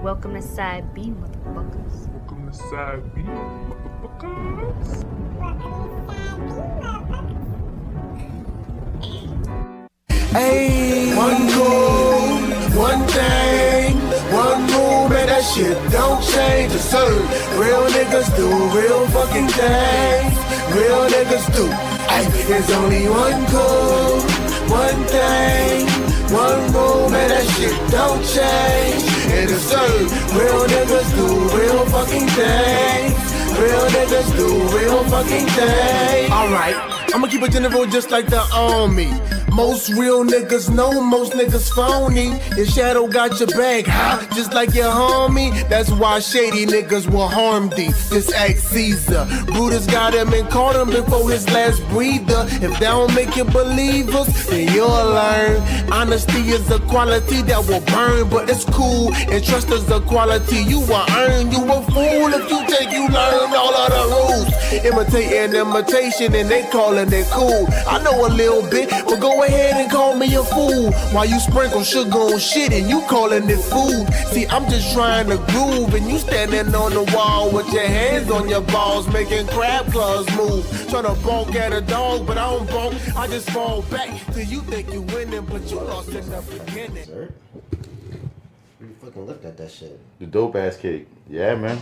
Welcome to sideB, motherfuckers. Welcome to sideB, motherfuckers. Hey, one goal, one thing, one rule, man, that shit don't change. It's certain. Real niggas do real fucking things. Real niggas do. Ay, there's only one goal, one thing, one rule, man, that shit don't change. And it's certain. Real niggas do real fucking things. Real niggas do real fucking things. Alright, I'ma keep it general just like the army. Most real niggas know most niggas phony. Your shadow got your back, huh? Just like your homie. That's why shady niggas will harm thee. Just act Caesar. Brutus got him and caught him before his last breather. If they don't make you believers, then you'll learn. Honesty is a quality that will burn, but it's cool. And trust is a quality you will earn. You a fool if you think you learn all of the rules. Imitating imitation and they calling it cool. I know a little bit, but go ahead and call me a fool. While you sprinkle sugar on shit and you calling it food. See, I'm just trying to groove and you standing on the wall with your hands on your balls, making crab claws move. Trying to bonk at a dog, but I don't bonk. I just fall back till you think you winning, but you lost in the beginning. Sir? You fucking looked at that shit. The dope ass cake. Yeah, man.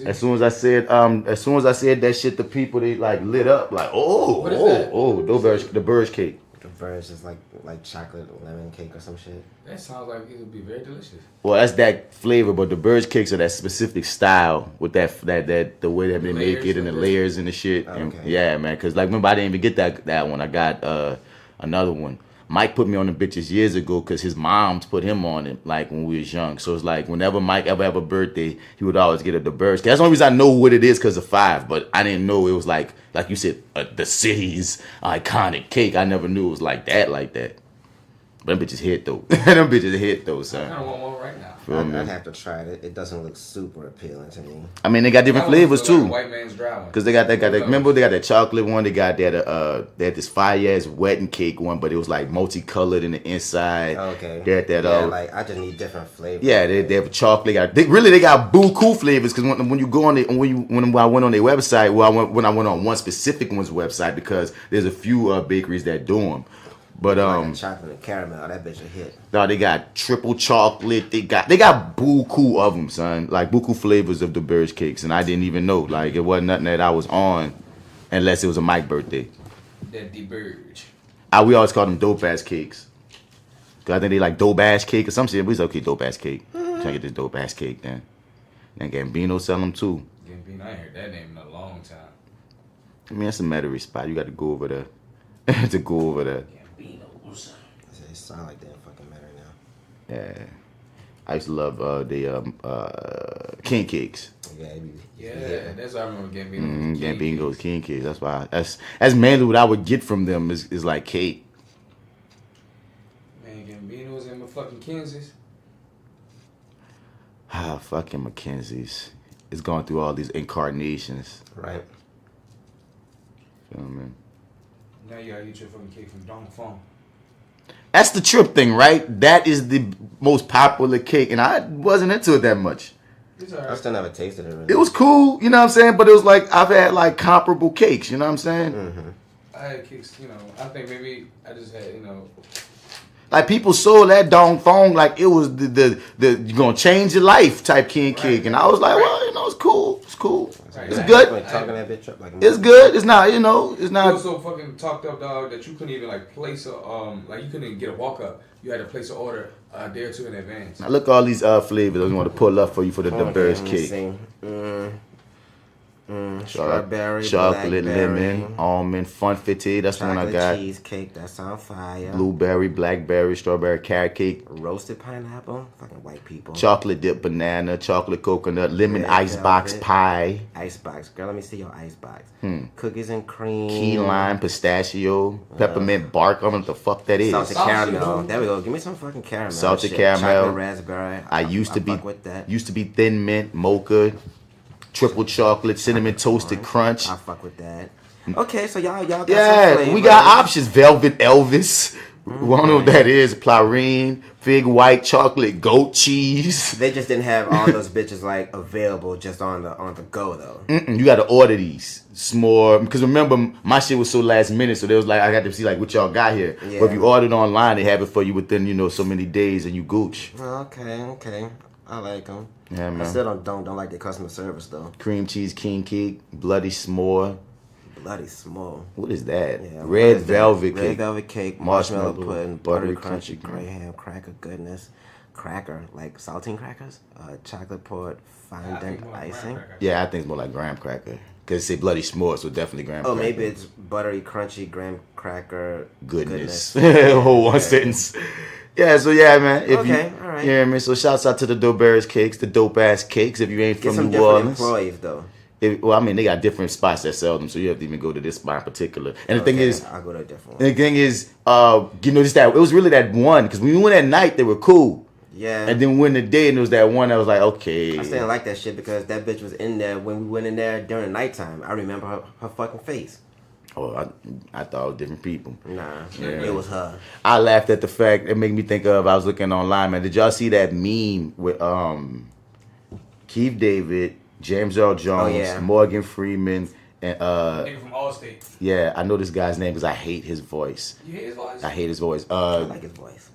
As soon as I said that shit, the people they like lit up like, Doberge, the Doberge cake. The Doberge is like chocolate lemon cake or some shit. That sounds like it would be very delicious. Well, that's that flavor, but the Doberge cakes are that specific style with that the way that they make it and the layers and the shit. Okay. And yeah, man. Cause like remember I didn't even get that one. I got another one. Mike put me on the bitches years ago because his mom's put him on it like when we was young. So it's like whenever Mike ever have a birthday, he would always get a Doberge. That's the only reason I know what it is because of 5, but I didn't know it was like you said, the city's iconic cake. I never knew it was like that. But them bitches hit though. Them bitches hit though, son. I kind of want one right now. I'd have to try it. It doesn't look super appealing to me. I mean, they got different flavors too. Like white man's dry one. Cause they got that. Remember, they got that chocolate one. They got that. They had this fire ass wet and cake one, but it was like multicolored in the inside. Okay. They had that. Yeah, like I just need different flavors. Yeah, they have chocolate. They got buku flavors. Cause when you go on when I went on their website, when I went on one specific one's website, because there's a few bakeries that do them. But like chocolate and caramel, that bitch a hit. No, they got triple chocolate. They got buku of them, son. Like buku flavors of the Doberge cakes, and I didn't even know. Like it wasn't nothing that I was on, unless it was a Mike birthday. That Doberge. We always call them dope ass cakes. Cause I think they like dope ass cake or some shit. We said okay, dope ass cake. Trying to get this dope ass cake then. And Gambino sell them too. Gambino, I ain't heard that name in a long time. I mean that's a matter of spot. You got to go over there. to go over there. It sound like that fucking matter now. Yeah, I used to love the king cakes. Yeah, that's what I remember Gambino's. Gambino's king cakes. That's why. That's mainly what I would get from them is like cake. Man, Gambino's in my fucking Kansas. Fucking Mackenzie's. It's going through all these incarnations. Right. Feel me? Now you gotta get your fucking cake from Dong Fong. That's the trip thing, right? That is the most popular cake, and I wasn't into it that much. It's all right. I still never tasted it. Really. It was cool, you know what I'm saying? But it was like I've had like comparable cakes, you know what I'm saying? Mm-hmm. I had cakes, I think maybe I just had, Like people sold that Dong Fong like it was the you're gonna change your life type king cake, and I was like, well, it's cool, it's cool, it's good. Talking that bitch up like it's good. It's not, it's not. It was so fucking talked up, dog, that you couldn't even like place a you couldn't even get a walk up. You had to place an order a day or two in advance. Now look at all these flavors I want to pull up for you for the Doberge cake. Strawberry, chocolate, blackberry, lemon, almond, funfetti. That's the one I got. Cheesecake, that's on fire. Blueberry, blackberry, strawberry, carrot cake. Roasted pineapple, fucking white people. Chocolate dip banana, chocolate coconut, lemon icebox pie. Icebox, girl, let me see your icebox. Cookies and cream. Key lime, pistachio, peppermint bark. I don't know what the fuck that is. Salted caramel. There we go. Give me some fucking caramel. Salted caramel. Chocolate raspberry. I used to be thin mint, mocha. Triple chocolate, cinnamon toasted crunch. I fuck with that. Okay, so y'all got some we got options. Velvet Elvis, don't know what that is. Plyrine, fig white chocolate, goat cheese. They just didn't have all those bitches like available just on the go though. You got to order these s'more because remember my shit was so last minute, so they was like I got to see like what y'all got here. Yeah. But if you ordered online, they have it for you within so many days, and you gooch. Okay. I like them. Yeah, man. I still don't like the customer service though. Cream cheese king cake, bloody s'more. Bloody small. What is that? Yeah, Red what is velvet that? cake. Red velvet cake, marshmallow pudding, buttery crunchy graham cracker goodness, cracker like saltine crackers, chocolate poured fondant icing. Yeah, I think it's more like graham cracker because it say bloody s'more, so definitely graham. Oh, cracker. maybe it's buttery crunchy graham cracker goodness. Whole one sentence. Yeah, so yeah, man. If okay, you, all right. Yeah, man. So shouts out to the Doberge cakes, the dope ass cakes. If you ain't Get from some New different Orleans, employees though. Well, I mean, they got different spots that sell them, so you have to even go to this spot in particular. And the thing is, I'll go to a different and one. the thing is, just that it was really that one because when we went at night, they were cool. Yeah. And then when the day, and it was that one that was like, okay. I still didn't like that shit because that bitch was in there when we went in there during the nighttime. I remember her fucking face. Oh, I thought it was different people. Nah, Yeah. it was her. I laughed at the fact it made me think of. I was looking online, man. Did y'all see that meme with Keith David, James Earl Jones, yeah. Morgan Freeman, and Nigga from Allstate. yeah, I know this guy's name because I hate his voice. You hear his voice? I hate his voice. I like his voice.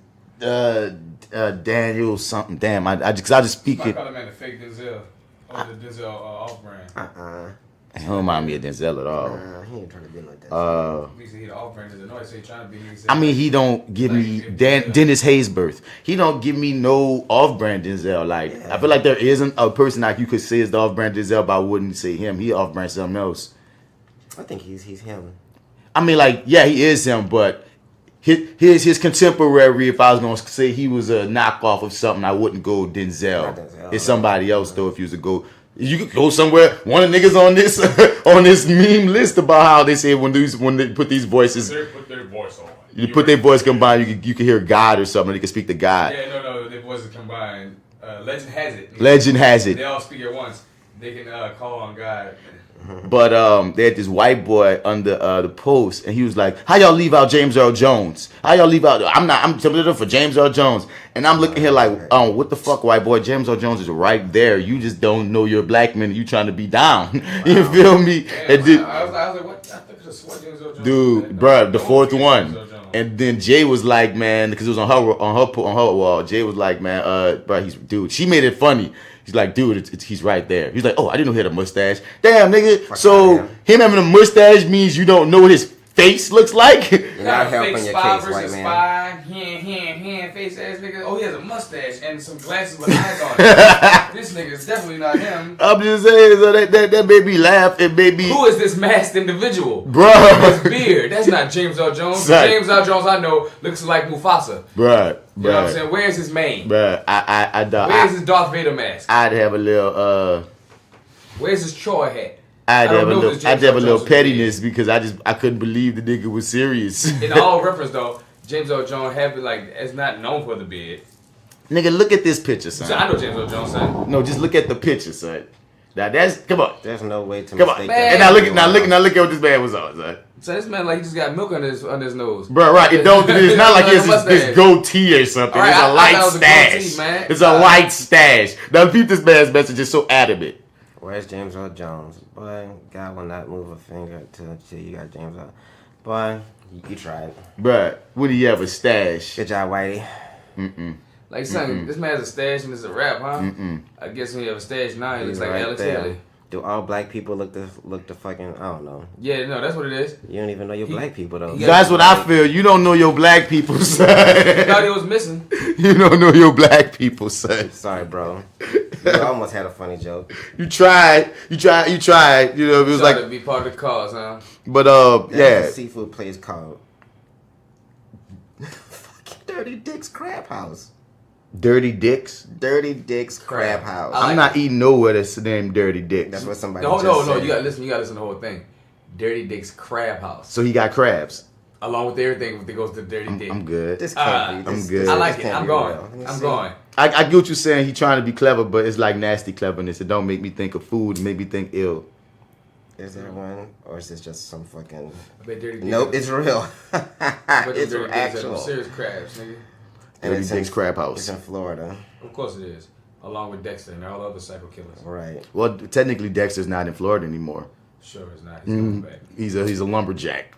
Daniel something. Damn, I just speak I it. call him man the fake Denzel. Or the Denzel off-brand. He don't remind me of Denzel at all. He ain't trying to be like that. He said he the off-brand. Denzel. No, I say he trying to be. I mean, he don't give me Dennis Haysbert. He don't give me no off-brand Denzel. Like I feel like there isn't a person like you could say is the off-brand Denzel, but I wouldn't say him. He off-brand something else. I think he's him. I mean, like yeah, he is him, but his contemporary. If I was gonna say he was a knockoff of something, I wouldn't go Denzel. Not Denzel, It's somebody else though. If you was to go. You could go somewhere. One of the niggas on this on this meme list about how they say when they put these voices, Put their voice on. you put their voice combined, you can hear God or something. They can speak to God. Yeah, no, their voices combined. Legend has it. Legend has it. They all speak at once. They can call on God. But they had this white boy under the post, and he was like, "How y'all leave out James Earl Jones? How y'all leave out? I'm submitting for James Earl Jones." And I'm looking here like, what the fuck, white boy? James Earl Jones is right there. You just don't know you're a black man. And you trying to be down. You feel me? Yeah, And then, I was like, what? I think it's what James Earl Jones. dude, bruh, the fourth one. And then Jay was like, man, because it was on her wall. Jay was like, man, bruh, she made it funny. He's like, dude, he's right there. He's like, oh, I didn't know he had a mustache. Damn, nigga. So him having a mustache means you don't know what his face looks like. You're not helping your case, white man. Hand, face ass nigga. Oh, he has a mustache and some glasses with eyes on it. This nigga is definitely not him. I'm just saying, so that made me laugh. It made me. Who is this masked individual? Bruh. His beard. That's not James Earl Jones. Son. James Earl Jones I know looks like Mufasa. Bruh. You know what I'm saying? Where's his mane? Bruh. Where's his Darth Vader mask? I'd have a little Where's his Troy hat? I'd have a know little, if it's I'd James have a Earl little Jones' pettiness because I couldn't believe the nigga was serious. In all reference though, James Earl Jones is not known for the beard. Nigga, look at this picture, son. So I know James Earl Jones, son. No, just look at the picture, son. Now come on. There's no way to Come on. mistake Man. And now look at what this man was on, son. So this man like he just got milk on his nose. Bro, right? It's not like he has Mustache. this goatee or something. All right, It's a I light thought it was a stash. goatee, man. It's a light stash. Now, peep this man's message is so adamant. Where's James Earl Jones? Boy, God will not move a finger till you got James Earl. Boy, you tried. Bruh, when do you have a stash? Good job, Whitey. Like son, this man has a stash and it's a rap, huh? I guess when you have a stash now, he looks like Right Alex there. Haley. Do all black people look the fucking? I don't know. Yeah, no, that's what it is. You don't even know your black people though. he got- That's what I feel. You don't know your black people, son. I thought he was missing. You don't know your black people, son. Sorry, bro. You almost had a funny joke. You tried. You know, it was Tried to like, be part of the cause, huh? but There's yeah. a seafood place called fucking Dirty Dick's Crab House. Dirty Dicks. Dirty Dick's Crab House. I like I'm not eating nowhere that's named Dirty Dicks. That's what somebody No, just no, said. you gotta listen to the whole thing. Dirty Dick's Crab House. So he got crabs. Along with everything that goes to Dirty Dick. I'm good. This can't be. I'm This, good. this I like can't it. I'm be going. real. Let me I'm see. going. I get what you're saying. He trying to be clever, but it's like nasty cleverness. It don't make me think of food. It make me think ill. Is there one? Or is this just some fucking... I bet Dirty Dick. Nope, it's real. It's It's actual. Serious crabs, nigga. And Dirty Dick's Crab House. It's in Florida. Of course it is. Along with Dexter and all the other psycho killers. Right. Well, technically Dexter's not in Florida anymore. Sure it's not. He's coming back. He's a lumberjack.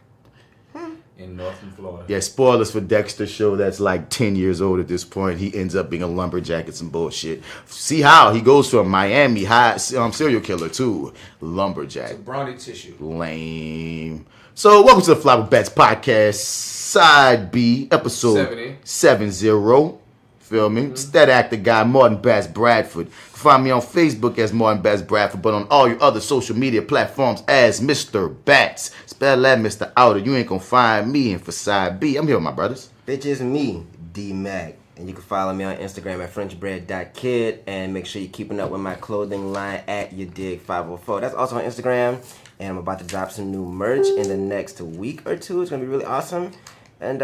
In northern Florida. Yeah, spoilers for Dexter's show that's like 10 years old at this point. He ends up being a lumberjack and some bullshit. See how he goes from Miami high serial killer to lumberjack. It's a brawny tissue. Lame. So welcome to the FlyWithBats podcast, side B, episode 70. Feel me? It's that actor guy, Martin Bass Bradford. You can find me on Facebook as Martin Bass Bradford, but on all your other social media platforms as Mr. Bats. Spell that Mr. Outer. You ain't gonna find me. And for side B, I'm here with my brothers. Bitch, is me, D-Mac. And you can follow me on Instagram at FrenchBread.kid. And make sure you're keeping up with my clothing line at YouDig504. That's also on Instagram. And I'm about to drop some new merch in the next week or two. It's gonna be really awesome. And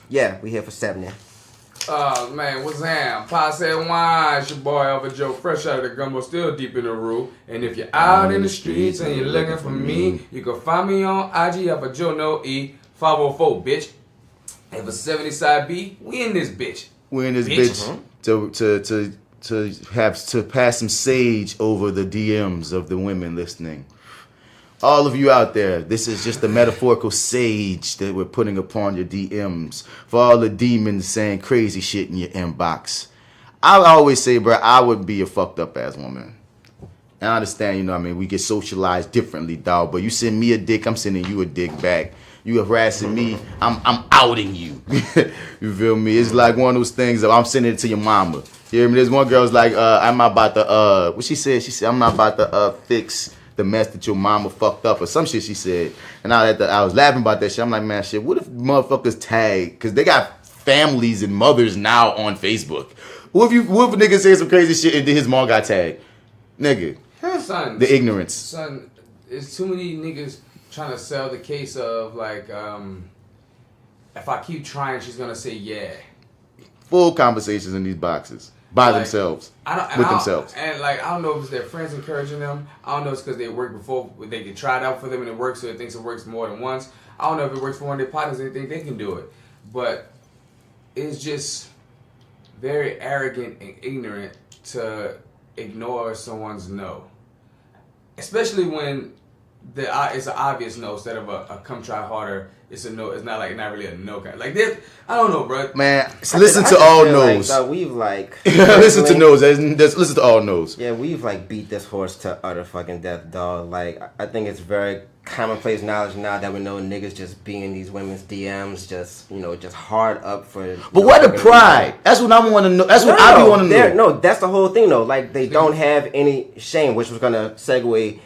yeah, we here for 70. Oh man, what's that? Passe wine, it's your boy AlphaJoe, fresh out of the gumbo, still deep in the room. And if you're out in the streets and you're looking for me, you can find me on IG AlphaJoe No E 504, bitch. And for 70 side B, we in this bitch. We're in this bitch to pass some sage over the DMs of the women listening. All of you out there, this is just the metaphorical sage that we're putting upon your DMs for all the demons saying crazy shit in your inbox. I always say, bro, I would be a fucked up ass woman. And I understand, you know what I mean? We get socialized differently, dog. But you send me a dick, I'm sending you a dick back. You harassing me, I'm outing you. You feel me? It's like one of those things that I'm sending it to your mama. You hear me? There's one girl's like, I'm not about to, what she said? She said, I'm not about to fix the mess that your mama fucked up or some shit she said. And I was laughing about that shit. I'm like, man, shit, what if motherfuckers tag? Because they got families and mothers now on Facebook. What if a nigga said some crazy shit and then his mom got tagged? Nigga. Son, the ignorance. Son, there's too many niggas trying to sell the case of like, if I keep trying, she's gonna say yeah. Full conversations in these boxes. By themselves. Themselves. And like, I don't know if it's their friends encouraging them. I don't know if it's because they worked before, they get tried out for them and it works, so it thinks it works more than once. I don't know if it works for one of their partners and they think they can do it. But it's just very arrogant and ignorant to ignore someone's no. Especially when it's an obvious no instead of a come try harder. It's a no. It's not really a no kind. Like this, I don't know, bro. Man, listen to all no's. We've listen to no's. Listen to all no's. Yeah, we've beat this horse to utter fucking death, dog. Like I think it's very commonplace knowledge now that we know niggas just be in these women's DMs, just hard up for. But what the pride? That's what I want to know. That's what I be want to know. No, that's the whole thing though. Like they don't have any shame, which was gonna segue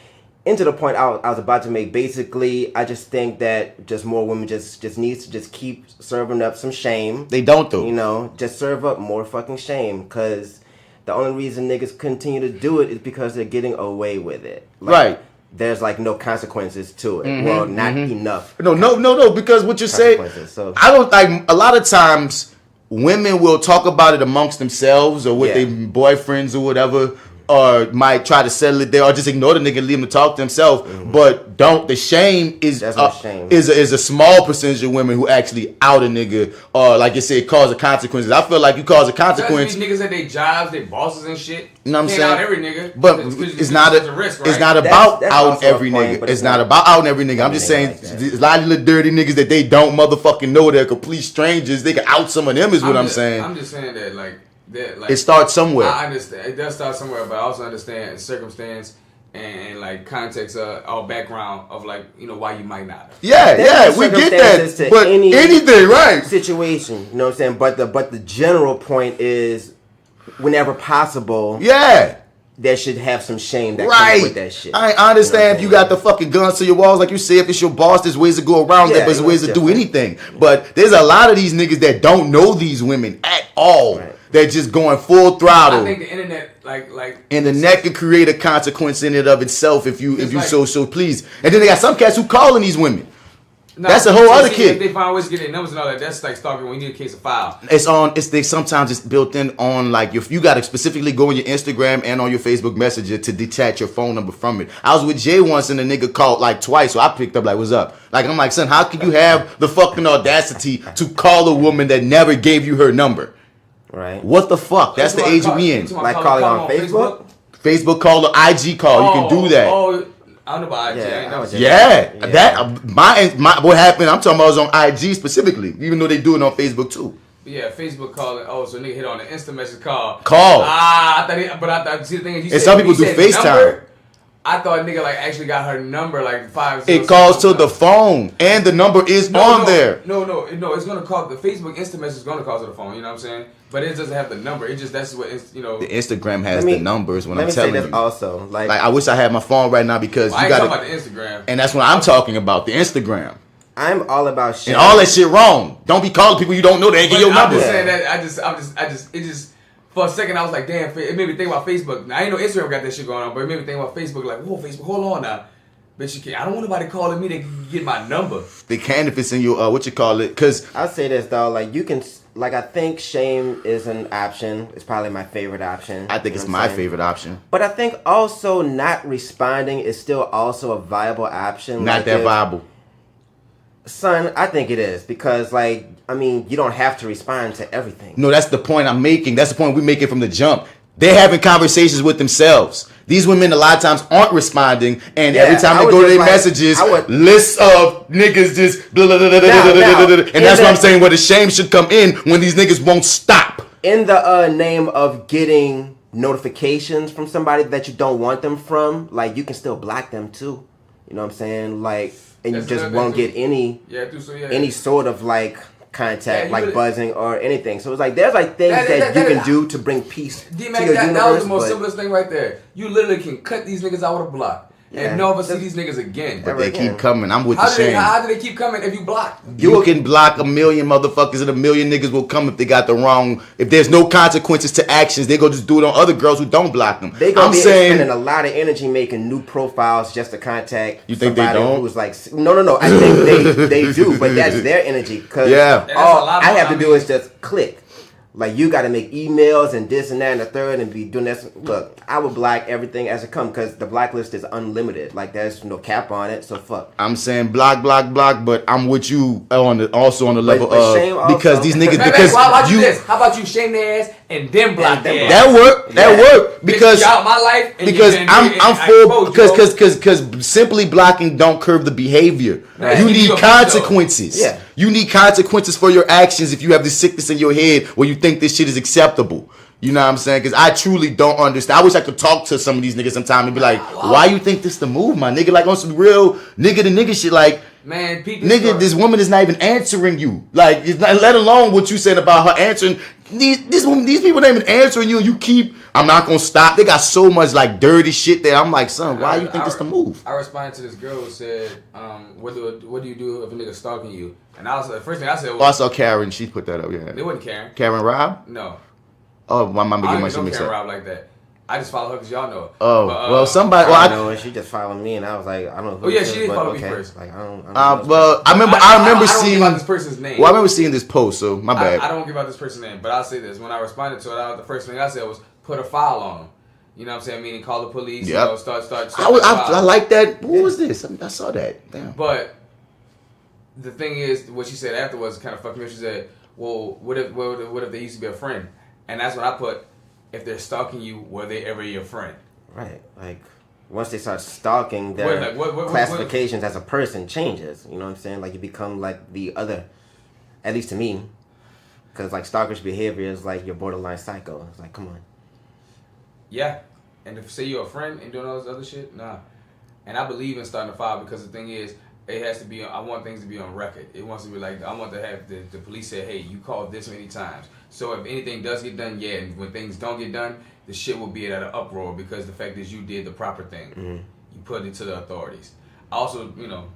into the point I was about to make. Basically, I just think that just more women just needs to just keep serving up some shame. They don't though. Just serve up more fucking shame, because the only reason niggas continue to do it is because they're getting away with it. Right. There's no consequences to it. Well, not enough. No, because what you say, So I don't like a lot of times women will talk about it amongst themselves or with their boyfriends or whatever. Or might try to settle it there, or just ignore the nigga and leave him to talk to himself. But don't. The shame is a small percentage of women who actually out a nigga, or like you said, cause the consequences. I feel like you cause a consequence. These niggas at their jobs, their bosses and shit. You know what I'm saying? Out every nigga, but it's not a risk, right? It's not about outing every nigga. It's not about outing every nigga. I'm just saying, a lot of little dirty niggas that they don't motherfucking know, they're complete strangers. They can out some of them. Is what I'm saying. I'm just saying that it starts somewhere. I understand. It does start somewhere, but I also understand circumstance and context, our background of why you might not. Yeah, we get that. But anything, right? Situation, you know what I'm saying? But the general point is, whenever possible, there should have some shame that comes with that shit. I understand if you got the fucking guns to your walls, like you say, if it's your boss, there's ways to go around that, but there's ways to do anything. But there's a lot of these niggas that don't know these women at all. Right. They're just going full throttle. I think the internet, and the net could create a consequence in and of itself if you so please. And then they got some cats who calling these women. That's a whole other If kid. they find ways to get their numbers and all that, that's like stalking when you need a case of file. Sometimes it's built in on, like, if you got to specifically go on your Instagram and on your Facebook Messenger to detach your phone number from it. I was with Jay once and the nigga called like twice, so I picked up like, what's up? Like, I'm like, son, how can you have the fucking audacity to call a woman that never gave you her number? Right. What the fuck? That's the age we in. Like calling on Facebook? Facebook call or IG call. You can do that. Oh, I don't know about IG. What happened? I'm talking about was on IG specifically, even though they do it on Facebook too. Yeah, Facebook calling. Oh, so nigga hit on the instant message call. I thought. See, the thing is, you and said, some people do FaceTime. Number, I thought nigga like actually got her number like 5. It calls to the phone, and the number is on there. No. It's gonna call the Facebook instant message. Is gonna call to the phone. You know what I'm saying? But it doesn't have the number. It just that's what the Instagram has the numbers. When I'm telling you, also like I wish I had my phone right now because I you ain't got talking about the Instagram, and that's what I'm talking about. The Instagram. I'm all about shit. And all that shit wrong. Don't be calling people you don't know. They ain't get your number. I'm just saying that. It just for a second I was like, damn. It made me think about Facebook. Now I ain't know Instagram got that shit going on, but it made me think about Facebook. Like, whoa, Facebook, hold on now. Bitch, you can't. I don't want nobody calling me to get my number. They can if it's in your what you call it. Cause I'll say this though, like you can, like I think shame is an option. It's probably my favorite option. I think it's my favorite option. But I think also not responding is still also a viable option. Not that viable. Son, I think it is because, like, I mean, you don't have to respond to everything. No, that's the point I'm making. That's the point we making from the jump. They're having conversations with themselves. These women a lot of times aren't responding, and every time they go to their messages, lists of niggas just blah, blah, blah, blah, blah, blah, blah, and that's what I'm saying. Where the shame should come in when these niggas won't stop. In the name of getting notifications from somebody that you don't want them from, like you can still block them too. You know what I'm saying? Like, and you just won't get any sort of like contact, like buzzing or anything. So it's like there's like things that you can do to bring peace to your universe. That was the most simplest thing right there. You literally can cut these niggas out with a block. And never see these niggas again. But they keep coming. I'm with the shame. How do they keep coming if you block? You can block a million motherfuckers and a million niggas will come if they got the wrong. If there's no consequences to actions, they go just do it on other girls who don't block them. They gonna be spending a lot of energy making new profiles just to contact. You think they don't? Who's like, no. I think they do, but that's their energy. Cause all I have to do is just click. Like, you got to make emails and this and that and the third and be doing this. Look, I would block everything as it comes because the blacklist is unlimited. Like, there's no cap on it, so fuck. I'm saying block, but I'm with you also on the level of because these niggas. Because how about you this? How about you shame their ass and then block their ass? That worked because out my life. And because I'm full because simply blocking don't curb the behavior. Right. You need consequences. Yeah. You need consequences for your actions if you have this sickness in your head where you think this shit is acceptable. You know what I'm saying? Because I truly don't understand. I wish I could talk to some of these niggas sometime and be like, why you think this the move, my nigga? Like on some real nigga to nigga shit. Like, man, nigga, this woman is not even answering you. Like, it's not, let alone what you said about her answering. These people not even answering you, and you keep. I'm not gonna stop. They got so much like dirty shit there. I'm like, son, why you think this the move? I responded to this girl who said, what do you do if a nigga stalking you? And I was the first thing I said was, I saw Karen. She put that up. Yeah, it wasn't Karen. Karen Rob? No. Oh, my mama I getting don't my know mixed Karen up. Rob like that. I just follow her because y'all know her. Oh, but, well, somebody. I know, and she just followed me, and I was like, I don't know who. Oh yeah, she did follow me first. Like, I don't well, I remember seeing. I don't give out this person's name. Well, I remember seeing this post, so my bad. I don't give out this person's name, but I'll say this: when I responded to it, the first thing I said was put a file on him. You know what I'm saying? Meaning call the police. Yep. You know, start. I like that. What was this? I saw that. Damn. But the thing is, what she said afterwards kind of fucked me up. She said, "Well, what if they used to be a friend?" And that's when I put, "If they're stalking you, were they ever your friend?" Right. Like, once they start stalking, their classifications as a person changes. You know what I'm saying? Like, you become like the other, at least to me. Because, like, stalkerish behavior is like you're borderline psycho. It's like, come on. Yeah. And if say you're a friend and doing all this other shit, nah. And I believe in starting a file because the thing is, it has to be, I want things to be on record. It wants to be like, I want to have the police say, hey, you called this many times. So if anything does get done, yeah, and when things don't get done, the shit will be at an uproar because the fact is you did the proper thing. Mm-hmm. You put it to the authorities. Also, you know.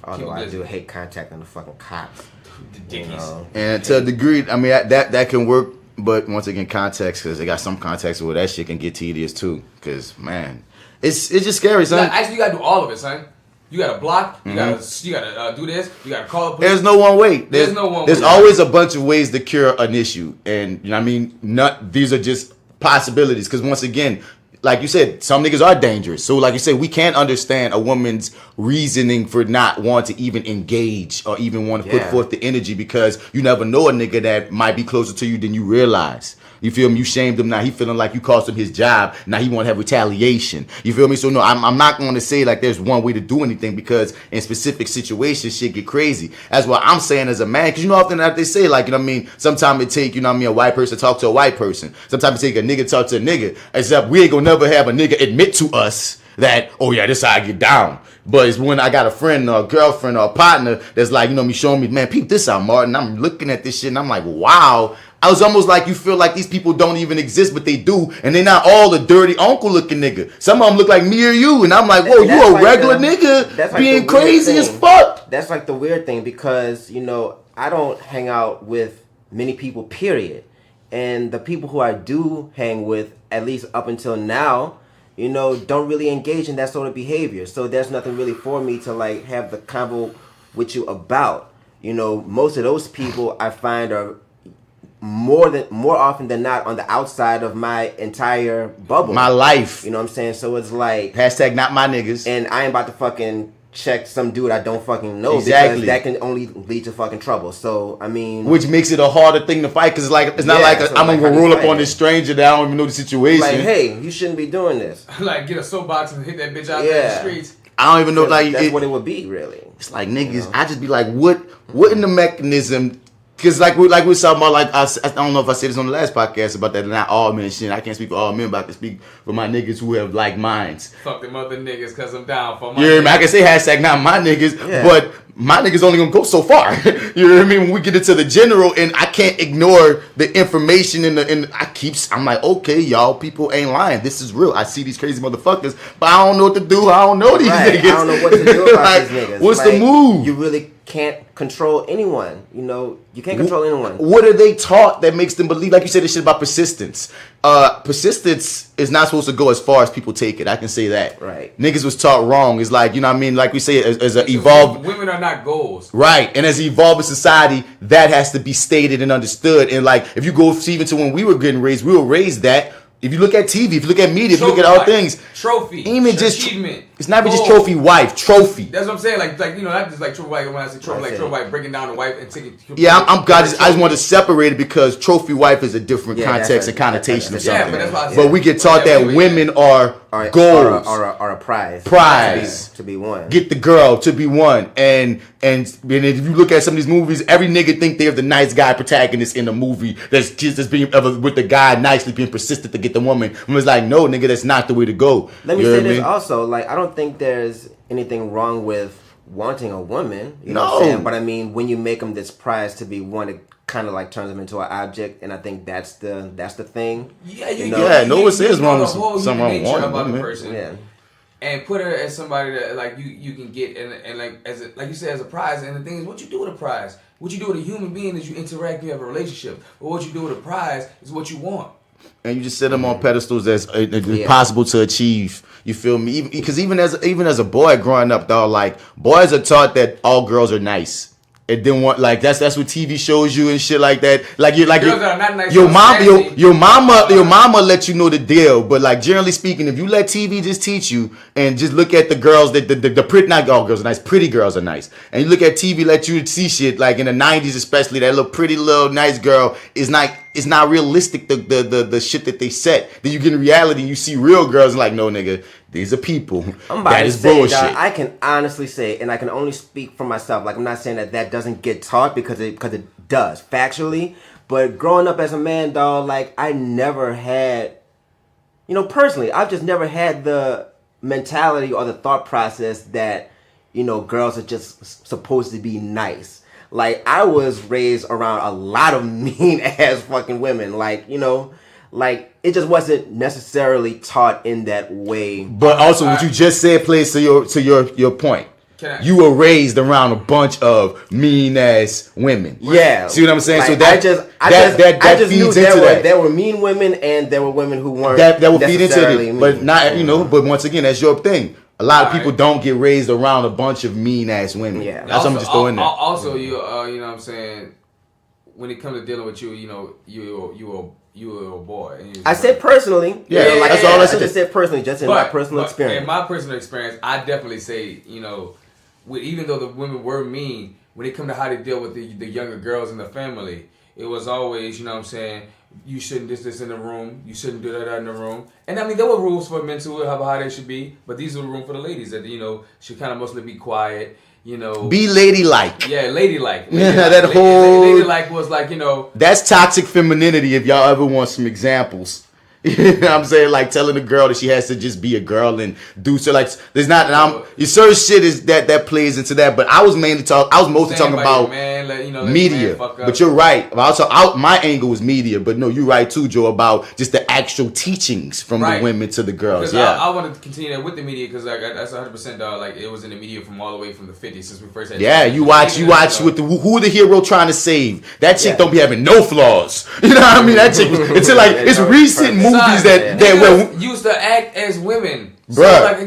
Although I do hate contacting the fucking cops. The dickies. You know? And to a degree, I mean, that can work, but once again, context, because they got some context where that shit can get tedious too. Because, man, it's just scary, son. Actually, you got to do all of it, son. You gotta block. You gotta do this. You gotta call the police. There's no one way. There's no one way. There's always a bunch of ways to cure an issue, and you know what I mean, these are just possibilities. Because once again, like you said, some niggas are dangerous. So like you said, we can't understand a woman's reasoning for not wanting to even engage or even want to put forth the energy, because you never know a nigga that might be closer to you than you realize. You feel me? You shamed him, now he feeling like you cost him his job. Now he want to have retaliation. You feel me? So no, I'm not going to say like there's one way to do anything, because in specific situations shit get crazy. That's what I'm saying as a man, because you know often that they say like, you know what I mean, sometimes it take, you know what I mean, a white person talk to a white person. Sometimes it take a nigga talk to a nigga. Except we ain't gonna never have a nigga admit to us that, oh yeah, this is how I get down. But it's when I got a friend or a girlfriend or a partner that's like, you know me, showing me, man, peep this out, Martin. I'm looking at this shit and I'm like, wow. I was almost like, you feel like these people don't even exist, but they do, and they're not all the dirty uncle looking nigga. Some of them look like me or you, and I'm like, whoa, you a like regular nigga being crazy as fuck. That's like the weird thing, because, you know, I don't hang out with many people, period. And the people who I do hang with, at least up until now, you know, don't really engage in that sort of behavior. So there's nothing really for me to like have the convo with you about. You know, most of those people I find are more often than not on the outside of my entire bubble, my life. You know what I'm saying? So it's like hashtag not my niggas, and I ain't about to fucking check some dude I don't fucking know, exactly, because that can only lead to fucking trouble. So I mean, which makes it a harder thing to fight, because like it's not like so I'm like, gonna roll up on this stranger that I don't even know the situation. Like, hey, you shouldn't be doing this. Like, get a soapbox and hit that bitch out there in the streets. I don't even know, like that's what it would be, really. It's like niggas. You know? I just be like, what in the mechanism? Because like we was talking about, like I don't know if I said this on the last podcast about that, not all men and shit. I can't speak for all men, but I can speak for my niggas who have like minds. Fuck them other niggas, because I'm down for my niggas. I can say hashtag not my niggas, but my niggas only gonna go so far. You know what I mean? When we get into the general, and I can't ignore the information I'm like, okay, y'all, people ain't lying. This is real. I see these crazy motherfuckers, but I don't know what to do. I don't know these niggas. I don't know what to do about like, these niggas. What's the move? You really can't control anyone. You know, you can't control anyone. What are they taught that makes them believe? Like you said, this shit about persistence. Persistence is not supposed to go as far as people take it. I can say that. Right. Niggas was taught wrong. It's like, you know what I mean? Like we say, as an evolved... Women are not goals. Right. And as evolving society, that has to be stated and understood. And like, if you go even to when we were getting raised, we were raised that. If you look at TV, if you look at media, if you look at all things, trophy, even just achievement, it's not even just trophy wife, trophy. That's what I'm saying. Like you know, not just like trophy wife. When I say trophy, like trophy wife, breaking down the wife and taking. Yeah, I just want to separate it, because trophy wife is a different context and connotation of something. But we get taught that women are goals, or a prize. Prize to be won. Get the girl to be won, and if you look at some of these movies, every nigga think they're the nice guy protagonist in a movie that's being with the guy nicely being persistent to get the woman. And it's like, no, nigga, that's not the way to go. Let me say this also, like, I don't think there's anything wrong with wanting a woman. You know what I'm saying? But I mean, when you make them this prize to be won, it kind of like turns them into an object, and I think that's the thing. Yeah, you know? Yeah, no one says wrong with something wrong with about the person. Yeah. And put her as somebody that like you can get and like like you said, as a prize. And the thing is, what you do with a prize, what you do with a human being is you interact, you have a relationship. But what you do with a prize is what you want. And you just set them on pedestals that's impossible to achieve. You feel me? Because even as a boy growing up, dog, like boys are taught that all girls are nice. It didn't want like that's what TV shows you and shit like that. Like you like nice, your mama let you know the deal. But like generally speaking, if you let TV just teach you and just look at the girls that the pretty, not all girls are nice, pretty girls are nice. And you look at TV, let you see shit like in the 90s especially, that little pretty little nice girl is not realistic. The shit that they set. Then you get in reality and you see real girls and like, no nigga, these are people. That is bullshit. Dog, I can honestly say, and I can only speak for myself. Like I'm not saying that doesn't get taught because it does factually. But growing up as a man, dog, like I never had, you know, personally, I've just never had the mentality or the thought process that, you know, girls are just supposed to be nice. Like I was raised around a lot of mean ass fucking women. Like, you know, like it just wasn't necessarily taught in that way. But also what you just said plays to your point. You were raised around a bunch of mean ass women. Yeah. See what I'm saying? Like, so that feeds knew into that. There were mean women and there were women who weren't that will feed into necessarily it. mean. But not, you know, but once again, that's your thing. A lot of people don't get raised around a bunch of mean ass women. Yeah. That's what I'm just throwing there. Also, you know what I'm saying, when it comes to dealing with you, you know, you a boy. I said personally. Yeah, like that's all I said. I just said personally, just in my personal experience. In my personal experience, I definitely say, you know, even though the women were mean, when it come to how they deal with the younger girls in the family, it was always, you know what I'm saying, you shouldn't do this in the room, you shouldn't do that in the room. And I mean, there were rules for men too, how they should be, but these are the room for the ladies that, you know, should kind of mostly be quiet, you know. Be ladylike. Yeah, ladylike. Ladylike was like, you know. That's toxic femininity if y'all ever want some examples. You know what I'm saying? Like telling a girl that she has to just be a girl and do so. Like there's not. Your certain shit is that plays into that. But I was mostly talking about media. But you're right. Also, my angle was media. But no, you're right too, Joe. About just the actual teachings from the women to the girls. Because yeah, I want to continue that with the media because like that's 100%. Like it was in the media from all the way from the 50s since we first had. Yeah, you watch with who the hero trying to save. That chick don't be having no flaws. You know what I mean? That chick until like it's recent. Movies that used to act as women. Bruh. So like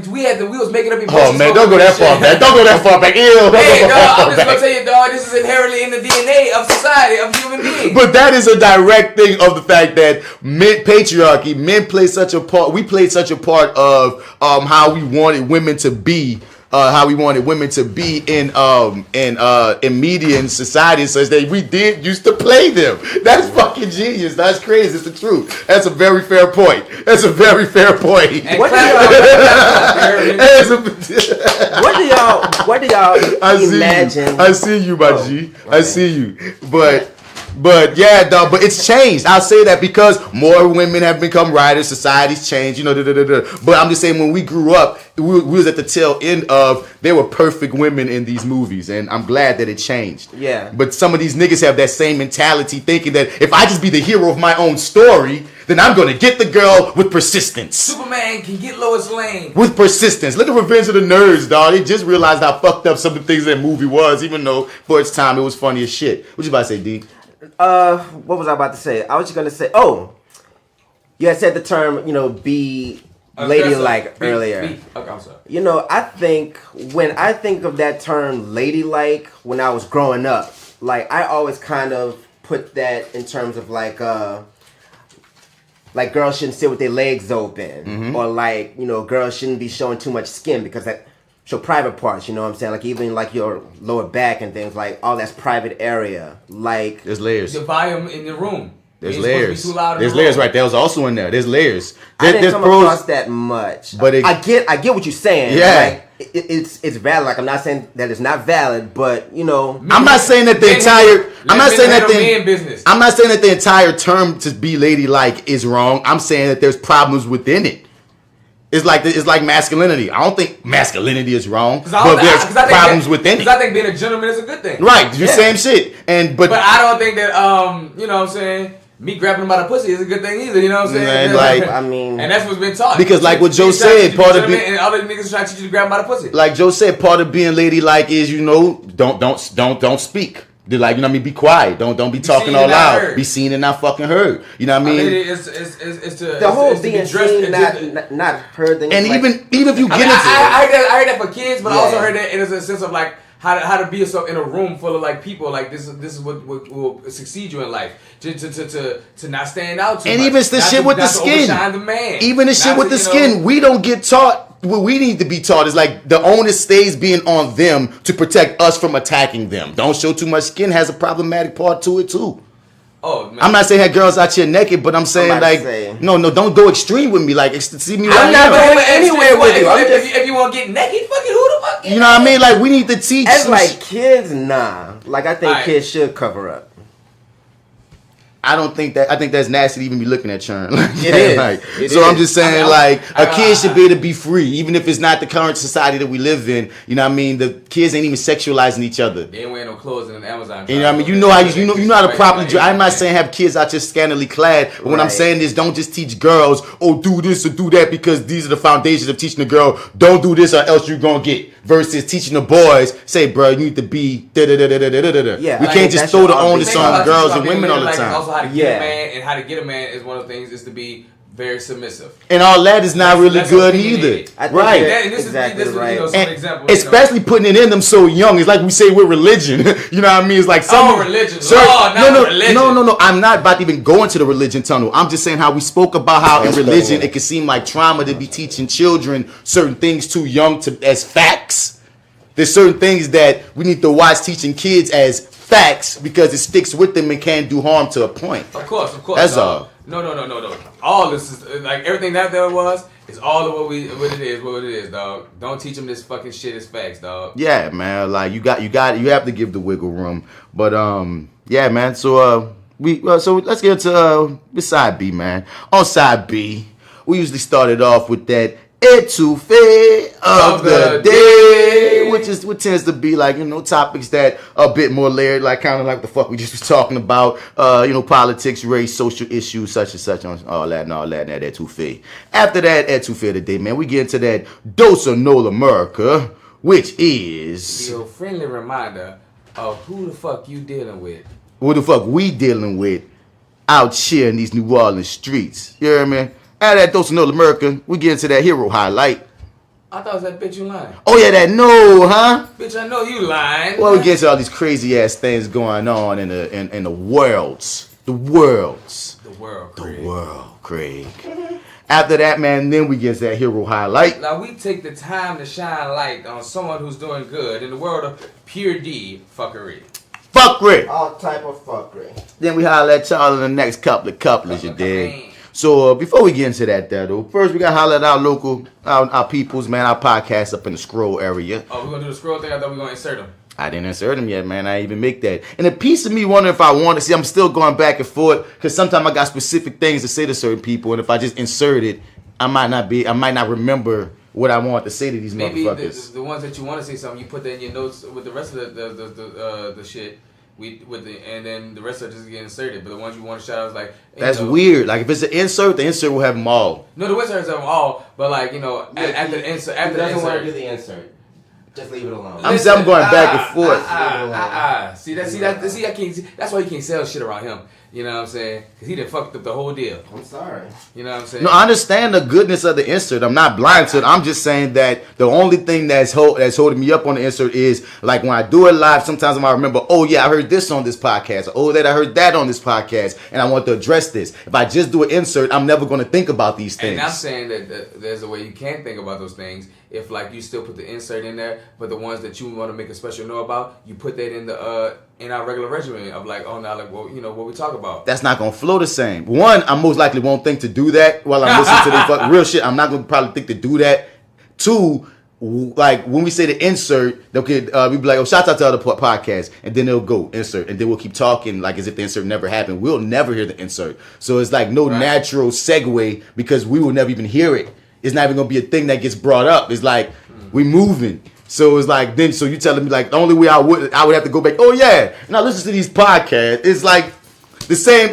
we was making up emotions. Oh man, don't go that far back. Don't go that far back. Ew. Hey dog, I'm just gonna tell you, dog, this is inherently in the DNA of society, of human beings. But that is a direct thing of the fact that patriarchy, men play such a part. We played such a part of how we wanted women to be. How we wanted women to be in media and society, such that we did used to play them. That's fucking genius. That's crazy. It's the truth. That's a very fair point. That's a very fair point. What do y'all imagine? I see you, my G. I see you. But yeah, dog. But it's changed. I'll say that because more women have become writers. Society's changed. You know. But I'm just saying, when we grew up, we was at the tail end of there were perfect women in these movies, and I'm glad that it changed. Yeah. But some of these niggas have that same mentality, thinking that if I just be the hero of my own story, then I'm gonna get the girl with persistence. Superman can get Lois Lane with persistence. Look at Revenge of the Nerds, dog. They just realized how fucked up some of the things that movie was, even though for its time it was funny as shit. What you about to say, D? What was I about to say? I was just gonna say, you had said the term, you know, be ladylike earlier. Okay, I'm sorry. You know, I think when I think of that term ladylike when I was growing up, like I always kind of put that in terms of like girls shouldn't sit with their legs open, or like, you know, girls shouldn't be showing too much skin because that show private parts, you know what I'm saying? Like even like your lower back and things, like all that's private area. Like there's layers. The volume in the room. There's layers. There's layers right there. Was also in there. There's layers. I didn't come across that much. But I get what you're saying. Yeah. Like, it's valid. Like I'm not saying that it's not valid, but you know, I'm not saying that the entire. I'm not saying that the entire term to be ladylike is wrong. I'm saying that there's problems within it. It's like masculinity. I don't think masculinity is wrong, but there's problems within it. Because I think being a gentleman is a good thing. Right, the same shit. But I don't think that you know what I'm saying, me grabbing him by the pussy is a good thing either. You know what I'm saying? Like, I mean, and that's what's been taught. Because like what Joe said, part of being and other niggas trying to teach you to grab him by the pussy. Like Joe said, part of being ladylike is, you know, don't speak. They're like, you know what I mean, be quiet. Don't be talking all loud. Be seen and not fucking heard. You know what I mean? It's the whole being seen, not heard. And even if you get into I heard that for kids, but I also heard that in a sense of like how to be yourself in a room full of like people. Like this is what will succeed you in life. To not stand out too much. And even the shit with the skin. Even the shit with the skin, we don't get taught. What we need to be taught is like the onus stays being on them to protect us from attacking them. Don't show too much skin has a problematic part to it too. Oh, man. I'm not saying have girls out here naked, but I'm saying no, don't go extreme with me. Like see me. I'm not going anywhere with you. If you want to get naked, fucking who the fuck? You know what I mean? Like we need to teach. As like kids, nah. Like I think kids should cover up. I don't think that. I think that's nasty to even be looking at churn. It is. I'm just saying, a kid should be able to be free, even if it's not the current society that we live in. You know what I mean? The kids ain't even sexualizing each other. They ain't wearing no clothes in an Amazon. You know what I mean? You know how to properly dress. I'm not saying have kids out just scantily clad. But what I'm saying is, don't just teach girls, do this or do that, because these are the foundations of teaching a girl. Don't do this or else you're gonna get. Versus teaching the boys, say, bro, you need to be Yeah, we can't just throw the onus on girls and women all the time. Also, how to get a man and how to get a man is one of the things is to be very submissive. And all that is not really That's good opinionated. either. I think Right. That- and this Exactly is right. you know, some And examples. you know. especially putting it in them so young. It's like we say with religion. You know what I mean? It's like some religion. Sir, Law, not religion. No. I'm not about to even go into the religion tunnel. I'm just saying how we spoke about how in religion it can seem like trauma to be teaching children certain things too young to as facts. There's certain things that we need to watch teaching kids as facts because it sticks with them and can do harm to a point. Of course. That's dog. all. No. All this is like everything that there was is all of what it is, dog. Don't teach them this fucking shit as facts, dog. Yeah, man. Like you have to give the wiggle room. But yeah, man. So so let's get into side B, man. On side B, we usually started off with that ETOUFEE of the day, which tends to be like, you know, topics that are a bit more layered, like kind of like the fuck we just was talking about, you know, politics, race, social issues, such and such, all that, that ETOUFEE. After that ETOUFEE of the day, man, we get into that DOSE of NoLA'MURICA, which is Your friendly reminder of who the fuck you dealing with. what the fuck we dealing with out here in these New Orleans streets. You hear me? Out of that DOSE of NoLA'MURICA, we get into that hero highlight. I thought it was that bitch you lying. Oh yeah, that no, huh? Bitch, I know you lying. Well, we get to all these crazy ass things going on in the worlds. The world, Craig. After that, man, then we get to that hero highlight. Now we take the time to shine light on someone who's doing good in the world of pure D fuckery. Fuckery. All type of fuckery. Then we holler at y'all in the next couple, you dig? So before we get into that, though, first we gotta holler at our local, our peoples, man, our podcast up in the scroll area. Oh, we're gonna do the scroll thing. I thought we were gonna insert them. I didn't insert them yet, man. I didn't even make that. And a piece of me wondering if I want to see. I'm still going back and forth because sometimes I got specific things to say to certain people, and if I just insert it, I might not remember what I want to say to these Maybe motherfuckers. the ones that you want to say something, you put that in your notes with the rest of the shit. And then the rest of it just get inserted. But the ones you want to shout out is like That's weird. Like if it's an insert, the insert will have them all. No, the inserts have them all. But like after the insert, He doesn't want to do the insert. Just leave it alone. I'm going back and forth. See, I can't. That's why you can't sell shit around him. You know what I'm saying? Because he done fucked up the whole deal. I'm sorry. You know what I'm saying? No, I understand the goodness of the insert. I'm not blind to it. I'm just saying that the only thing that's holding me up on the insert is like when I do it live, sometimes I might remember, oh yeah, I heard this on this podcast. Oh, that I heard that on this podcast, and I want to address this. If I just do an insert, I'm never going to think about these things. And I'm saying that there's a way you can think about those things. If like you still put the insert in there, but the ones that you want to make a special know about, you put that in the in our regular regimen of like, oh now like, well, you know what we talk about. That's not gonna flow the same. One, I most likely won't think to do that while I'm listening to the real shit. I'm not gonna probably think to do that. Two, like when we say the insert, we be like, oh, shout out to other podcasts, and then they'll go insert, and then we'll keep talking like as if the insert never happened. We'll never hear the insert, so it's like no natural segue because we will never even hear it. It's not even gonna be a thing that gets brought up. It's like we moving. So it's like then. So you telling me like the only way I would have to go back. Oh yeah, and I listen to these podcasts. It's like the same.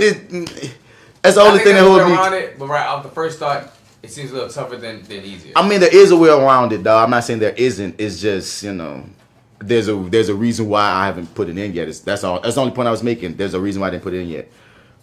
That's the only thing that holds me. Around it, but right off the first thought, it seems a little tougher than easier. I mean, there is a way around it, dog. I'm not saying there isn't. It's just there's a reason why I haven't put it in yet. That's all. That's the only point I was making. There's a reason why I didn't put it in yet.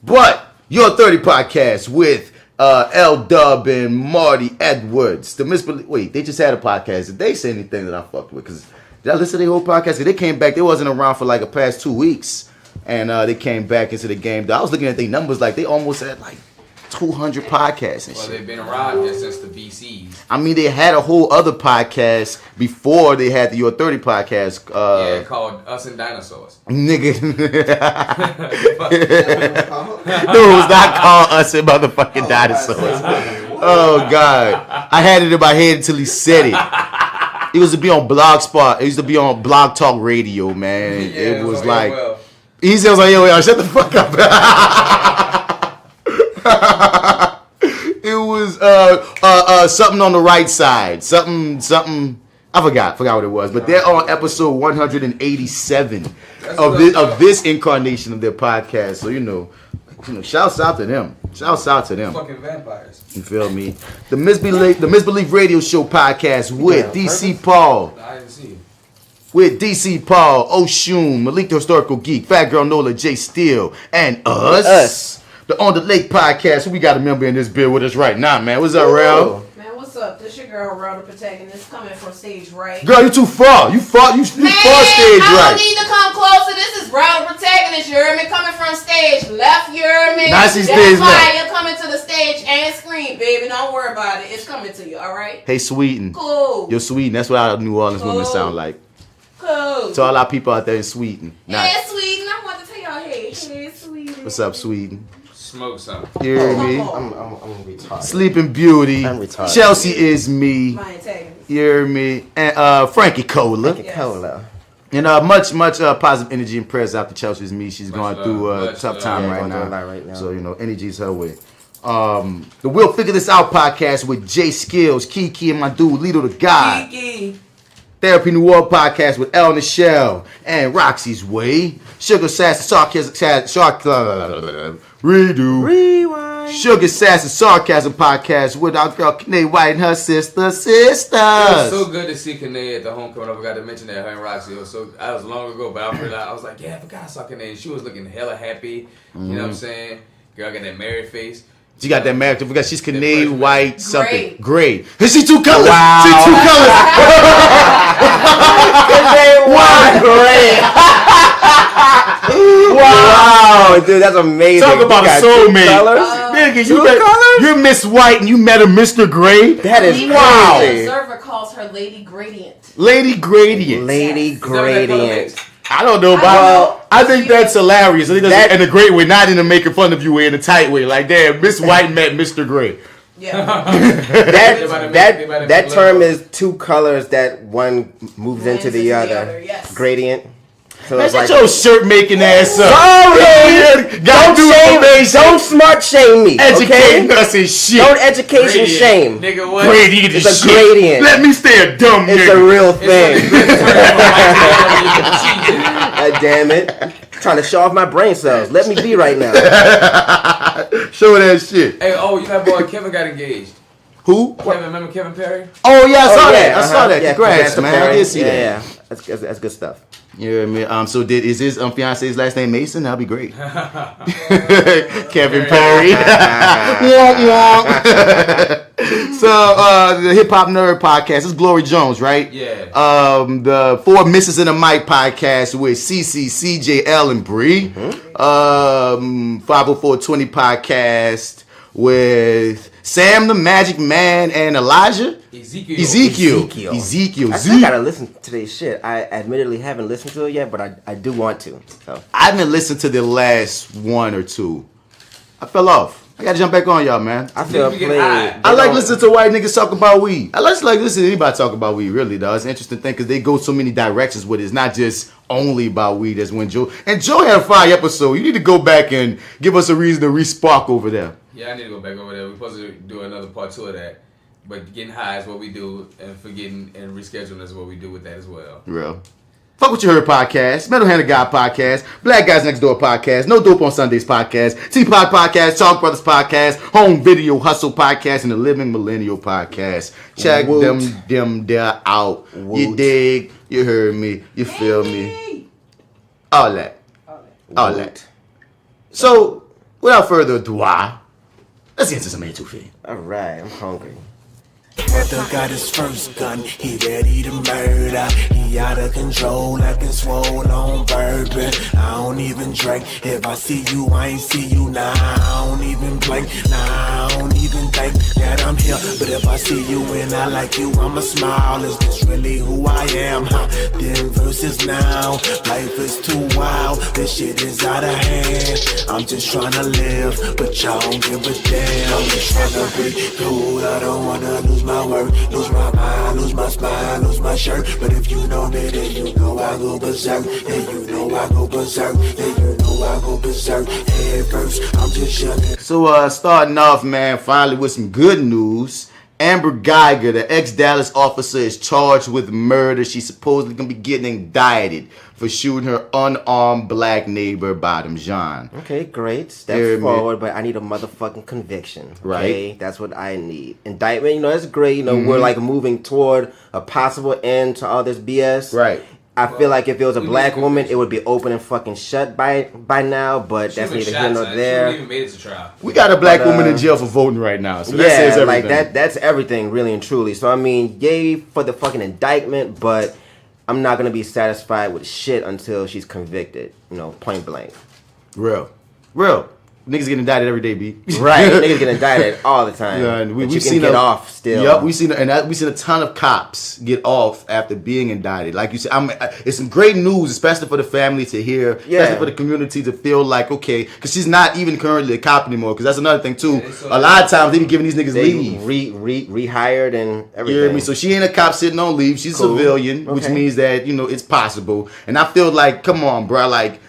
But your 30 podcast with L-Dub and Marty Edwards. Wait, they just had a podcast. Did they say anything that I fucked with? Because did I listen to their whole podcast? Because they came back. They wasn't around for like the past 2 weeks. And they came back into the game. I was looking at their numbers like they almost had like 200 podcasts and shit. Well, they've been around here since the BCs. I mean, they had a whole other podcast before they had the Your 30 podcast. Called Us and Dinosaurs. Nigga. No, it was not called Us and Motherfucking Dinosaurs. Oh, God. I had it in my head until he said it. It used to be on Blogspot. It used to be on Blog Talk Radio, man. Yeah, it was like... well. He was like, yo, shut the fuck up. It was something on the right side. Something. I forgot what it was. But they're on episode 187 of this incarnation of their podcast. So shouts out to them. Shouts out to them. Fucking vampires. You feel me? The Misbelief Radio Show podcast with DC Paul. I didn't see you. With DC Paul, Oshun, Malik the Historical Geek, Fat Girl Nola, J Steele, and us. the On the Lake podcast. Who we got a member in this bill with us right now, man? What's up, Rel? Man, what's up? This your girl, Rel, the protagonist, coming from stage right. Girl, you too far. You far stage I right. don't need to come closer. This is Rel, the protagonist. You heard me coming from stage left. You heard me. Now she That's stays why left. you're coming to the stage and scream, baby. Don't worry about it. It's coming to you. All right. Hey, Sweden. Cool. You're Sweden. That's what our New Orleans women sound like. Cool. To all our people out there in Sweden. Hey, Sweden. I want to tell y'all, hey, Sweden. What's up, Sweden? Smoke something. You hear me? I'm retarded. Sleeping Beauty. I'm retarded. Chelsea is me. My antagonist. You hear me? And Frankie Cola. Frankie Cola. And much positive energy and prayers out to Chelsea is me. She's going through a tough time right now. So, energy's her way. The We'll Figure This Out podcast with Jay Skills, Kiki, and my dude, Lito the God. Kiki. Therapy New World podcast with El Nichelle and Roxy's Way. Sugar Sass Sarcasm Rewind. Sugar Sass and Sarcasm podcast with our girl Kanae White and her sister. It was so good to see Kanae at the homecoming. I forgot to mention that, her and Roxy. That was long ago, but I was like, yeah, I forgot I saw Kanae. And she was looking hella happy. You know what I'm saying? Girl got that married face. She got that married. I forgot she's Kanae White something. Gray. Is she two colors? Wow. She two colors. Kanae White. Great. Wow, dude, that's amazing. Talk about a soulmate. Nigga, you're Miss White and you met a Mr. Gray. That is wow. The observer calls her Lady Gradient. Lady Gradient. Lady Yes. Gradient. I don't know, but I think that's hilarious. I think that's in a great way, not in a making fun of you way, in a tight way. Like, damn, Miss White met Mr. Gray. Yeah. that term is two colors that one moves into the other. Yes. Gradient. So Man, it's shut like, your shirt making ass up. Don't smart shame me. Educating Okay? us and shit. Don't education Gradient. shame. Nigga, what? Gradient It's is a shit. gradient. Let me stay a dumb It's nigga. a real thing. It's Damn it. Trying to show off my brain cells. Let me be right now. Show that shit. Hey, you know boy Kevin got engaged. Who? Kevin, remember Kevin Perry? Oh, yeah, I saw that. I uh-huh. saw that. Yeah, Congrats, man. I did see that. Yeah. That's good stuff. Yeah, man. So is his fiance's last name Mason? That'll be great. Kevin Perry. So the Hip Hop Nerd podcast is Glory Jones, right? Yeah. The Four Misses in a Mic podcast with CC, CJ, L, and Bree. 50420 podcast with Sam the Magic Man and Elijah. Ezekiel. I still gotta listen to this shit. I admittedly haven't listened to it yet, but I do want to. So I haven't listened to the last one or two. I fell off. I gotta jump back on y'all, man. I feel played. I like listening to white niggas talk about weed. I like listening to anybody talk about weed, really, though. It's an interesting thing because they go so many directions with it. It's not just only about weed. That's when Joe had a fire episode. You need to go back and give us a reason to re-spark over there. Yeah, I need to go back over there. We're supposed to do another part 2 of that. But getting high is what we do, and forgetting and rescheduling is what we do with that as well. Real. Fuck What You Heard podcast, Metal Handed Guy podcast, Black Guys Next Door podcast, No Dope on Sundays podcast, T-Pod podcast, Talk Brothers podcast, Home Video Hustle podcast, and the Living Millennial podcast. Check them there out. Woot. You dig? You heard me? You feel me? All that. So, without further ado, let's get into some ETOUFEE. All right, I'm hungry. Brother got his first gun, he ready to murder. He out of control, like a swole on bourbon. I don't even drink. If I see you, I ain't see you. Nah, I don't even blink. Nah, I don't even think that I'm here. But if I see you and I like you, I'ma smile. Is this really who I am? Huh? Then versus now, life is too wild. This shit is out of hand. I'm just trying to live, but y'all don't give a damn. I'm just trying to be cool. I don't wanna lose my word, lose my mind, lose my spine, lose my shirt. But if you know me, then you know I go berserk. And you know I go berserk. And you know I go berserk. Head first, I'm just young. So starting off, man, finally with some good news. Amber Guyger, the ex-Dallas officer, is charged with murder. She's supposedly going to be getting indicted for shooting her unarmed black neighbor, Bottom John. Okay, great. Step forward, but I need a motherfucking conviction. Okay? Right. That's what I need. Indictment, that's great. We're like moving toward a possible end to all this BS. Right. I feel like if it was a black woman, it would be open and fucking shut by now. But that's neither here nor there. She even made it to trial. We got a black woman in jail for voting right now, so that says everything. Like that's everything, really and truly. So I mean, yay for the fucking indictment, but I'm not gonna be satisfied with shit until she's convicted. You know, point blank. Real. Niggas get indicted every day, B. Right, niggas get indicted all the time. Yeah, and we've seen get off still. Yep, we've seen a ton of cops get off after being indicted. Like you said, it's some great news, especially for the family to hear, especially for the community to feel like, okay, because she's not even currently a cop anymore. Because that's another thing too. A lot of times they be giving these niggas leave, rehired and everything. You hear me? So she ain't a cop sitting on leave. She's a civilian, which means that it's possible. And I feel like, come on, bro, like.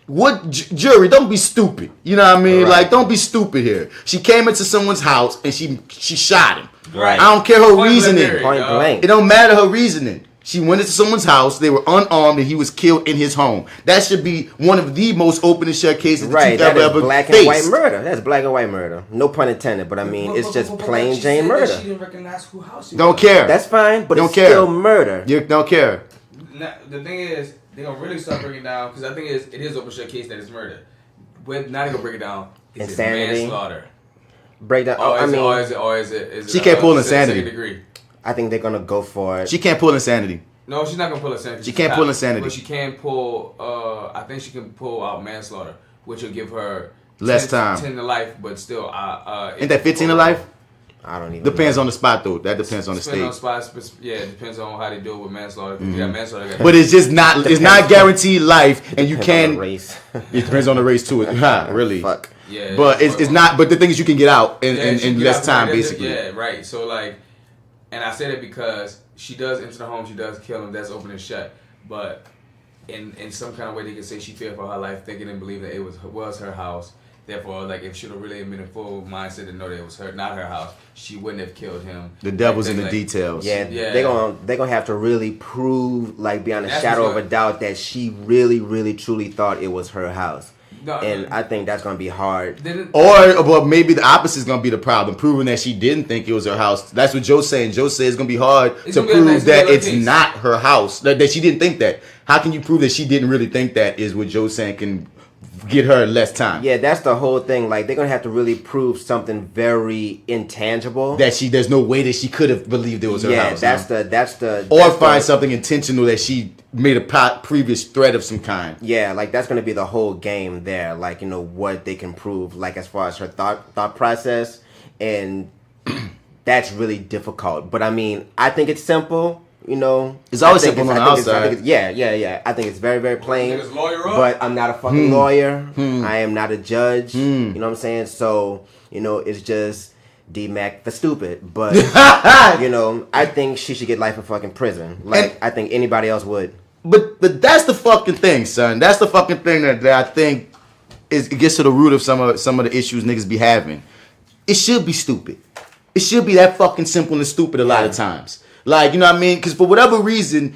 What jury? Don't be stupid. You know what I mean? Right. Like, don't be stupid here. She came into someone's house and she shot him. Right. I don't care her reasoning. Point blank. It don't matter her reasoning. She went into someone's house. They were unarmed and he was killed in his home. That should be one of the most open and shut cases that you've ever black faced. And white murder. That's black and white murder. No pun intended. But I mean, it's just plain Jane murder. She didn't recognize who house she don't care. That's fine, but don't it's care. Still murder. You don't care. Now, the thing is, they're going to really start breaking down, because I think it is open shut case that it's murder. Now they're going to break it down. Is insanity. It manslaughter? Break down. Or is it she can't pull insanity. Degree? I think they're going to go for it. She can't pull insanity. No, she's not going to pull insanity. She can't pull insanity. But she can pull, I think she can pull out manslaughter, which will give her less time. 10 to life, but still. Ain't that 15 to life? I don't even Depends know. on the spot, though. That depends on the state. On spots, yeah, it depends on how they do it with manslaughter. Mm-hmm. You got manslaughter. But it's just not. It's not guaranteed life, and you can. Race. It depends on the race too. Really. Fuck. Yeah. But it's not. But the thing is, you can get out in less time, basically. Yeah, right. So like, and I say that because she does enter the home, she does kill him. That's open and shut. But in some kind of way, they can say she feared for her life, thinking and believing that it was her house. Therefore, like, if she would have really been in full mindset to know that it was her, not her house, she wouldn't have killed him. The devil's in the details. Yeah, they're gonna have to really prove, like, beyond a shadow of a doubt, that she really, really, truly thought it was her house. No, and I think that's gonna be hard. Or maybe the opposite is gonna be the problem, proving that she didn't think it was her house. That's what Joe's saying. Joe says it's gonna be hard to prove that it's not her house, that she didn't think that. How can you prove that she didn't really think that? Is what Joe's saying can get her less time. Yeah, that's the whole thing. Like, they're gonna have to really prove something very intangible. That there's no way that she could have believed it was her house. Or find something intentional that she made a previous threat of some kind. Yeah, like, that's gonna be the whole game there. Like, what they can prove, like, as far as her thought process, and that's really difficult. But I mean, I think it's simple. It's always simple on the outside. Yeah. I think it's very, very plain. But I'm not a fucking lawyer. I am not a judge. You know what I'm saying? So, it's just D-Mac the stupid. But, I think she should get life in fucking prison. Like, I think anybody else would. But that's the fucking thing, son. That's the fucking thing that I think it gets to the root of some of the issues niggas be having. It should be stupid. It should be that fucking simple and stupid a lot of times. Like, you know what I mean? Because for whatever reason,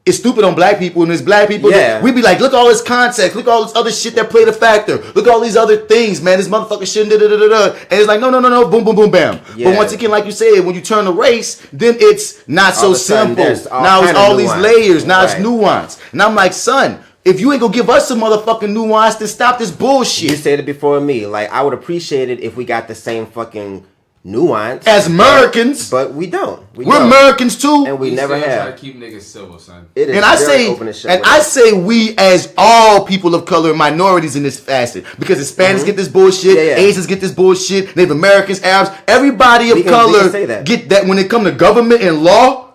it's stupid on black people, and it's black people. We be like, look all this context, look all this other shit that played a factor, look all these other things, man. This motherfucker shit, and it's like, no, boom, boom, boom, bam. Yeah. But once again, like you said, when you turn the race, then it's not so simple. Now it's all these layers. Now it's nuance, and I'm like, son. If you ain't gonna give us some motherfucking nuance, then stop this bullshit. You said it before me. Like, I would appreciate it if we got the same fucking nuance as Americans, but we don't. We're Americans too, and we never have. Try to keep niggas civil, son. It is. And I say we as all people of color, minorities in this facet, because Hispanics get this bullshit, Asians get this bullshit, Native Americans, Arabs, everybody of color get that when it come to government and law.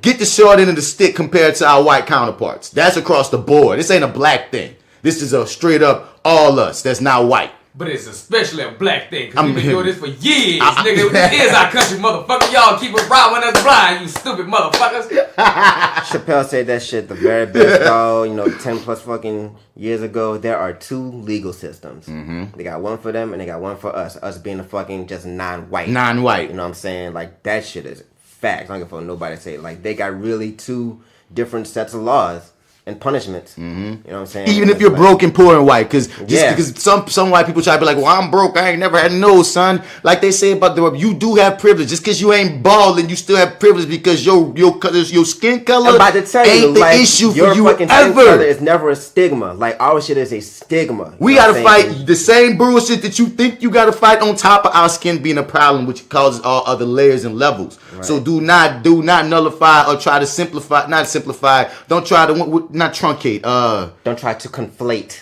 Get the short end of the stick compared to our white counterparts. That's across the board. This ain't a black thing. This is a straight up all us that's not white. But it's especially a black thing, because we've been doing this for years, nigga. This is our country, motherfucker. Y'all keep us robbing us blind, you stupid motherfuckers. Chappelle said that shit the very best, dog. 10 plus fucking years ago, there are two legal systems. They got one for them, and they got one for us. Us being the fucking just non-white. You know what I'm saying? Like, that shit is facts. I don't give a fuck nobody say it. Like, they got really two different sets of laws. and punishments. You know what I'm saying? Even if you're broke and poor and white, because some white people try to be like, well, I'm broke, I ain't never had no son. Like they say about you do have privilege. Just because you ain't balding, you still have privilege because your skin color I'm about to tell you, ain't the issue your for you fucking skin color ever. is never a stigma. Like our shit is a stigma. We gotta fight the same bullshit that you think you gotta fight on top of our skin being a problem, which causes all other layers and levels. Right. So do not nullify or try to simplify. Not simplify. Don't try to not truncate. Don't try to conflate.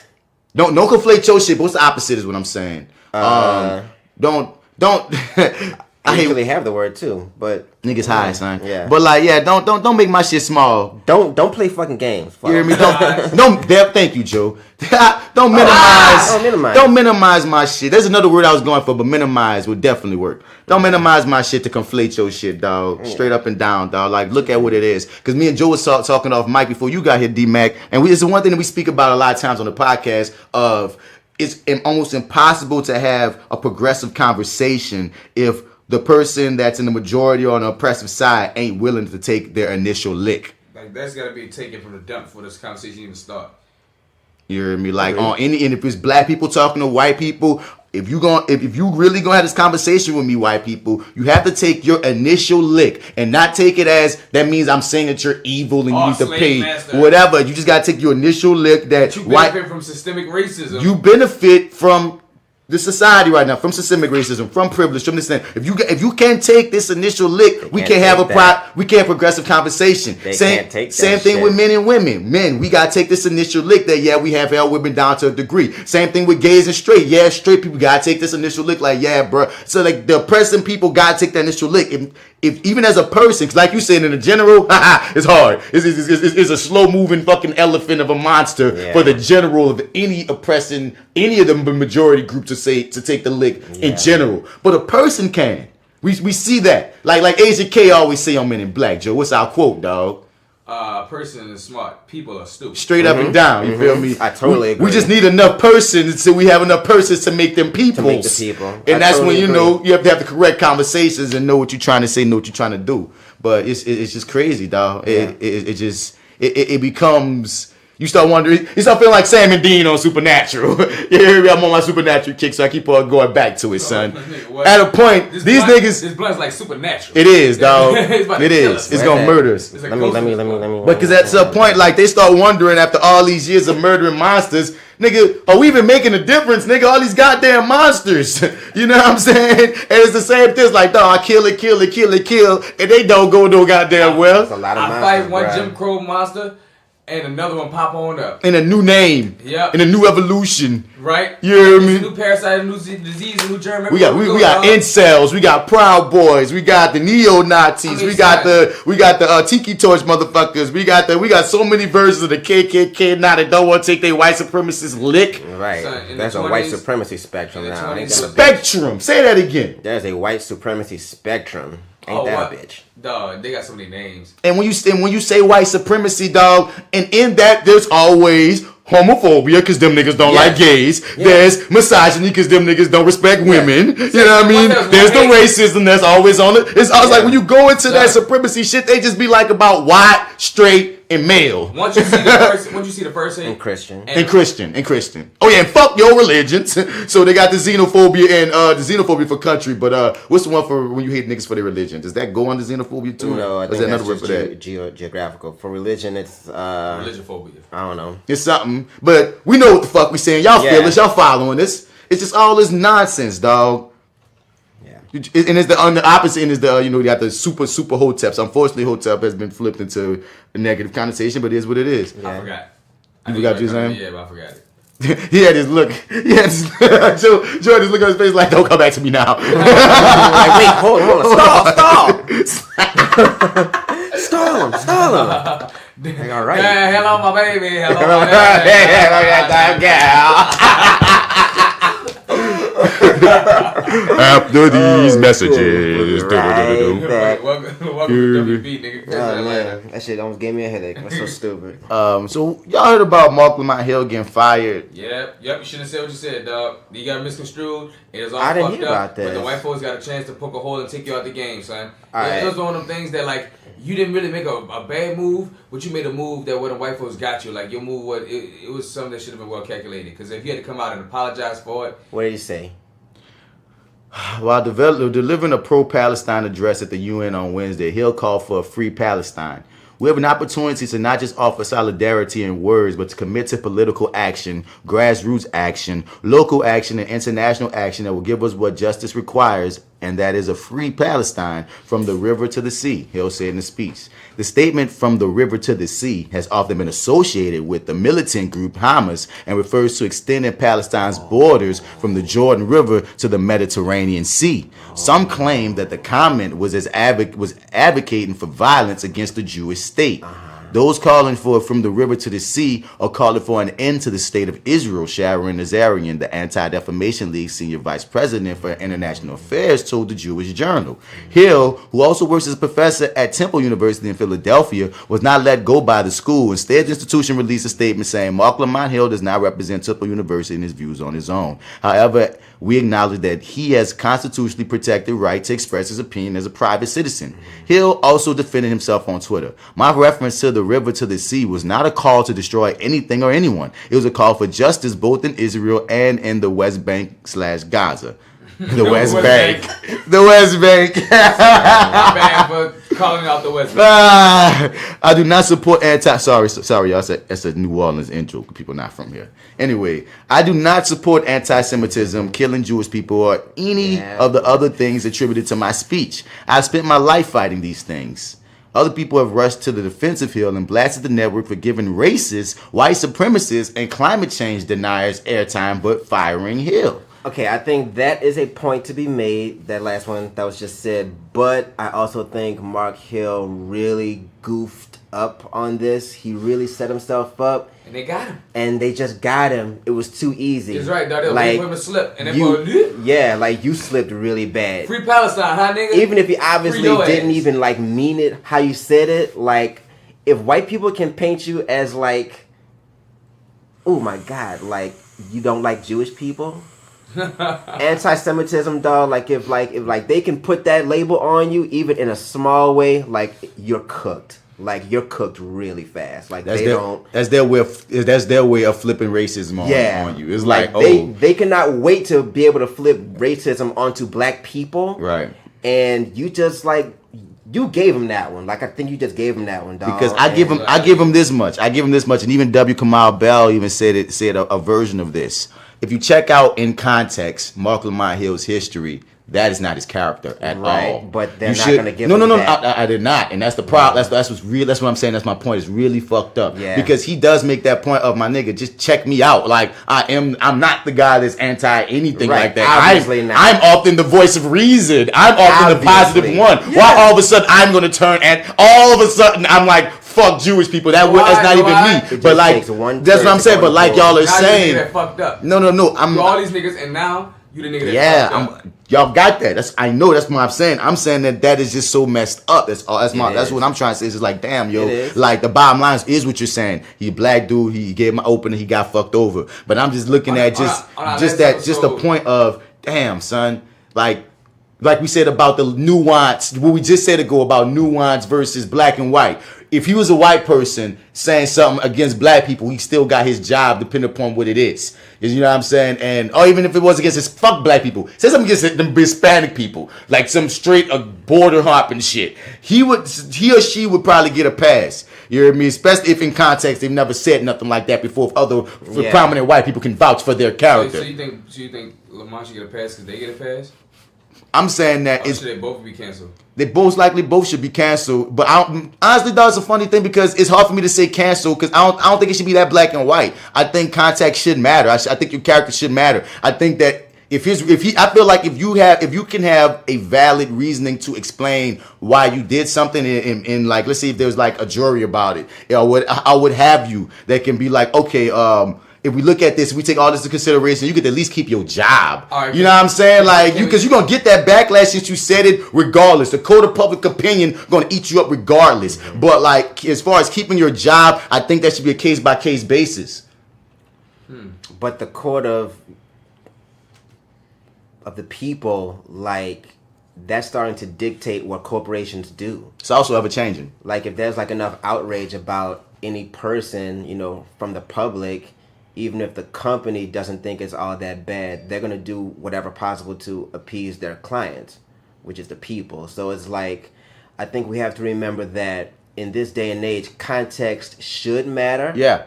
Don't conflate your shit. But what's the opposite is what I'm saying. Don't. I usually have the word too, but niggas high, son. Yeah. But like, don't make my shit small. Don't play fucking games. You hear me? Don't. Thank you, Joe. Don't minimize. Don't minimize my shit. There's another word I was going for, but minimize would definitely work. Don't minimize my shit to conflate your shit, dog. Straight up and down, dog. Like, look at what it is. Because me and Joe was talking off mic before you got here, D-Mac, and it's the one thing that we speak about a lot of times on the podcast of it's almost impossible to have a progressive conversation if the person that's in the majority or on the oppressive side ain't willing to take their initial lick. Like, that's got to be taken from the dump for this conversation even start. You hear me? Like, on and if it's black people talking to white people, if you really gonna have this conversation with me, white people, you have to take your initial lick and not take it as that means I'm saying that you're evil and you need to pay whatever. You just gotta take your initial lick that you benefit from systemic racism. You benefit from the society right now, from systemic racism, from privilege, from this thing. If you can't take this initial lick, we can't have progressive conversation. Same thing with men and women. Men, we gotta take this initial lick that we have held women down to a degree. Same thing with gays and straight. Yeah, straight people gotta take this initial lick. Like, yeah, bro. So like the oppressing people gotta take that initial lick. If even as a person, because like you said, in the general, it's hard. It's a slow moving fucking elephant of a monster for the general of any of the majority group to take the lick in general. But a person can. We see that. Like Agent K always say on Men in Black, Joe. What's our quote, dog? A person is smart. People are stupid. Straight up and down. You feel me? I totally agree. We just need enough persons so we have enough persons to make them people. To make the people. And that's when you have to have the correct conversations and know what you're trying to say, know what you're trying to do. But it's just crazy, dog. Yeah. It becomes. You start wondering. You start feeling like Sam and Dean on Supernatural. You hear me? I'm on my Supernatural kick, so I keep on going back to it, son. At a point, these niggas. This blood's like Supernatural. It is, dog. It is. It's gonna murder us. Let me. Because at some point, like they start wondering after all these years of murdering monsters, nigga, are we even making a difference, nigga? All these goddamn monsters. You know what I'm saying? And it's the same thing. It's like, dog, I kill, and they don't go no goddamn well. That's a lot of monsters, I fight one Jim Crow monster. And another one pop on up. In a new name. Yeah. In a new evolution. Right? You hear me? A new parasite, a new disease, a new germ. We got incels, we got Proud Boys, we got the neo-Nazis, we got the Tiki Torch motherfuckers, we got so many versions of the KKK now that don't want to take their white supremacist lick. Right. So that's a white supremacy spectrum now. Spectrum. Say that again. There's a white supremacy spectrum. Ain't that a bitch? Dog, they got so many names. And when you say white supremacy, dog, and in that there's always homophobia because them niggas don't like gays. Yeah. There's misogyny because them niggas don't respect women. You know what I mean? There's the racism that's always on it. It's always like when you go into that supremacy shit, they just be like about white, straight, and male. Once you see the person and Christian. And Christian. Oh yeah, and fuck your religions. So they got the xenophobia and the xenophobia for country, but what's the one for when you hate niggas for their religion? Does that go under xenophobia too? No, I think that's another word for that. Geographical. For religion, it's religiophobia. I don't know. It's something, but we know what the fuck we saying. Y'all feel this. Y'all following this. It's just all this nonsense, dog. And it's on the opposite end is the you got the super hoteps. Unfortunately, hotep has been flipped into a negative connotation, but it is what it is. Yeah. I forgot. You forgot what you saying? Yeah, but I forgot it. He had his look. Joe had his look on his face like, don't come back to me now. Like, wait, hold on, stall him. Like, all right. Yeah, hello, my baby. Hello, my baby. Hello, After these messages. Right. Welcome to WB, nigga. Oh, man. That shit almost gave me a headache. That's so stupid. So y'all heard about Marc Lamont Hill getting fired? Yep. You shouldn't have said what you said, dog. You got misconstrued. It is all I didn't fucked hear up. about But that. the white folks got a chance to poke a hole and take you out the game, son. Alright. It was one of them things that, like, you didn't really make a bad move, but you made a move that when the white folks got you, like, your move was, it was something that should have been well calculated. Because if you had to come out and apologize for it. What did he say? While delivering a pro-Palestine address at the UN on Wednesday, Hill called for a free Palestine. We have an opportunity to not just offer solidarity in words, but to commit to political action, grassroots action, local action, and international action that will give us what justice requires, and that is a free Palestine from the river to the sea, Hill said in the speech. The statement "from the river to the sea" has often been associated with the militant group Hamas and refers to extending Palestine's borders from the Jordan River to the Mediterranean Sea. Some claim that the comment was advocating for violence against the Jewish state. Those calling for "from the river to the sea" are calling for an end to the state of Israel, Sharon Nazarian, the Anti-Defamation League senior vice president for international affairs, told the Jewish Journal. Hill, who also works as a professor at Temple University in Philadelphia, was not let go by the school. Instead, the institution released a statement saying Marc Lamont Hill does not represent Temple University in his views on his own. However, we acknowledge that he has constitutionally protected right to express his opinion as a private citizen. Hill also defended himself on Twitter. My reference to the river to the sea was not a call to destroy anything or anyone. It was a call for justice both in Israel and in the West Bank/Gaza. The West Bank. The West Bank. My bad for calling out the West Bank. I do not support sorry, y'all. That's a New Orleans intro. People not from here. Anyway, I do not support anti-Semitism, killing Jewish people, or any of the other things attributed to my speech. I spent my life fighting these things. Other people have rushed to the defense of Hill and blasted the network for giving racist, white supremacists, and climate change deniers airtime, but firing Hill. Okay, I think that is a point to be made, that last one that was just said, but I also think Marc Hill really goofed up on this. He really set himself up. And they got him. And they just got him. It was too easy. He's right, dog. They waiting for him to slip. And like you slipped really bad. Free Palestine, huh, nigga? Even if you obviously didn't even like mean it how you said it, like if white people can paint you as like, oh my God, like you don't like Jewish people. Anti-Semitism, dog. Like if they can put that label on you, even in a small way, like you're cooked. Like you're cooked really fast. Like that's their way of flipping racism on you. It's like they cannot wait to be able to flip racism onto black people. Right. And you just like you gave him that one. Like I think you just gave him that one, dog. Because I give him this much. And even W. Kamau Bell even said a version of this. If you check out in context Marc Lamont Hill's history, that is not his character at all. But they're not going to give him that. I did not, and that's the problem. That's what's real. That's what I'm saying. That's my point. It's really fucked up. Yeah. Because he does make that point of my nigga. Just check me out. Like I'm not the guy that's anti anything like that. Obviously not. I'm often the voice of reason. I'm often the positive one. Yeah. Why all of a sudden I'm going to turn and all of a sudden I'm like fuck Jewish people. That's not even me. But like that's what I'm saying. But like y'all are saying, that fucked up. No. I'm all these niggas and now. You the nigga that fucked up. Y'all got that. I know that's what I'm saying. I'm saying that is just so messed up. That's what I'm trying to say. It's just like, damn, yo. Like the bottom line is what you're saying. He a black dude, he gave my opener, he got fucked over. But I'm just looking at the point of, damn, son, like we said about the nuance, what we just said ago about nuance versus black and white. If he was a white person saying something against black people, he still got his job depending upon what it is. You know what I'm saying? And or even if it was against his fuck black people, say something against them Hispanic people, like some straight border hopping shit. He or she would probably get a pass. You know what I mean? Especially if in context they've never said nothing like that before. If other prominent white people can vouch for their character. So you think Lamont should get a pass because they get a pass? I'm saying that should they both be canceled? They most likely both should be canceled. But honestly, though, it's a funny thing because it's hard for me to say cancel because I don't think it should be that black and white. I think context should matter. I think your character should matter. I think that I feel like if you can have a valid reasoning to explain why you did something in like, let's say if there's like a jury about it, I would have you that can be like, okay, it if we look at this, we take all this into consideration, you could at least keep your job. Right, you know what I'm saying? Like, because you're going to get that backlash since you said it regardless. The code of public opinion going to eat you up regardless. Mm-hmm. But, like, as far as keeping your job, I think that should be a case-by-case basis. But the court of the people, like, that's starting to dictate what corporations do. It's also ever-changing. Like, if there's, like, enough outrage about any person, you know, from the public, even if the company doesn't think it's all that bad, they're going to do whatever possible to appease their clients, which is the people. So it's like, I think we have to remember that in this day and age, context should matter. Yeah.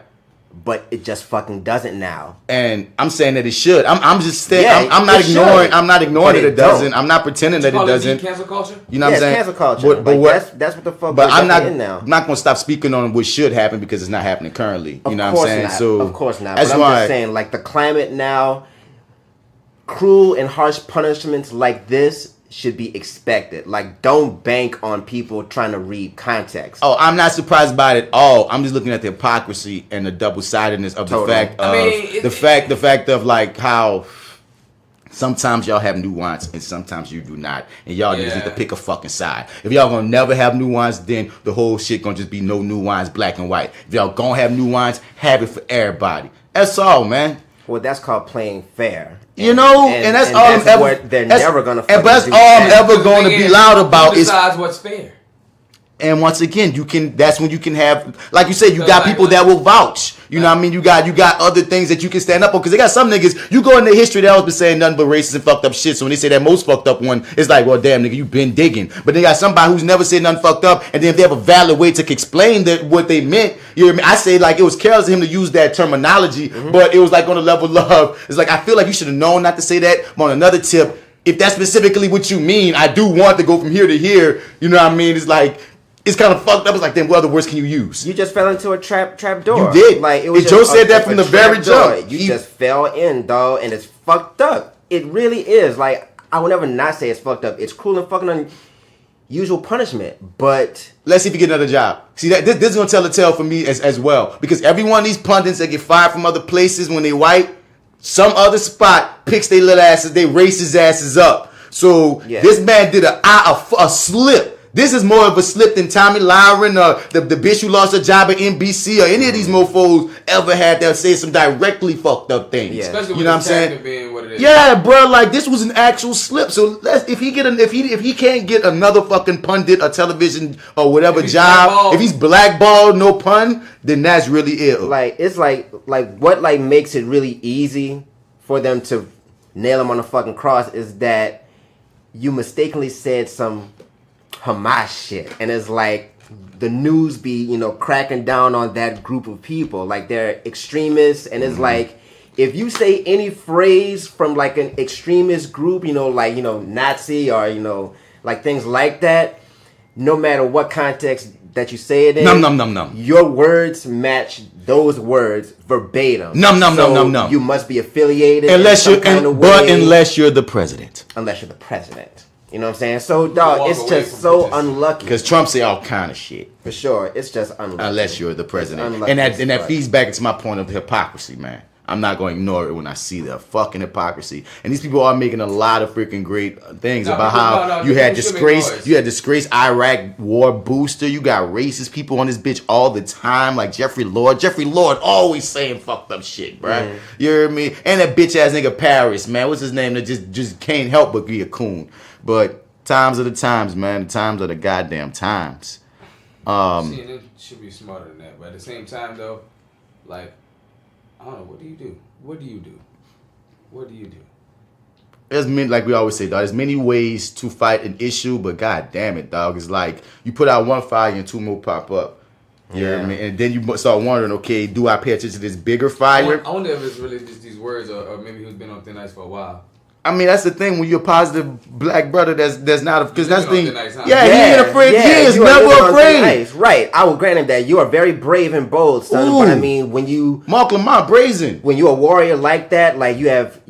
But it just fucking doesn't now. And I'm saying that it should. I'm just saying. Yeah, I'm not ignoring. should. I'm not ignoring that it doesn't. Don't. I'm not pretending that it doesn't. Cancel culture. You know what I'm saying? Cancel culture. But what? That's what the fuck. But I'm not. In now. I'm not gonna stop speaking on what should happen because it's not happening currently. You know what I'm saying? Not. So of course not. That's but I'm why just saying, like, the climate now, cruel and harsh punishments like this should be expected. Like, don't bank on people trying to read context. Oh, I'm not surprised by it at all. I'm just looking at the hypocrisy and the double-sidedness of the fact of the fact of like how sometimes y'all have nuance and sometimes you do not, and y'all just need to pick a fucking side. If y'all gonna never have nuance, then the whole shit gonna just be no nuance, black and white. If y'all gonna have nuance, have it for everybody. That's all, man. Well, that's called playing fair. You know, and that's all I'm ever. They're never gonna. But that's all I'm ever going to be loud about is decides what's fair. And once again, you can. That's when you can have, like you said, you got people that will vouch. You know what I mean? You got other things that you can stand up on. Because they got some niggas, you go into history, they always been saying nothing but racist and fucked up shit. So when they say that most fucked up one, it's like, well, damn, nigga, you been digging. But they got somebody who's never said nothing fucked up, and then if they have a valid way to explain that what they meant, you know what I mean? I say, like, it was careless of him to use that terminology, but it was like on a level of, it's like, I feel like you should have known not to say that. But on another tip, if that's specifically what you mean, I do want to go from here to here. You know what I mean? It's like, it's kind of fucked up. It's like, then what other words can you use? You just fell into a trap door. You did. Like, it was and Joe said that from the very jump. You just fell in, dog, and it's fucked up. It really is. Like, I will never not say it's fucked up. It's cruel and fucking unusual punishment. But let's see if you get another job. See, that this is gonna tell a tale for me as well, because every one of these pundits that get fired from other places when they white, some other spot picks their little asses, they race his asses up. So this man did a slip. This is more of a slip than Tommy Lauren or the bitch who lost her job at NBC or any of these mofos ever had that say some directly fucked up things. Yeah. Especially you know what I'm saying? Being what it is. Yeah, bro, like this was an actual slip. So if he can't get another fucking pundit or television or whatever job, if he's blackballed, no pun, then that's really ill. Like, it's like what like makes it really easy for them to nail him on the fucking cross is that you mistakenly said some Hamas shit, and it's like the news be, you know, cracking down on that group of people, like they're extremists, and it's like if you say any phrase from like an extremist group, you know, like, you know, Nazi or, you know, like things like that, no matter what context that you say it in, your words match those words verbatim. You must be affiliated unless you're the president. Unless you're the president. You know what I'm saying? So, dog, it's just so unlucky. Because Trump say all kind of shit. For sure. It's just unlucky. Unless you're the president. And that feeds back into my point of hypocrisy, man. I'm not going to ignore it when I see the fucking hypocrisy. And these people are making a lot of freaking great things about how you had disgraced Iraq war booster. You got racist people on this bitch all the time, like Jeffrey Lord. Jeffrey Lord always saying fucked up shit, bruh. You hear me? And that bitch ass nigga Paris, man. What's his name? That just can't help but be a coon. But times are the times, man. The times are the goddamn times. CNN should be smarter than that. But at the same time, though, like, I don't know. What do you do? What do you do? What do you do? There's many, like we always say, dog. There's many ways to fight an issue, but god damn it, dog. It's like you put out one fire and two more pop up. You know what I mean? And then you start wondering, okay, do I pay attention to this bigger fire? I wonder if it's really just these words, or maybe he's been on thin ice for a while. I mean, that's the thing when you're a positive black brother. That's not because that's the thing. Nice, huh? He ain't afraid. He is never afraid. Right. I will grant him that you are very brave and bold, son. But I mean, when you Marc Lamont brazen, when you're a warrior like that, like you have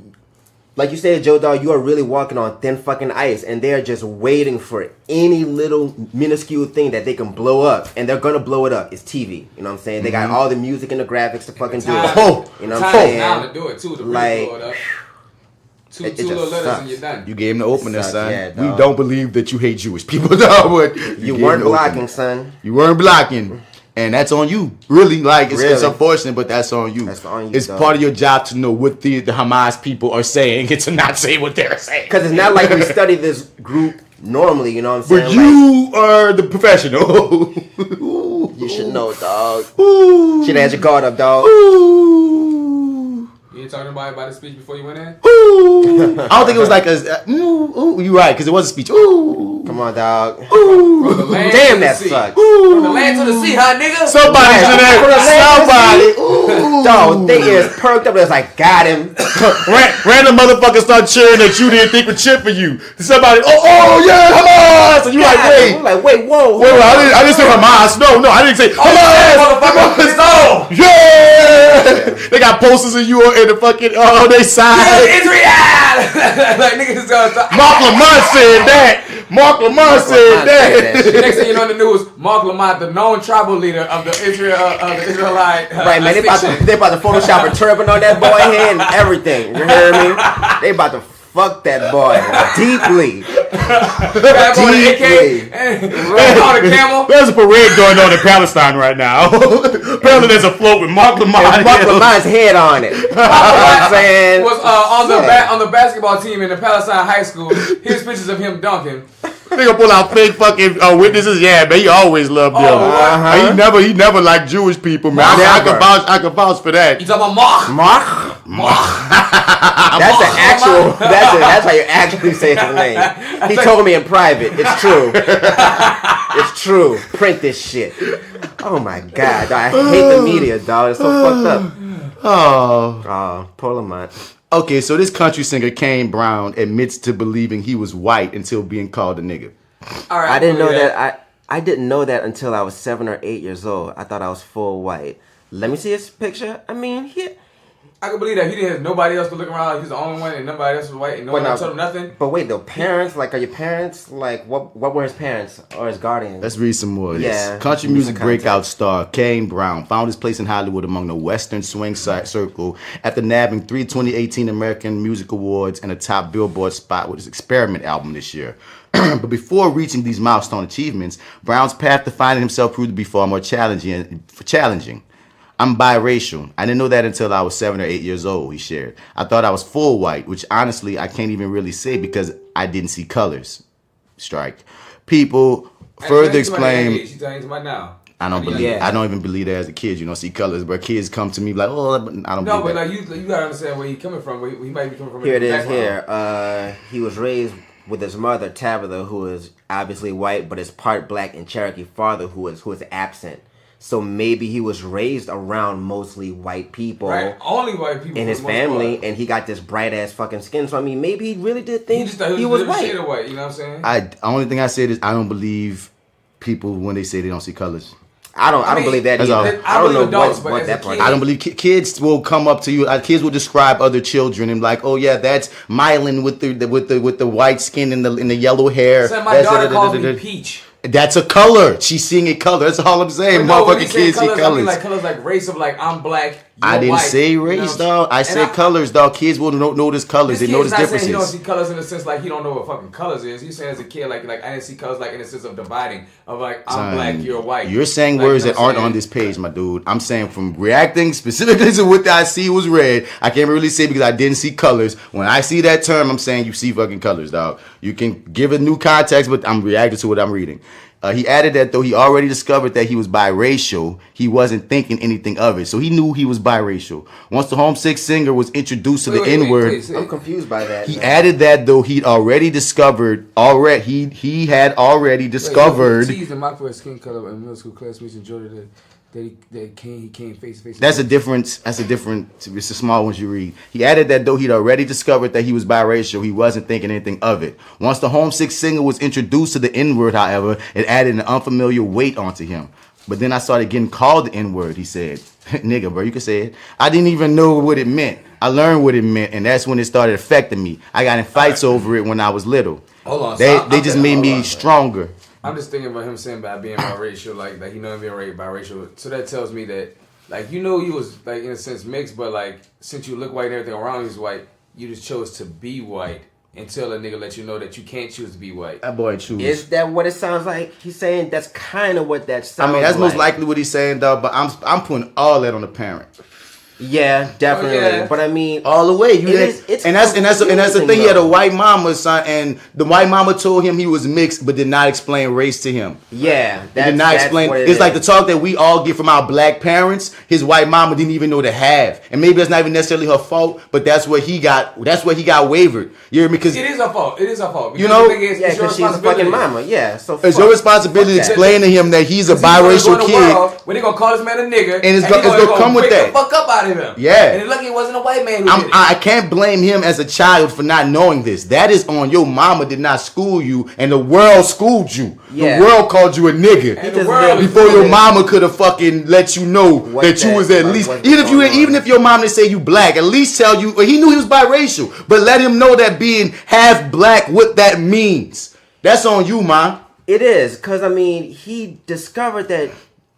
like you said, Joe Dog, you are really walking on thin fucking ice, and they are just waiting for any little minuscule thing that they can blow up, and they're gonna blow it up. It's TV. You know what I'm saying? They got all the music and the graphics to fucking do it. Oh, you know what I'm saying? Now to do it too. To Like, blow it up. Two it little just letters sucks. and you're done. You gave him the opener, Sucks, son. yeah, We dog. don't believe that you hate Jewish people, dog. But You gave weren't him the blocking, opener. son. You weren't blocking. And that's on you. Really, like, it's Really? unfortunate, but that's on you. That's on you, It's dog. part of your job to know what the Hamas people are saying and to not say what they're saying. Because it's not like we study this group normally, you know what I'm But saying? you are the professional. You should know, dog. Ooh. Should have had your guard up, dog. Ooh. You ain't talking about the speech before you went in? Ooh. I don't think it was like a. Ooh, you're right, because it was a speech. Ooh. Come on, dog. Ooh. From the land Damn, to the that sea. sucks. From the land to the sea, huh, nigga? Somebody's in there. Somebody. Ooh. Dog, they is perked up. It's like, got him. Random motherfuckers start cheering that you didn't think would cheer for you. Somebody, oh yeah, Hamas! And you like, wait. We're like, wait, whoa. Wait, I didn't say Hamas. No, I didn't say Hamas. Motherfucker, no! Yeah! They got posters of you in the fucking on their side. Israel! Like niggas Marc Lamont said that. Marc Lamont said that. Next thing you know in the news, Marc Lamont, the known tribal leader of the Israelite Right, man, they about to Photoshop a turban on that boy head and everything. You hear me? They about to fuck that boy deeply. Grab on the AK and on the camel. There's a parade going on in Palestine right now. Apparently there's a float with Marc Lamont. Marc Lamont's head on it. You know what I'm saying? Was on the basketball team in the Palestine high school. Here's pictures of him dunking. Nigga pull out fake fucking witnesses. Yeah, man, he always loved them. He never liked Jewish people, man. I can vouch for that. You talking about Marc? That's an actual. That's how you actually say his name. He told me in private. It's true. It's true. Print this shit. Oh my god, dog. I hate the media, dog. It's so fucked up. Oh, poor Lamont. Okay, so this country singer Kane Brown admits to believing he was white until being called a nigga. All right, I didn't know that. I didn't know that until I was 7 or 8 years old. I thought I was full white. Let me see his picture. I mean, I can believe that he didn't have nobody else to look around. Like he's the only one, and nobody else was white, and no one told him nothing. But wait, the parents, like, are your parents, like, what were his parents or his guardians? Let's read some more of this. Yeah, Country music breakout star Kane Brown found his place in Hollywood among the Western swing circle after nabbing 3 2018 American Music Awards and a top Billboard spot with his Experiment album this year. But before reaching these milestone achievements, Brown's path to finding himself proved to be far more challenging. I'm biracial. I didn't know that until I was 7 or 8 years old, he shared. I thought I was full white, which honestly I can't even really say because I didn't see colors. Strike. People further exclaim, I don't even believe that as a kid you don't see colors, but kids come to me like, oh, I don't believe that. No, but like you gotta understand where he's coming from. Where he might be coming from. Here it is. Here, he was raised with his mother Tabitha, who is obviously white, but is part black, and Cherokee father, who is absent. So maybe he was raised around mostly white people, right? Only white people in his family, and he got this bright ass fucking skin. So I mean, maybe he really did think he was white. Shade of white. You know what I'm saying? The only thing I said is I don't believe people when they say they don't see colors. I don't believe that either. I don't know adults, what that part. I don't believe kids will come up to you. Kids will describe other children and like, oh yeah, that's Mylan with the white skin and the yellow hair. So my daughter calls me Peach. That's a color. She's seeing a color. That's all I'm saying. Motherfucking kids see colors. I mean like colors like race of like I'm black. I didn't say race, dog. I said colors, dog. Kids will notice colors. They notice differences. He don't see colors in the sense like he don't know what fucking colors is. He's saying as a kid like I didn't see colors like in the sense of dividing of like I'm black, you're white. You're saying words that aren't on this page, my dude. I'm saying from reacting specifically to what I see was red. I can't really say because I didn't see colors. When I see that term, I'm saying you see fucking colors, dog. You can give it new context, but I'm reacting to what I'm reading. He added that though he already discovered that he was biracial, he wasn't thinking anything of it. So he knew he was biracial. Once the homesick singer was introduced to the N-word, I'm confused by that. He added that though he'd already discovered he had already discovered. Teased him out for his skin color in middle school classmates in Georgia he came face to face. That's a different. It's a small one you read. He added that though he'd already discovered that he was biracial, he wasn't thinking anything of it. Once the homesick singer was introduced to the N-word, however, it added an unfamiliar weight onto him. But then I started getting called the N-word, he said. Nigga, bro, you can say it. I didn't even know what it meant. I learned what it meant, and that's when it started affecting me. I got in fights over it when I was little. Hold on. They just made me stronger. I'm just thinking about him saying about being biracial, like he know him being biracial. So that tells me that, like, you know, he was like in a sense mixed, but like since you look white and everything around you is white, you just chose to be white until a nigga let you know that you can't choose to be white. That boy choose. Is that what it sounds like? He's saying that's kind of what that sounds like. I mean, that's most likely what he's saying, though. But I'm putting all that on the parent. Yeah, definitely. Oh, yeah. But I mean, all the way. It's and that's the thing. He had a white mama, son, and the white mama told him he was mixed, but did not explain race to him. Yeah, did not explain. It's like the talk that we all get from our black parents. His white mama didn't even know to have, and maybe that's not even necessarily her fault, but that's what he got. That's what he got wavered. You hear me? Because it is her fault. It is her fault. You know, because she's a fucking mama. Yeah, so it's your responsibility to explain to him that he's a biracial kid. When they gonna call this man a nigga, and it's gonna come with that. The fuck up out of him. Yeah. And lucky it wasn't a white man who did it. I can't blame him as a child for not knowing this. That is on your mama did not school you, and the world schooled you. Yeah. The world called you a nigga before your mama could have fucking let you know that you was at least. Even if your mom didn't say you black, at least tell you. He knew he was biracial, but let him know that being half black, what that means. That's on you, ma. It is, because I mean, he discovered that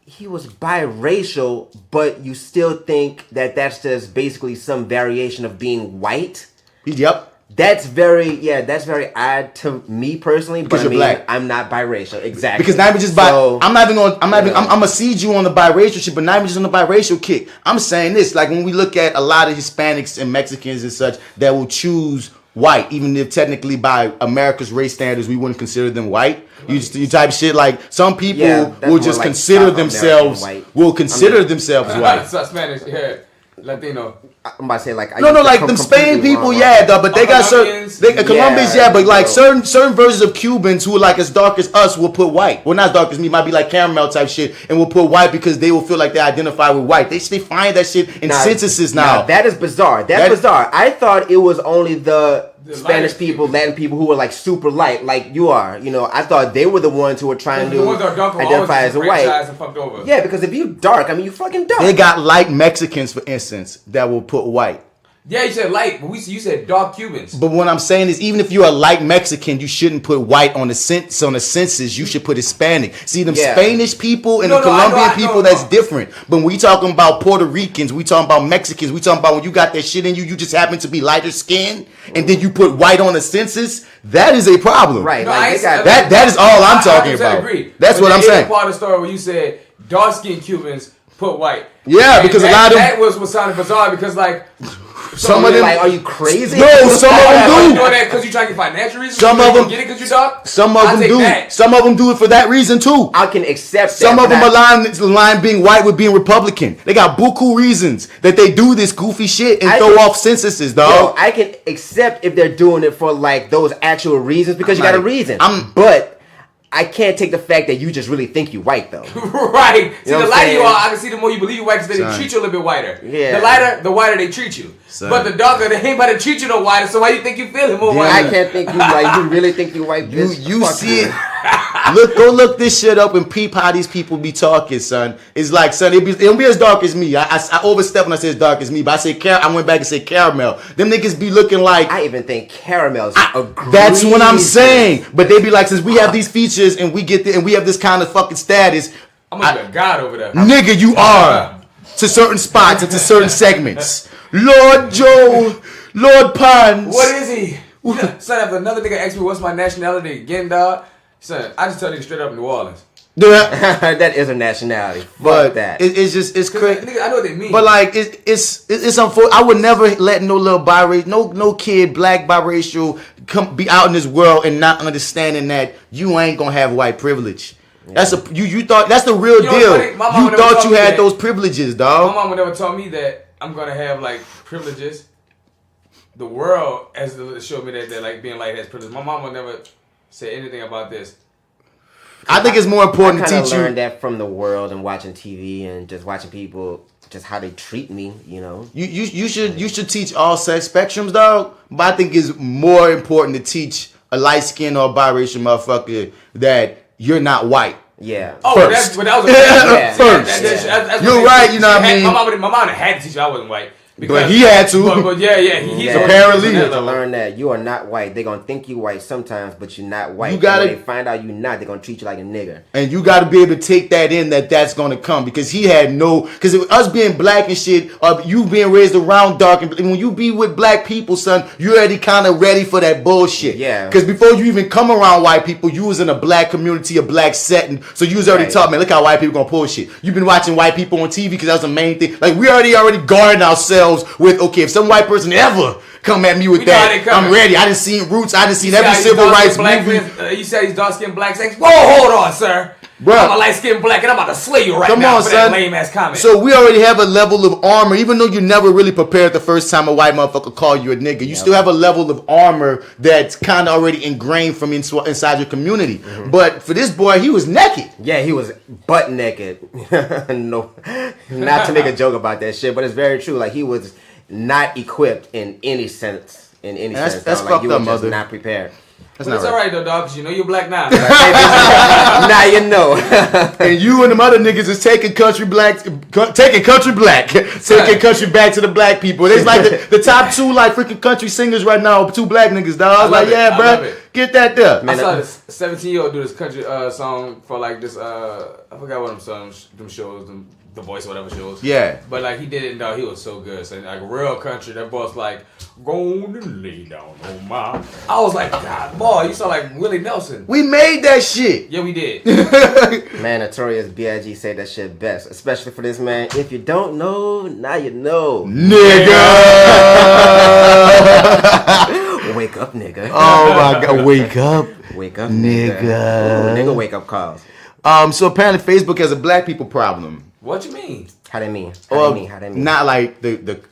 he was biracial, but you still think that that's just basically some variation of being white. Yep. That's very odd to me personally. Because but you're black. I'm not biracial, exactly. Because not even just I'm gonna seed you on the biracial shit, but not even just on the biracial kick. I'm saying this, like when we look at a lot of Hispanics and Mexicans and such that will choose white, even if technically by America's race standards we wouldn't consider them white. You type shit like some people will just like consider themselves themselves white. Spanish, yeah, Latino. I'm about to say like like them Spain people, though, but they got Colombians, but like certain versions of Cubans who are like as dark as us will put white. Well, not as dark as me, might be like caramel type shit, and will put white because they will feel like they identify with white. They find that shit in censuses now. That is bizarre. That's bizarre. I thought it was only the Spanish people, Latin people who were like super light, like you are. You know, I thought they were the ones who were trying to identify as a white. Yeah, because if you dark, I mean, you fucking dark. They got light Mexicans, for instance, that will put white. Yeah, you said light, but you said dark Cubans. But what I'm saying is, even if you're a light Mexican, you shouldn't put white on the census. You should put Hispanic. See, them Spanish people and the Colombian people, that's different. But when we talking about Puerto Ricans, we talking about Mexicans, we talking about when you got that shit in you, you just happen to be lighter skinned, and then you put white on the census. That is a problem. Right. No, that is all I'm talking about. Agree. That's what I'm saying. Part of the story where you said dark skinned Cubans put white. Yeah, because a lot of that was what sounded bizarre because like. Some of them, like, are you crazy? No, some of them do. You doing that because you trying to get financial reasons? Some of them get it because you dark. Some of them do. Some of them do it for that reason too. I can accept. Some of them align being white with being Republican. They got buku reasons that they do this goofy shit and throw off censuses, dog. I can accept if they're doing it for like those actual reasons because you got a reason. But I can't take the fact that you just really think you white though. Right. See, the lighter you are, I can see the more you believe you white because they treat you a little bit whiter. Yeah. The whiter they treat you. But the darker, they ain't about to treat you no whiter. So why you think you feel more white? I can't think you white. You really think you white? You see it. Go look this shit up and peep how these people be talking, son. It's like, son, it'll be as dark as me. I overstepped when I said as dark as me, but I went back and said caramel. Them niggas be looking like. I even think caramels. That's what I'm saying. But they be like, since we have these features and we have this kind of fucking status. I'm gonna be a god over there. Nigga, you are to certain spots and to certain segments. Lord Joe, Lord Pons. What is he? Son, if another nigga asked me what's my nationality again, dog. Son, I just tell you straight up New Orleans. That is a nationality. But fuck that. It's crazy. Nigga, I know what they mean. But like it's unfortunate. I would never let no little biracial, no kid, black biracial, be out in this world and not understanding that you ain't gonna have white privilege. Yeah. You thought that's the real deal. You thought you had those privileges, dog. My mama never told me that I'm gonna have like privileges. The world has showed me that like being light has privilege. My mama never said anything about this. I think it's more important to teach you. I learned that from the world and watching TV and just watching people, just how they treat me. You know. You should teach all sex spectrums, dog. But I think it's more important to teach a light skinned or biracial motherfucker that you're not white. Yeah. Oh, first. that was first. You're right. You know what I mean. My mom had to teach me I wasn't white. But he had to. But yeah, he's apparently you need to learn that you are not white. They're gonna think you white sometimes, but you're not white. You gotta, when they find out you're not, they're gonna treat you like a nigger. And you got to be able to take that in that's gonna come, because he had no, because us being black and shit, you being raised around dark, and when you be with black people, son, you already kind of ready for that bullshit. Yeah. Because before you even come around white people, you was in a black community, a black setting, so you was already taught, man, look how white people gonna pull shit. You've been watching white people on TV because that's the main thing. Like, we already guarding ourselves with, okay, if some white person ever come at me with that, I'm ready. I done seen Roots. I done seen every civil rights movie. You said he's dark skinned black sex. Whoa, hold on, sir. Bro, I'm a light skinned black and I'm about to slay you right now for that lame ass comment. So we already have a level of armor, even though you never really prepared the first time a white motherfucker call you a nigga. You still have a level of armor that's kind of already ingrained from inside your community. Mm-hmm. But for this boy, he was naked. Yeah, he was butt naked. No, not to make a joke about that shit, but it's very true. Like, he was not equipped in any sense. That's like, fucked you were up, just mother. not prepared. But it's alright though, dog, because you know you're black now. Now you know. And you and them other niggas is taking country back to the black people. It's like the top two like freaking country singers right now, two black niggas, dog. I was like, yeah, bro, get that there. I saw this 17-year-old do this country song for like this, I forgot what them shows, The Voice or whatever shows. Yeah. But like he did it, dog, he was so good. So like real country, that boy's like, gonna lay down on my. I was like, God, boy, you sound like Willie Nelson. We made that shit. Yeah, we did. Man, Notorious B.I.G. said that shit best, especially for this man. If you don't know, now you know. Nigga! Wake up, nigga. Oh my God, wake up. Wake up, nigga. Ooh, nigga, wake up calls. So apparently Facebook has a black people problem. What you mean? How they mean? How they mean? Not like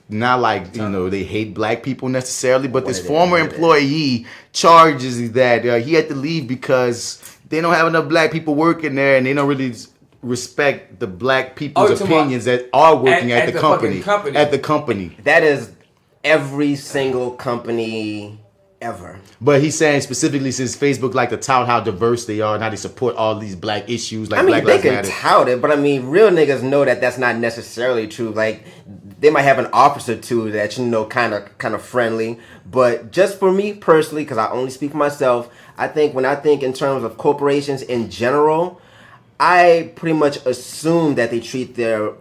not like, you know, they hate black people necessarily, but this former employee charges that he had to leave because they don't have enough black people working there, and they don't really respect the black people's opinions that are working at the company. At the company. That is every single company ever. But he's saying specifically since Facebook like to tout how diverse they are and how they support all these black issues like Black Lives Matter. They can tout it, but I mean, real niggas know that that's not necessarily true. Like, they might have an office or two that, you know, kind of friendly. But just for me personally, because I only speak for myself, I think when I think in terms of corporations in general, I pretty much assume that they treat their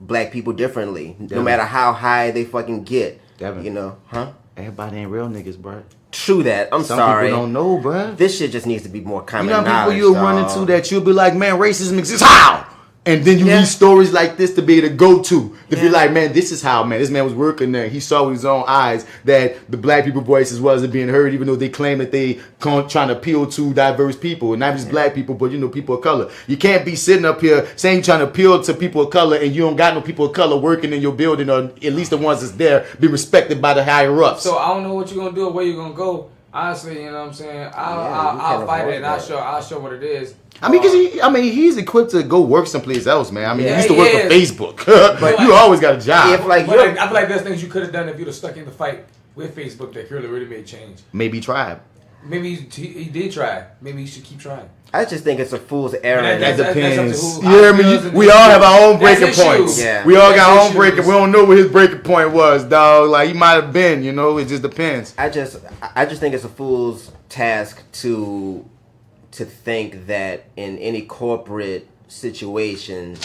black people differently, no matter how high they fucking get. Devin. You know, huh? Everybody ain't real niggas, bro. True that. I'm sorry. Some people don't know, bro. This shit just needs to be more common knowledge. Knowledge, People you'll run into that you'll be like, man, racism exists. How? And then you read stories like this to be able to go to be like, man, this is how, man. This man was working there. He saw with his own eyes that the black people voices wasn't being heard, even though they claim that they trying to appeal to diverse people, and not just black people, but, you know, people of color. You can't be sitting up here saying you're trying to appeal to people of color and you don't got no people of color working in your building, or at least the ones that's there be respected by the higher ups. So I don't know what you're gonna do or where you're gonna go. Honestly, you know what I'm saying? I'll fight it and I'll show what it is. I mean, he's equipped to go work someplace else, man. I mean, he used to work for Facebook, but like, you always got a job. I feel like there's things you could have done if you'd have stuck in the fight with Facebook that could have really made change. Maybe he tried. Maybe he did try. Maybe he should keep trying. I just think it's a fool's errand. That depends. We all have our own breaking points. Yeah. We all got our own breaking. We don't know what his breaking point was, dog. Like, he might have been, you know. It just depends. I just think it's a fool's task to think that in any corporate situation,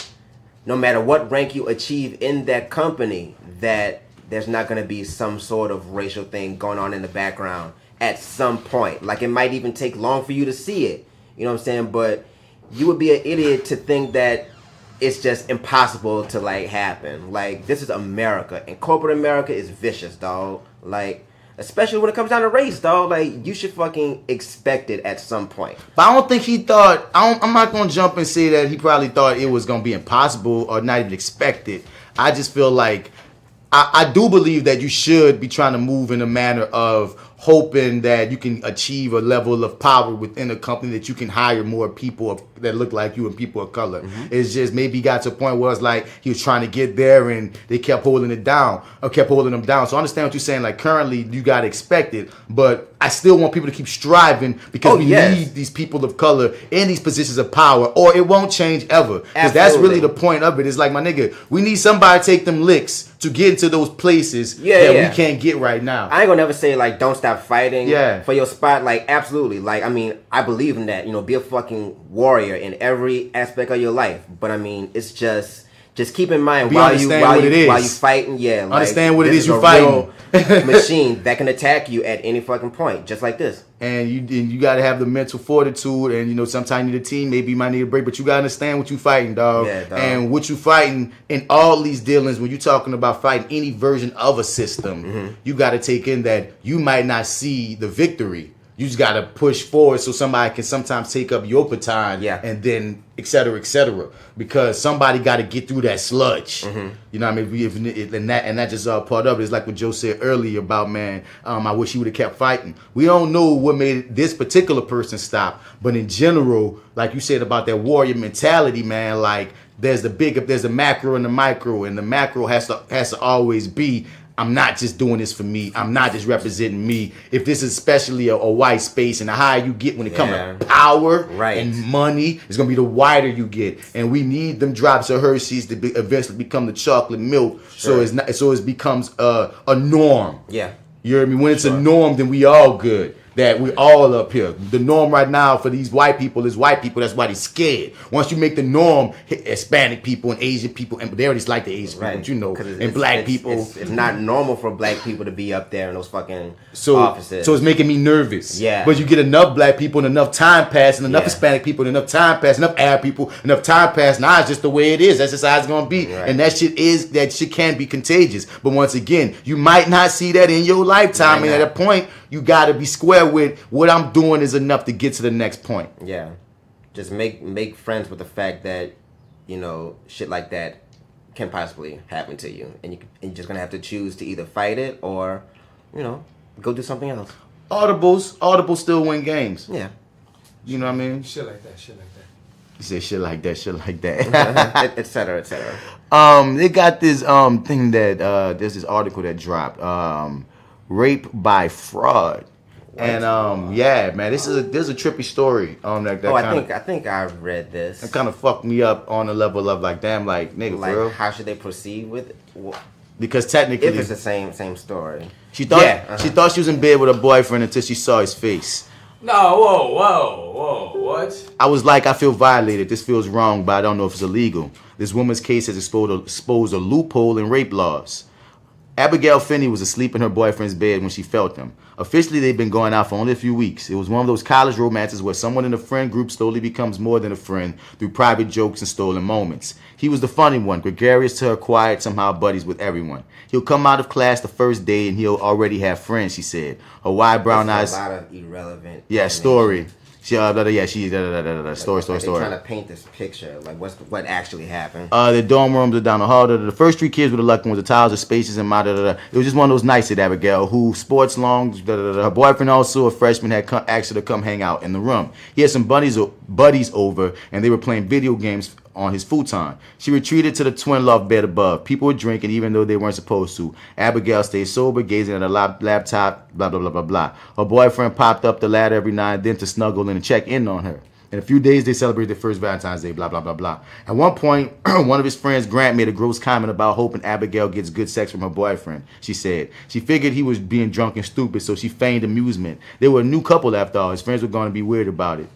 no matter what rank you achieve in that company, that there's not going to be some sort of racial thing going on in the background at some point. Like, it might even take long for you to see it. You know what I'm saying? But you would be an idiot to think that it's just impossible to, like, happen. Like, this is America, and corporate America is vicious, dog. Like, especially when it comes down to race, dog. Like, you should fucking expect it at some point. But I don't think he thought... I'm not going to jump and say that he probably thought it was going to be impossible or not even expected. I just feel like... I do believe that you should be trying to move in a manner of hoping that you can achieve a level of power within a company that you can hire more people that look like you and people of color. It's just maybe he got to a point where it's like he was trying to get there and they kept holding it down or kept holding him down. So I understand what you're saying. Like currently you got to expect it, but I still want people to keep striving because we need these people of color in these positions of power, or it won't change ever. Because that's really the point of it. It's like, my nigga, we need somebody to take them licks to get into those places that we can't get right now. I ain't gonna never say like don't stop fighting for your spot. Like absolutely. Like I mean, I believe in that. You know, be a fucking warrior in every aspect of your life. But I mean, it's just keep in mind while you fighting. Yeah, like, understand what it is you're fighting. Machine that can attack you at any fucking point, just like this. And you got to have the mental fortitude, and you know sometimes you need a team, maybe you might need a break, but you got to understand what you fighting, dog. Yeah, dog. And what you fighting in all these dealings, when you're talking about fighting any version of a system, you got to take in that you might not see the victory. You just got to push forward so somebody can sometimes take up your baton and then et cetera, because somebody got to get through that sludge. You know what I mean? And that just all part of it. It's like what Joe said earlier about, man, I wish he would have kept fighting. We don't know what made this particular person stop, but in general, like you said about that warrior mentality, man, like there's the macro and the micro, and the macro has to always be, I'm not just doing this for me. I'm not just representing me. If this is especially a white space, and the higher you get when it comes to power and money, it's going to be the wider you get. And we need them drops of Hershey's to eventually become the chocolate milk. So it becomes a norm. Yeah. You hear me? When it's a norm, then we all good. That we all up here. The norm right now for these white people is white people. That's why they're scared. Once you make the norm, Hispanic people and Asian people, and they already like the Asian people, you know, and black people. It's not normal for black people to be up there in those fucking offices. So it's making me nervous. Yeah. But you get enough black people and enough time pass, and enough Hispanic people and enough time pass, enough Arab people, enough time pass. Now it's just the way it is. That's just how it's gonna be. Right. And that shit can be contagious. But once again, you might not see that in your lifetime. And at a point, you gotta be square with what I'm doing is enough to get to the next point. Yeah. Just make friends with the fact that, you know, shit like that can possibly happen to you. And you're just gonna have to choose to either fight it or, you know, go do something else. Audibles still win games. Yeah. You know what I mean? Shit like that. You say shit like that. Et cetera, et cetera. They got this thing that there's this article that dropped. Rape by fraud. And yeah, man, there's a trippy story on that. I think I read this. It kind of fucked me up on the level of like, damn, like nigga, like, for real? How should they proceed with it? Because technically, if it's the same story, she thought she was in bed with her boyfriend until she saw his face. No, whoa, what? I was like, I feel violated. This feels wrong, but I don't know if it's illegal. This woman's case has exposed a loophole in rape laws. Abigail Finney was asleep in her boyfriend's bed when she felt him. Officially, they've been going out for only a few weeks. It was one of those college romances where someone in a friend group slowly becomes more than a friend through private jokes and stolen moments. He was the funny one, gregarious to her, quiet, somehow buddies with everyone. He'll come out of class the first day and he'll already have friends, she said. Her wide brown eyes. A lot of irrelevant. Yeah, story. Story. They're trying to paint this picture, like what actually happened. The dorm rooms are down the hall. The first three kids were the lucky ones. The tiles are spacious and It was just one of those nights at Abigail, who sports longs. Her boyfriend, also a freshman, had asked her to come hang out in the room. He had some buddies over, and they were playing video games on his futon. She retreated to the twin loft bed above. People were drinking even though they weren't supposed to. Abigail stayed sober, gazing at her laptop, blah, blah, blah, blah, blah. Her boyfriend popped up the ladder every now and then to snuggle and check in on her. In a few days, they celebrated their first Valentine's Day, blah, blah, blah, blah. At one point, one of his friends, Grant, made a gross comment about hoping Abigail gets good sex from her boyfriend, she said. She figured he was being drunk and stupid, so she feigned amusement. They were a new couple after all. His friends were going to be weird about it.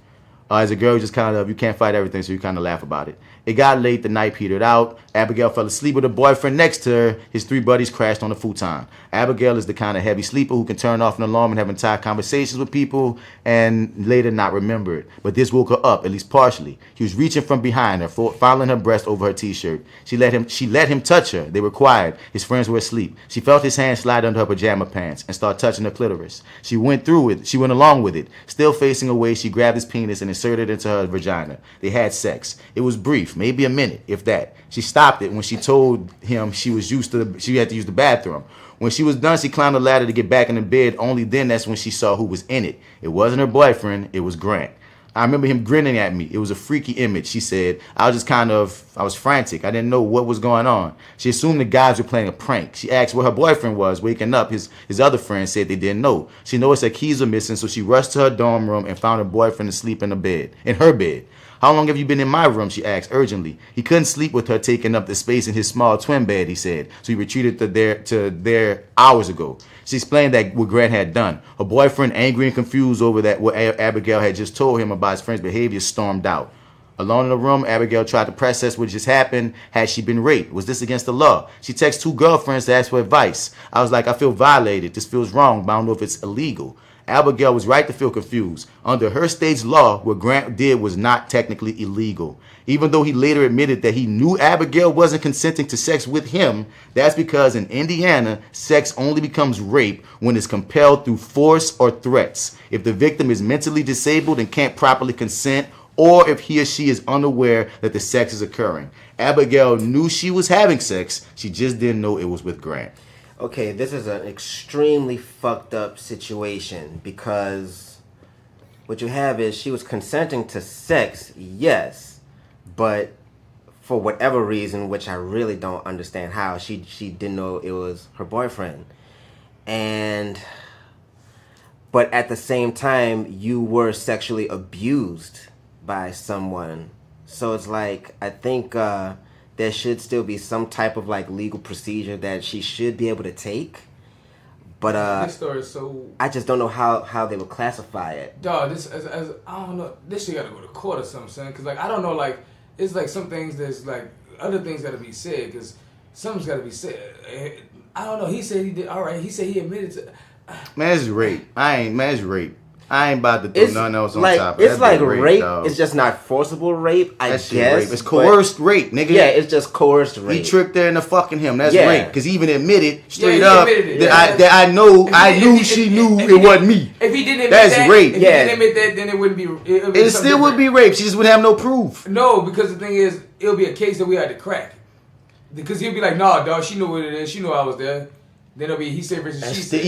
As a girl, just kind of, you can't fight everything, so you kind of laugh about it. It got late, the night petered out. Abigail fell asleep with her boyfriend next to her. His three buddies crashed on the futon. Abigail is the kind of heavy sleeper who can turn off an alarm and have entire conversations with people and later not remember it. But this woke her up, at least partially. He was reaching from behind her, fondling her breast over her t-shirt. She let him touch her. They were quiet. His friends were asleep. She felt his hand slide under her pajama pants and start touching her clitoris. She went along with it. Still facing away, she grabbed his penis and inserted it into her vagina. They had sex. It was brief, maybe a minute, if that. She stopped it when she told him she had to use the bathroom. When she was done, she climbed the ladder to get back in the bed. Only then that's when she saw who was in it. It wasn't her boyfriend, it was Grant. I remember him grinning at me. It was a freaky image, she said. I was frantic. I didn't know what was going on. She assumed the guys were playing a prank. She asked where her boyfriend was. Waking up, his other friends said they didn't know. She noticed her keys were missing, so she rushed to her dorm room and found her boyfriend asleep in her bed. How long have you been in my room, she asked urgently. He couldn't sleep with her taking up the space in his small twin bed, he said. So he retreated to there hours ago. She explained that what Grant had done. Her boyfriend, angry and confused over that what Abigail had just told him about his friend's behavior, stormed out. Alone in the room, Abigail tried to process what just happened. Had she been raped? Was this against the law? She texted 2 girlfriends to ask for advice. I was like, I feel violated. This feels wrong, but I don't know if it's illegal. Abigail was right to feel confused. Under her state's law, what Grant did was not technically illegal. Even though he later admitted that he knew Abigail wasn't consenting to sex with him, that's because in Indiana, sex only becomes rape when it's compelled through force or threats. If the victim is mentally disabled and can't properly consent, or if he or she is unaware that the sex is occurring. Abigail knew she was having sex, she just didn't know it was with Grant. Okay, this is an extremely fucked up situation because what you have is she was consenting to sex, yes, but for whatever reason, which I really don't understand how, she didn't know it was her boyfriend. But at the same time, you were sexually abused by someone. So it's like, I think there should still be some type of like legal procedure that she should be able to take. But this story is so... I just don't know how they would classify it. Dog, this I don't know. This shit gotta go to court or something, son. Cause like I don't know, like it's like some things there's like other things gotta be said. Cause something's gotta be said. I don't know. He said he did. All right. He said he admitted to. Man, it's rape. It's rape. I ain't about to throw nothing else on like, top of it. It's like rape. Dog. It's just not forcible rape, I guess. Rape. It's coerced rape, nigga. Yeah, it's just coerced rape. He tricked her into fucking him. That's Yeah. rape. Because he even admitted straight he up admitted it. that I knew she knew it wasn't me. If he didn't admit That's that, rape. If Yeah. he didn't admit that, then it wouldn't be. It still would be rape. She just wouldn't have no proof. No, because the thing is, it'll be a case that we had to crack. Because he'll be like, nah, dog, she knew what it is. She knew I was there. Then it'll be he said versus she said.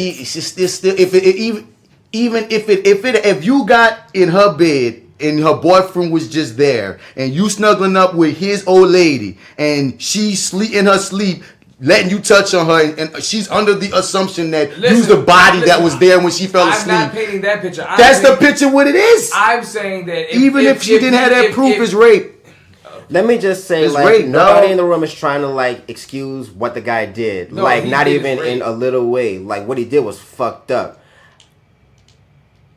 If you got in her bed and her boyfriend was just there and you snuggling up with his old lady and she in her sleep letting you touch on her and she's under the assumption that you's the body that was there when she fell asleep. I'm not painting that picture. That's the picture what it is. I'm saying that even if she didn't have that proof, it's rape. Let me just say, It's like, rape, nobody dog. in the room is trying to, like, excuse what the guy did. No, like, he not did even rape. in a little way. Like, what he did was fucked up.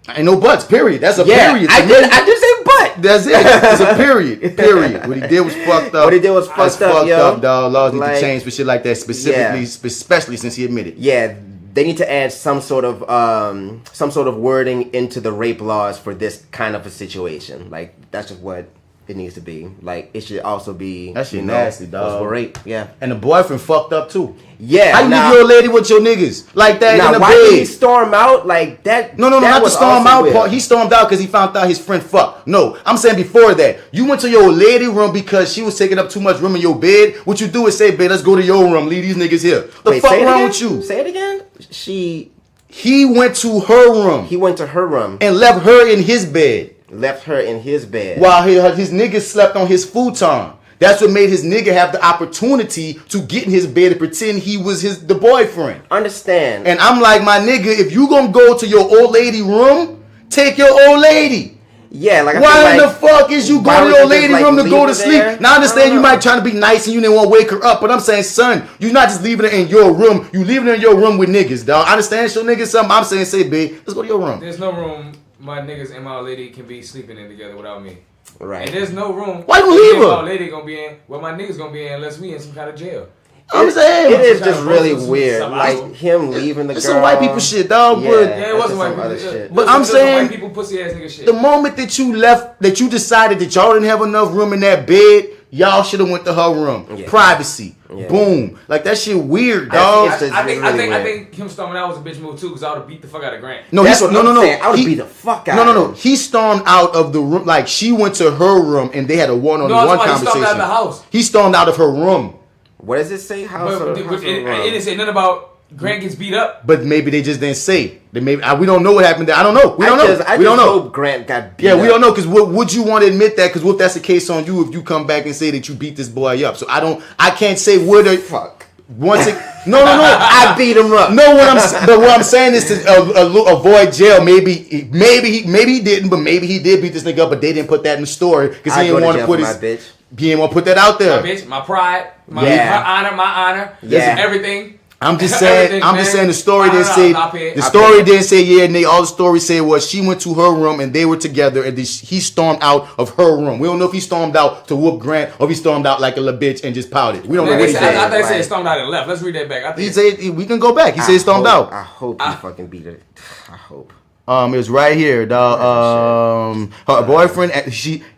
Ain't no buts, period. That's a Yeah, period. I did say but. That's it. It's a period. Period. What he did was fucked up. What he did was That's fucked up, yo. up, dog. Laws need Like, to change for shit like that, especially since he admitted. Yeah, they need to add some sort of wording into the rape laws for this kind of a situation. Like, that's just what it needs to be. Like, it should also be That shit nasty, dog. possible rape. Yeah. And the boyfriend fucked up too. Yeah. How you leave your lady with your niggas like that now, in the why did he bed? storm out like that? No, that not the was storm also out weird. part. He stormed out because he found out his friend fucked. No, I'm saying before that. You went to your lady room because she was taking up too much room in your bed. What you do is say, babe, let's go to your room. Leave these niggas here. The Wait, fuck say it wrong again? with you? Say it again. He went to her room. He went to her room and left her in his bed. Left her in his bed. While his nigga slept on his futon. That's what made his nigga have the opportunity to get in his bed and pretend he was the boyfriend. Understand. And I'm like, my nigga, if you gonna go to your old lady room, take your old lady. Yeah, like why in the fuck is you going to your lady room to go to sleep? There? Now I understand you might try to be nice and you didn't want to wake her up, but I'm saying, son, you're not just leaving her in your room. You leaving her in your room with niggas, dog. I understand your niggas something. I'm saying, say, babe, let's go to your room. There's no room my niggas and my lady can be sleeping in together without me. Right. And there's no room. Why you leave her? My lady gonna be in. Well, my niggas gonna be in unless we in some kind of jail. I'm saying it is some kind just of really process, weird, some like other- him leaving the girl. It's some white people shit, dog. Yeah, But Yeah, it wasn't white some other people shit. But I'm saying- white people pussy ass nigga shit. the moment that you left, that you decided that y'all didn't have enough room in that bed, y'all should have went to her room. Yeah. Privacy. Yeah. Boom. Like that shit weird, dog. It's just I think really weird. I think him storming out was a bitch move too, because I would have beat the fuck out of Grant. No, That's he's what I'm saying. I would He- beat the fuck out. No. of him. He stormed out of the room. Like she went to her room and they had a one-on-one No, that's why he conversation. stormed out of the house. He stormed out of her room. What does it say? House But or it house or room? didn't say nothing about Grant gets beat up. But maybe they just didn't say. We don't know what happened there. I don't know. We don't know. I don't know. Hope Grant got beat up. Yeah, we don't know, because would you want to admit that? Because what if that's the case on you if you come back and say that you beat this boy up? So I can't say would or fuck. Once it, no, I beat him up. No, what I'm saying is to avoid jail. Maybe he didn't, but maybe he did beat this nigga up, but they didn't put that in the story because he didn't want to put his bitch. He didn't want to put that out there. My bitch, my pride, my honor, everything. I'm just saying. The story didn't say. The story didn't say yeah. And all the story said was she went to her room and they were together and he stormed out of her room. We don't know if he stormed out to whoop Grant or if he stormed out like a little bitch and just pouted. We don't know what he said. I thought they said he stormed out and left. Let's read that back. He said we can go back. He said he stormed out. I hope he fucking beat it. I hope. It was right here. Her boyfriend.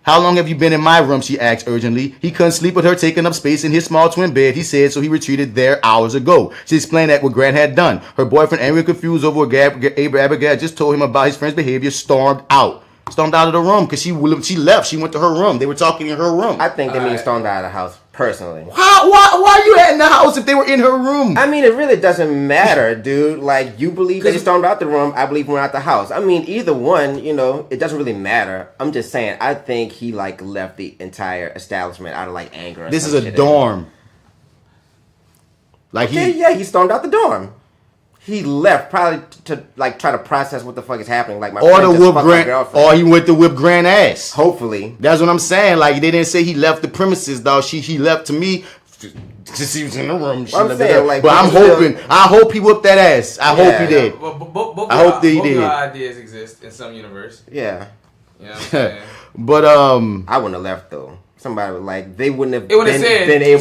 How long have you been in my room? She asked urgently. He couldn't sleep with her, taking up space in his small twin bed. He said so. He retreated there hours ago. She explained that what Grant had done. Her boyfriend, angry and confused over what Abigail just told him about his friend's behavior, stormed out of the room because she left. She went to her room. They were talking in her room. I think they mean stormed out of the house. Personally, why are you in the house if they were in her room? I mean, it really doesn't matter, dude. Like, you believe they stormed out the room, I believe we're out the house. I mean, either one, it doesn't really matter. I'm just saying, I think he left the entire establishment out of anger. This is a dorm. He stormed out the dorm. He left probably to try to process what the fuck is happening. Like, my or friend to just whip Grant, or he went to whip Grant ass. Hopefully, that's what I'm saying. Like, they didn't say he left the premises, dog. He left to me. Since he was in the room, but I hope he whipped that ass. I hope he did. I hope that he did. Both ideas exist in some universe. Yeah. You know what I'm saying? But I wouldn't have left though. Somebody would they wouldn't have been able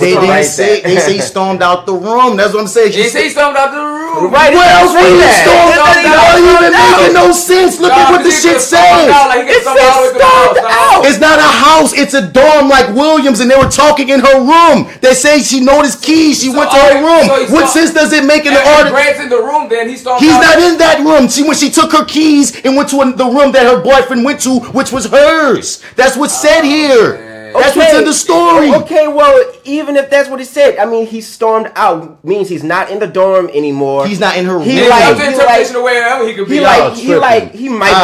they to didn't say that. They say he stormed out the room. That's what I'm saying. They say he stormed out the room. Right. Where else would he stormed out? That even making no sense. Look at what the shit says. It says stormed out. It's not a house. It's a dorm like Williams, and they were talking in her room. They say she noticed keys. She went to her room. What sense does it make in the article? Grant's in the room. Then he stormed out. He's not in that room. When she took her keys and went to the room that her boyfriend went to, which was hers. That's what's said here. That's what's in the story. Okay, well, even if that's what he said, I mean, he stormed out means he's not in the dorm anymore. He's not in her room. He might be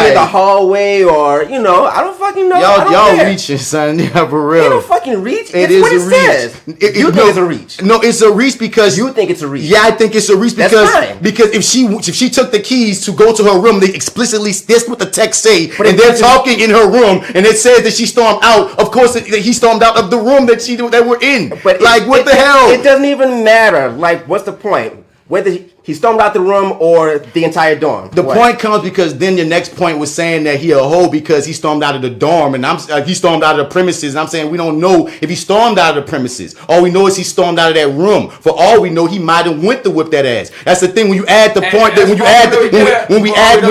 in the hallway or, I don't fucking know. Y'all reaching, son. Yeah, for real. Ain't no fucking reach. It it's is what a it reach. Says. You think it's a reach? No, it's a reach because you think it's a reach. Yeah, I think it's a reach because if she took the keys to go to her room, they explicitly that's what the text say, and they're talking in her room, and it says that she stormed out. Of course, he stormed out of the room that we're in. But what the hell? It doesn't even matter. Like, what's the point? Whether he stormed out the room or the entire dorm. The point comes because then your next point was saying that he a hoe because he stormed out of the dorm and he stormed out of the premises. And I'm saying we don't know if he stormed out of the premises. All we know is he stormed out of that room. For all we know, he might have went to whip that ass. That's the thing. When you add the point that when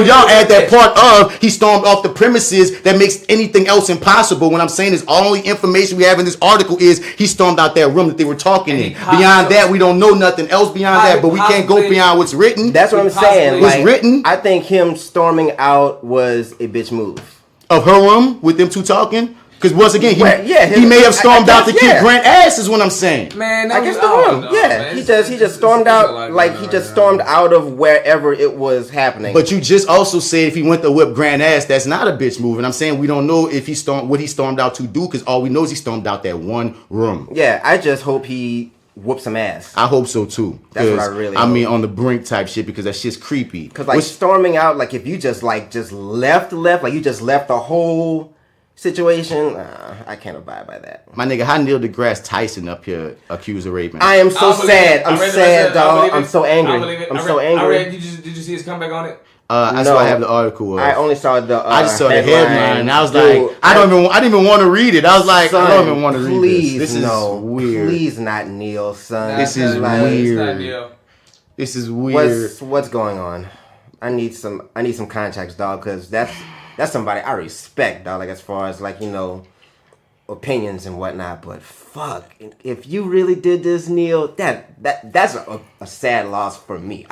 y'all add that part of he stormed off the premises, that makes anything else impossible. What I'm saying is all the information we have in this article is he stormed out that room that they were talking in. Beyond that, we don't know nothing else beyond that. But we can't go beyond what's written. That's what I'm saying. What's written? I think him storming out was a bitch move. Of her room with them two talking? Because once again, he may have stormed out to kick Grant ass is what I'm saying. Man, I guess the room. He just stormed out he just stormed out of wherever it was happening. But you just also said if he went to whip Grant ass, that's not a bitch move. And I'm saying we don't know if he what he stormed out to do because all we know is he stormed out that one room. Yeah, I just hope he whoop some ass. I hope so too. That's what I really hope. I mean on the brink type shit because that shit's creepy. Because storming out, if you just left, you just left the whole situation, I can't abide by that. My nigga, how Neil deGrasse Tyson up here accused of raping? I am so sad. I'm sad, dog. I'm so angry. I'm so angry. Did you see his comeback on it? That's why I have the article. I only saw the. I just saw the headline. And I was like, I didn't even want to read it. I was like, I don't even want to read this. This is weird. Please, not Neil, son. This is weird. This is weird. What's going on? I need some context, dog, because that's somebody I respect, dog. As far as opinions and whatnot. But fuck, if you really did this, Neil, that's a sad loss for me.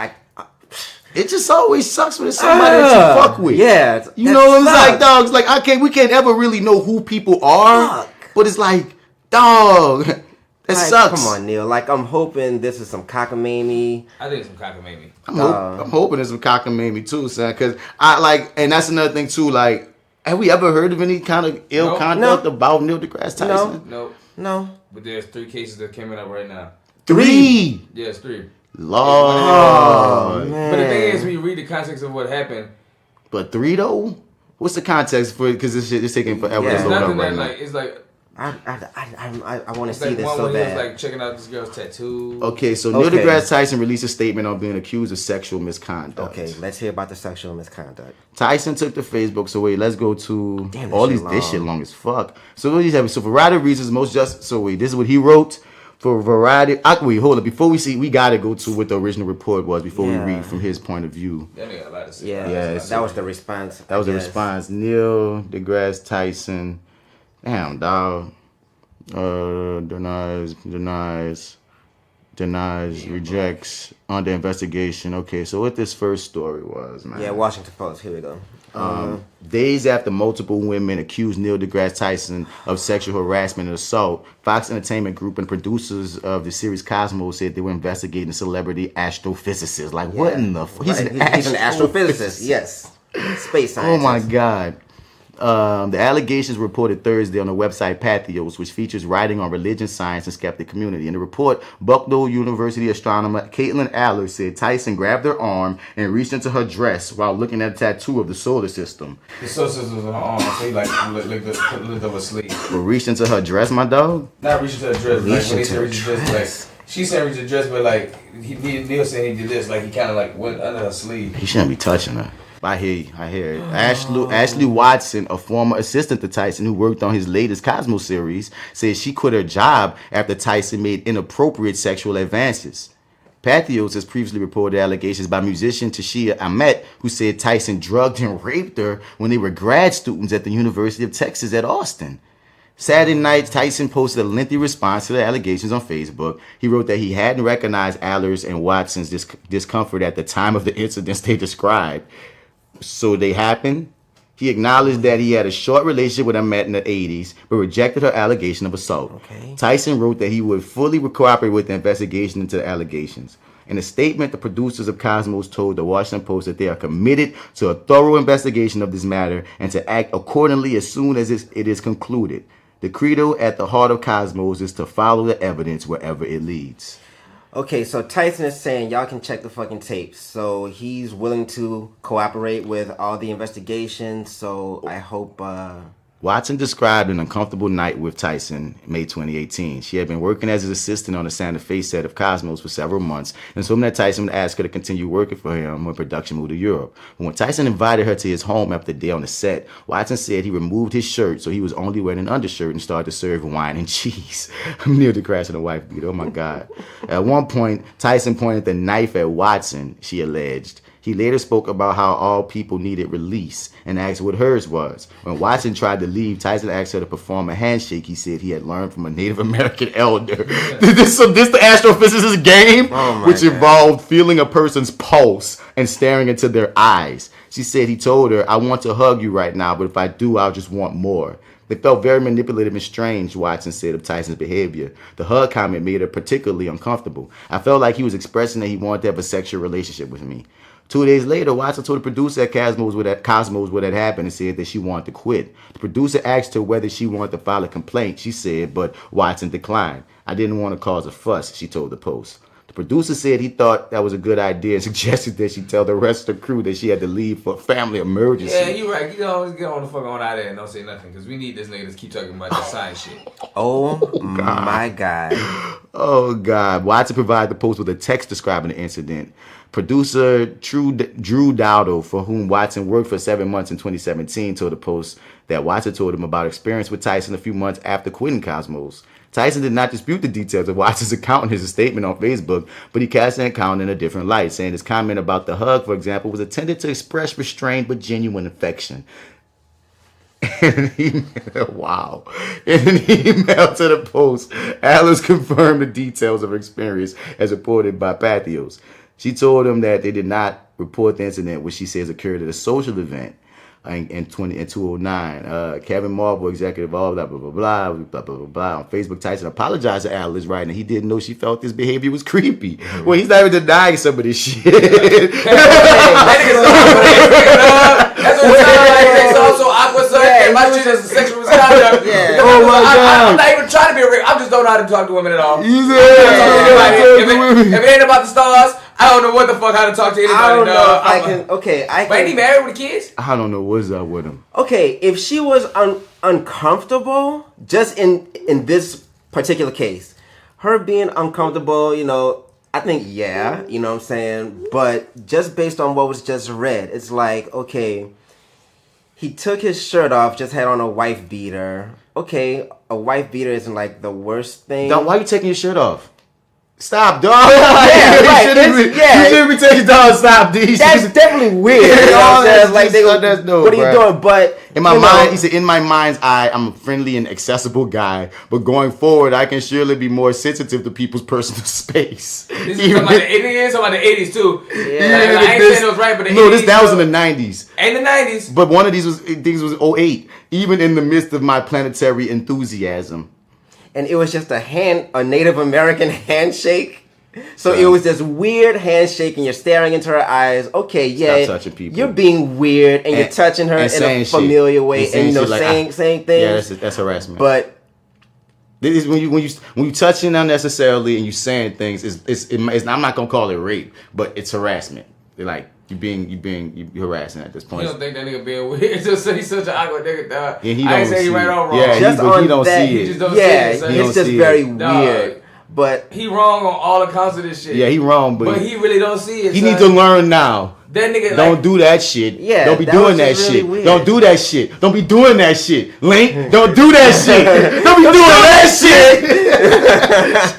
It just always sucks when it's somebody that you fuck with. Yeah. You know what I'm saying, dog? It's like, we can't ever really know who people are. Fuck. But it's like, dog, It Like, sucks. Come on, Neil. Like, I'm hoping this is some cockamamie. I think it's some cockamamie. I'm hoping it's some cockamamie too, son. Because I like, and that's another thing too. Like, have we ever heard of any kind of ill conduct about Neil deGrasse Tyson? No. But there's 3 cases that came up right now. 3. Yeah, it's 3. Lord. Man. But the thing is, when you read the context of what happened, But 3 though? What's the context for it? Because this shit is taking forever Yeah. to it's load up nothing right that now. like it's like I want to it's see like this one so when he was bad. like checking out this girl's tattoo. Okay, so Neil Okay. deGrasse Tyson released a statement on being accused of sexual misconduct. Okay, let's hear about the sexual misconduct. Tyson took to Facebook, so wait, let's go to Damn, all this these. shit This shit long. long as fuck. So what he's having. So for variety of reasons, most just. So wait, this is what he wrote. For a variety. Wait, hold up. Before we see, we gotta go to what the original report was before we read from his point of view. That nigga a lot to say. Yeah, that was the response. That was the I guess. response. Neil deGrasse Tyson. Damn, dog. Denies, rejects, under investigation. Okay, so what this first story was, man. Yeah, Washington Post. Here we go. Days after multiple women accused Neil deGrasse Tyson of sexual harassment and assault, Fox Entertainment Group and producers of the series Cosmos said they were investigating celebrity astrophysicists. Like, what in the fuck? He's an astrophysicist. Yes, space scientist. Oh my God. The allegations were reported Thursday on the website Pathos, which features writing on religion, science, and skeptic community. In the report, Bucknell University astronomer Caitlin Aller said Tyson grabbed her arm and reached into her dress while looking at a tattoo of the solar system. The solar system was on her arm, so he like licked up her sleeve. But reached into her dress, my dog? Not reaching to her dress. Like Reaching when they to said her reach her dress, like she said reach her dress, but like Neil said he did this, like he kind of like went under her sleeve. He shouldn't be touching her. I hear it. Ashley Watson, a former assistant to Tyson who worked on his latest Cosmos series, said she quit her job after Tyson made inappropriate sexual advances. Pathos has previously reported allegations by musician Tashia Ahmet, who said Tyson drugged and raped her when they were grad students at the University of Texas at Austin. Saturday night, Tyson posted a lengthy response to the allegations on Facebook. He wrote that he hadn't recognized Aller's and Watson's discomfort at the time of the incidents they described. So they happened. He acknowledged that he had a short relationship with Ahmet in the 80s, but rejected her allegation of assault. Okay. Tyson wrote that he would fully cooperate with the investigation into the allegations. In a statement, the producers of Cosmos told the Washington Post that they are committed to a thorough investigation of this matter and to act accordingly as soon as it is concluded. The credo at the heart of Cosmos is to follow the evidence wherever it leads. Okay, so Tyson is saying y'all can check the fucking tapes. So he's willing to cooperate with all the investigations. So I hope. Watson described an uncomfortable night with Tyson in May 2018. She had been working as his assistant on the Santa Fe set of Cosmos for several months, and assuming that Tyson would ask her to continue working for him when production moved to Europe. But when Tyson invited her to his home after the day on the set, Watson said he removed his shirt so he was only wearing an undershirt and started to serve wine and cheese. I'm near to crashing a wife beat. Oh my God. At one point, Tyson pointed the knife at Watson, she alleged. He later spoke about how all people needed release and asked what hers was. When Watson tried to leave, Tyson asked her to perform a handshake he said he had learned from a Native American elder. this the astrophysicist game, which involved feeling a person's pulse and staring into their eyes. She said he told her, "I want to hug you right now, but if I do, I'll just want more." They felt very manipulative and strange, Watson said of Tyson's behavior. The hug comment made her particularly uncomfortable. I felt like he was expressing that he wanted to have a sexual relationship with me. 2 days later, Watson told the producer at Cosmos what had happened and said that she wanted to quit. The producer asked her whether she wanted to file a complaint. She said, but Watson declined. "I didn't want to cause a fuss," she told the Post. The producer said he thought that was a good idea and suggested that she tell the rest of the crew that she had to leave for a family emergency. Yeah, you're right. You know, get on the fuck on out of there and don't say nothing because we need this nigga to keep talking about this science shit. Oh my God. Oh, God. Watson provided the Post with a text describing the incident. Producer Drew Dowdle, for whom Watson worked for 7 months in 2017, told the Post that Watson told him about experience with Tyson a few months after quitting Cosmos. Tyson did not dispute the details of Watson's account in his statement on Facebook, but he cast an account in a different light, saying his comment about the hug, for example, was intended to express restrained but genuine affection. In an email to the Post, Alice confirmed the details of her experience as reported by Pathos. She told him that they did not report the incident, which she says occurred at a social event. in 2009. Kevin Marble, executive, all blah blah blah blah blah blah blah blah. On Facebook, Tyson apologized to Atlas, right? And he didn't know she felt this behavior was creepy. Well, he's not even denying some of this shit. That's what it sounds like. It's also awkward, son. And my shit is sexual misconduct. Yeah. Oh my God. I'm not even trying to be a rape. I just don't know how to talk to women at all. If it ain't about the stars, I don't know what the fuck how to talk to anybody. I don't know if I can. Okay, I can. But ain't he married with kids? I don't know what's up with him. Okay, if she was uncomfortable, just in this particular case, her being uncomfortable, you know, I think yeah, you know what I'm saying. But just based on what was just read, it's like, okay, he took his shirt off, just had on a wife beater. Okay, a wife beater isn't like the worst thing. Why are you taking your shirt off? Stop, dog. Yeah, right. You shouldn't be taking down. Stop, D. That's definitely weird. You know what I'm saying? Like, what are you doing? But in my mind, he said, in my mind's eye, I'm a friendly and accessible guy. But going forward, I can surely be more sensitive to people's personal space. This is talking about the 80s too. Yeah. I ain't saying it was right, but the 80s. That was in the 90s. And the 90s. But one of these was 08. Even in the midst of my planetary enthusiasm. And it was just a Native American handshake. So it was this weird handshake, and you're staring into her eyes. Okay, yeah, Stop touching people. You're being weird, and you're touching her in a familiar way, and you know, saying things. Yeah, that's harassment. But this is when you touching unnecessarily and you saying things. I'm not gonna call it rape, but it's harassment. Like you harassing at this point. You don't think that nigga being weird? It's just he's such an awkward nigga, dog. Yeah, I ain't say he right or wrong. Yeah, just but he don't see it. He just don't yeah, see it. it's just very weird. But he wrong on all accounts of this shit. Yeah, he wrong, but he really don't see it. He needs to learn now. That nigga don't do that shit. Yeah, don't be doing that really shit. Weird. Don't do that shit. Don't be doing that shit. Link, don't do that shit. Don't be doing that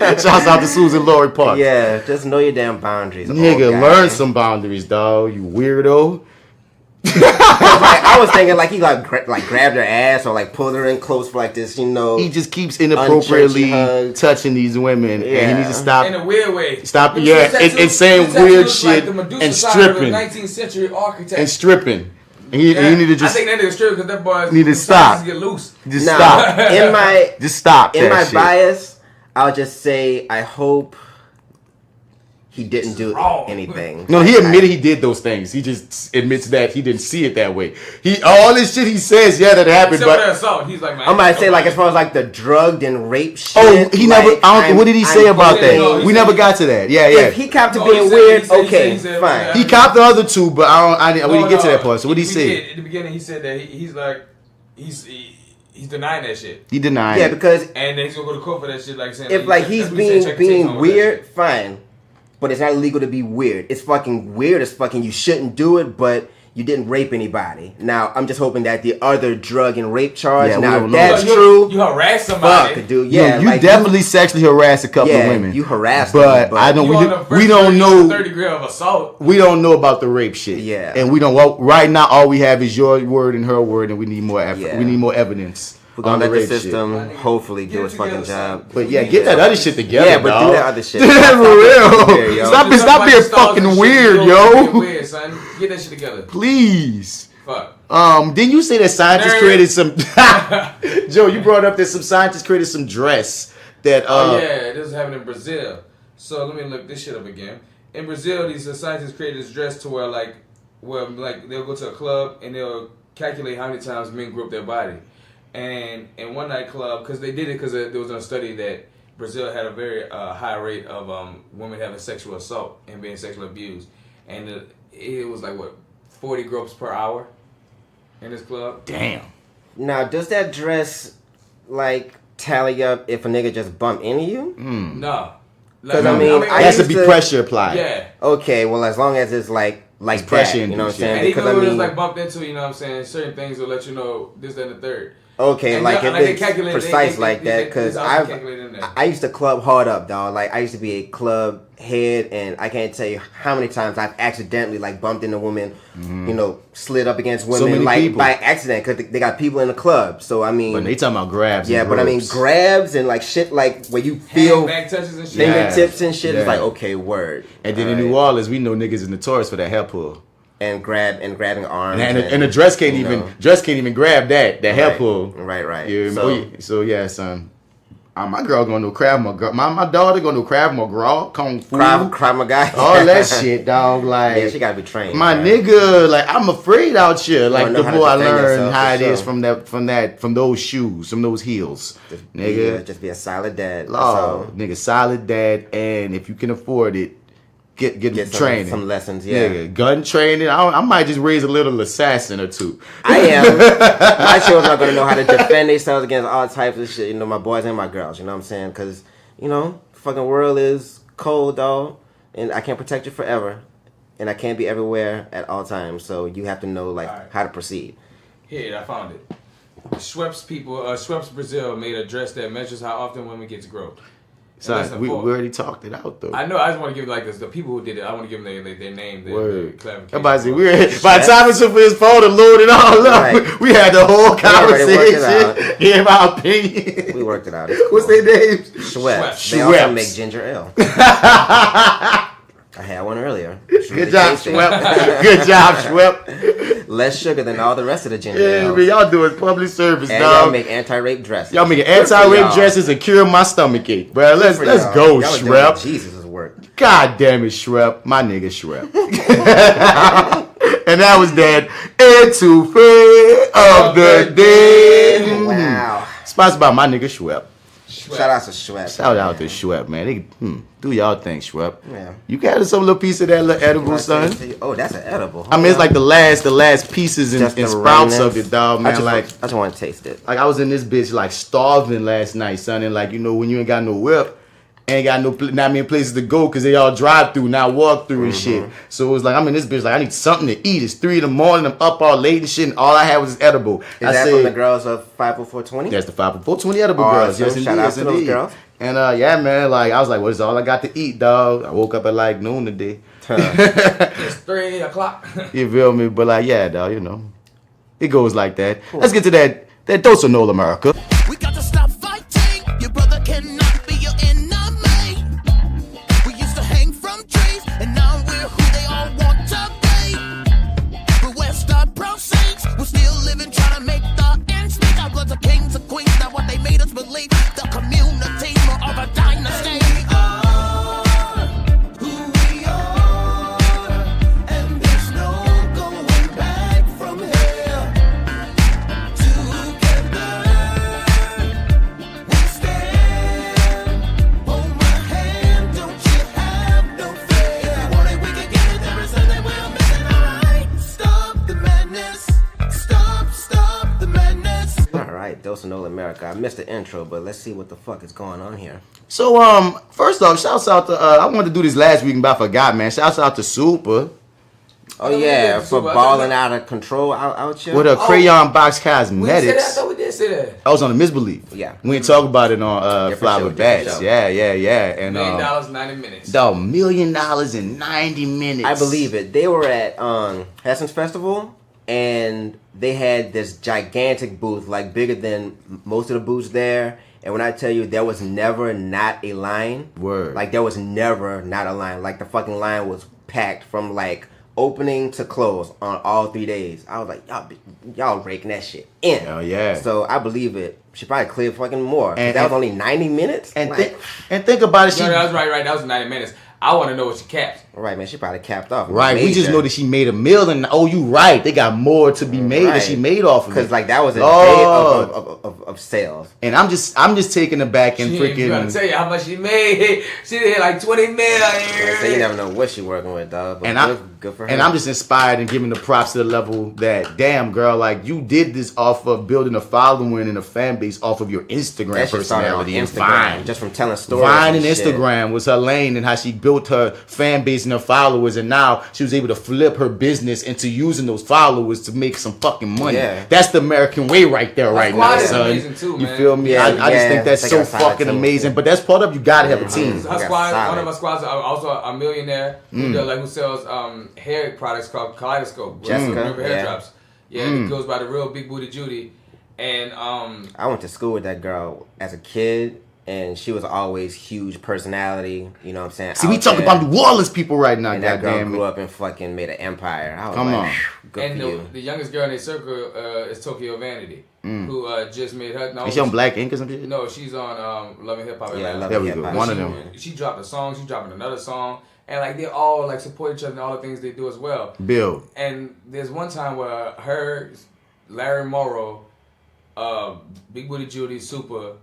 shit. Shouts out to Susan Laurie Park. Yeah, just know your damn boundaries. Nigga, learn some boundaries, dog. You weirdo. Like, I was thinking like he grabbed her ass or like pulled her in close for like this, you know. He just keeps inappropriately touching these women, and he needs to stop. In a weird way. Stop, and saying weird shit like and stripping. 19th century architect. And stripping. And he need to just. I think that nigga stripping because that boy need to stop. Get loose. Just stop. Just stop. In my shit. bias, I'll just say I hope he didn't do anything. No, he admitted he did those things. He just admits that he didn't see it that way. All this shit he says, yeah, that happened. Except but assault. He's like, man, I'm about to say, like, as far as like the drugged and rape shit. Oh, he never. Like, what did he say about that? No, we never got to that. Yeah. If he copped to being weird, okay, fine. He copped the other two, but we didn't get to that part. So what did he say? At the beginning, he said that he's like, he's denying that shit. He denied. Yeah, because and then he's gonna go to court for that shit. Like saying if like he's being weird, fine. But it's not illegal to be weird. It's fucking weird. It's fucking, you shouldn't do it, but you didn't rape anybody. Now, I'm just hoping that the other drug and rape charge, now if that's true. You harass somebody. Fuck, dude. Yeah. You definitely sexually harassed a couple of women. You harassed them. But I don't, we don't know. 30 grams of assault. We don't know about the rape shit. Yeah. And we don't, right now, all we have is your word and her word, and we need more we need more evidence. We're gonna let the system hopefully do its fucking job. But yeah, get that other shit together. Yeah, but do that other shit. For real. Stop being fucking weird, yo. Weird, son. Get that shit together. Please. Fuck. Didn't you say that scientists created some Joe, you brought up that some scientists created some dress that yeah, this is happening in Brazil. So let me look this shit up again. In Brazil, these scientists created this dress to where they'll go to a club and they'll calculate how many times men group their body. And in one nightclub, because they did it because there was a study that Brazil had a very high rate of women having sexual assault and being sexually abused. And it was like, 40 groups per hour in this club? Damn. Now, does that dress, tally up if a nigga just bump into you? No. Because, I mean, it has to be pressure applied. Yeah. Okay, well, as long as it's like pressure, that, you know what I'm saying? And Because, even when it's bumped into, you know what I'm saying, certain things will let you know this, that, and the third. Okay, and if it's precise like that, because I used to club hard up, dog. Like, I used to be a club head, and I can't tell you how many times I've accidentally, bumped into women, you know, slid up against women, by accident, because they got people in the club. So, I mean... But they talking about grabs. Yeah, but I mean, grabs and, shit, where you feel fingertips and shit, it's like, okay, word. And then in New Orleans, we know niggas is notorious for that hair pull. and grabbing arms. And the dress can't even grab that hair pull. Right. Yeah, so yeah, son. My girl gonna do Krav Maga. My daughter gonna do Krav Maga, Kung Fu, Krav Maga, all that shit, dog. Like, yeah, she gotta be trained. My man. nigga, like, I'm afraid out here. Like, the more I learn how it is from those shoes, from those heels, nigga. Just be a solid dad. Oh, nigga, solid dad, and if you can afford it, get training, some lessons. Yeah, nigga, gun training. I might just raise a little assassin or two. I am. My children are gonna know how to defend themselves against all types of shit. You know, my boys and my girls. You know what I'm saying? Because fucking world is cold, dog, and I can't protect you forever, and I can't be everywhere at all times. So you have to know how to proceed. Here, I found it. Schwepps Schwepps Brazil made a dress that measures how often women get growth. So we already talked it out though. I know. I just want to give the people who did it. I want to give them their name. Everybody say by the time it's for his phone to load it all up, right. we had the whole conversation. Gave our opinion. We worked it out. Cool. What's their names? Schwepps. They also make ginger ale. I had one earlier. Good job, Schwepp. Good job, Schwepp. Less sugar than all the rest of the ginger ale. Man, y'all doing public service, and dog. Y'all make anti-rape dresses. Y'all make anti-rape dresses and cure my stomach ache, bro. Let's go, Schwepp. Jesus' work. God damn it, Schwepp. My nigga Schwepp. And that was that ETOUFEE of the day. Wow. Sponsored by my nigga Schwepp. Shout out to Schwepps. Shout out to Schwepp, man. They do y'all thing, Schwepp. Yeah. You got some little piece of that little edible, son. Oh, that's an edible. I mean, it's like the last pieces and sprouts of it, dog, man. I just want to taste it. Like, I was in this bitch like starving last night, son, and like, when you ain't got no whip, ain't got not many places to go because they all drive through, not walk through and shit. So it was like, I'm in this bitch like, I need something to eat. It's 3 in the morning, I'm up all late and shit, and all I had was edible. Is that from the girls of 50420? That's the 50420 edible girls. Yes, shout out to those girls. And yeah, man, like, I was like, well, it's all I got to eat, dog. I woke up at like noon today. It's 3 o'clock. You feel me? But like, yeah, dog, it goes like that. Cool. Let's get to that dose of NoLA'MURICA. We got to stop fighting. Your brother cannot be your enemy. We used to hang from trees, and now we're who they all want to be. But we're star-proud saints. We're still living, trying to make the ends meet. Our bloods are kings and queens. That's what they made us believe. The community, more of a dynasty. We are who we are, and there's no going back from here. Together we stand. Hold my hand, don't you have no fear. If you want it, we can get it. There is something we're missing. Alright, stop the madness. Stop the madness. Alright, Dose of NoLA'MURICA. I missed the intro, but let's see what the fuck is going on here. So, first off, shouts out to, I wanted to do this last week, but I forgot, man. Shouts out to Supa. Oh, yeah, for balling out of control out here. With a crayon box cosmetics. We said that? I thought we did say that. I was on the Misbelief. Yeah. We ain't talk about it on Fly with Bats. Sure. Yeah. And, $1 million, 90 minutes. $1 million in 90 minutes. I believe it. They were at Hesson's Festival, and they had this gigantic booth, like bigger than most of the booths there. And when I tell you, there was never not a line. Word. Like, there was never not a line. Like, the fucking line was packed from, like, opening to close on all 3 days. I was like, y'all raking that shit in. Hell yeah. So I believe it. She probably cleared fucking more. And that was only 90 minutes? And think about it. No, that was right. That was 90 minutes. I want to know what she capped. Right, man. She probably capped off. Right. We just know that she made $1 million. Oh, you right. They got more to be made that she made off of it. Because, like, that was a day of sales. And I'm just taking it back and freaking. I'm trying to tell you how much she made. She did like 20 million. So you never know what she working with, dog. But good for her. And I'm just inspired and giving the props to the level that, damn, girl, like, you did this off of building a following and a fan base off of your Instagram personality and Vine. Just from telling stories. Vine and Instagram was her lane, and how she built her fan base and her followers, and now she was able to flip her business into using those followers to make some fucking money. Yeah. That's the American way right there, right now, son. Too, you feel me? I just think that's so fucking amazing. But that's part of, you gotta have a team. Her squad, one of our squads, also a millionaire who sells hair products called Kaleidoscope. Jessica, remember hair drops. Yeah, it goes by the real Big Booty Judy. And I went to school with that girl as a kid, and she was always huge personality. You know what I'm saying? See, we talking about New Orleans people right now. And that girl Goddamn grew it. up and fucking made an empire. I was Come like, on. good And for you. the youngest girl in their circle is Tokyo Vanity, who just made her. No, Is she on Black Ink or some shit? No, she's on Love and Hip Hop. Yeah, Love There and we Hip go. Hop. One of them. She dropped a song. She's dropping another song, and like they all like support each other in all the things they do as well. Bill. And there's one time where her, Larry Morrow, Big Booty Judy, Supa,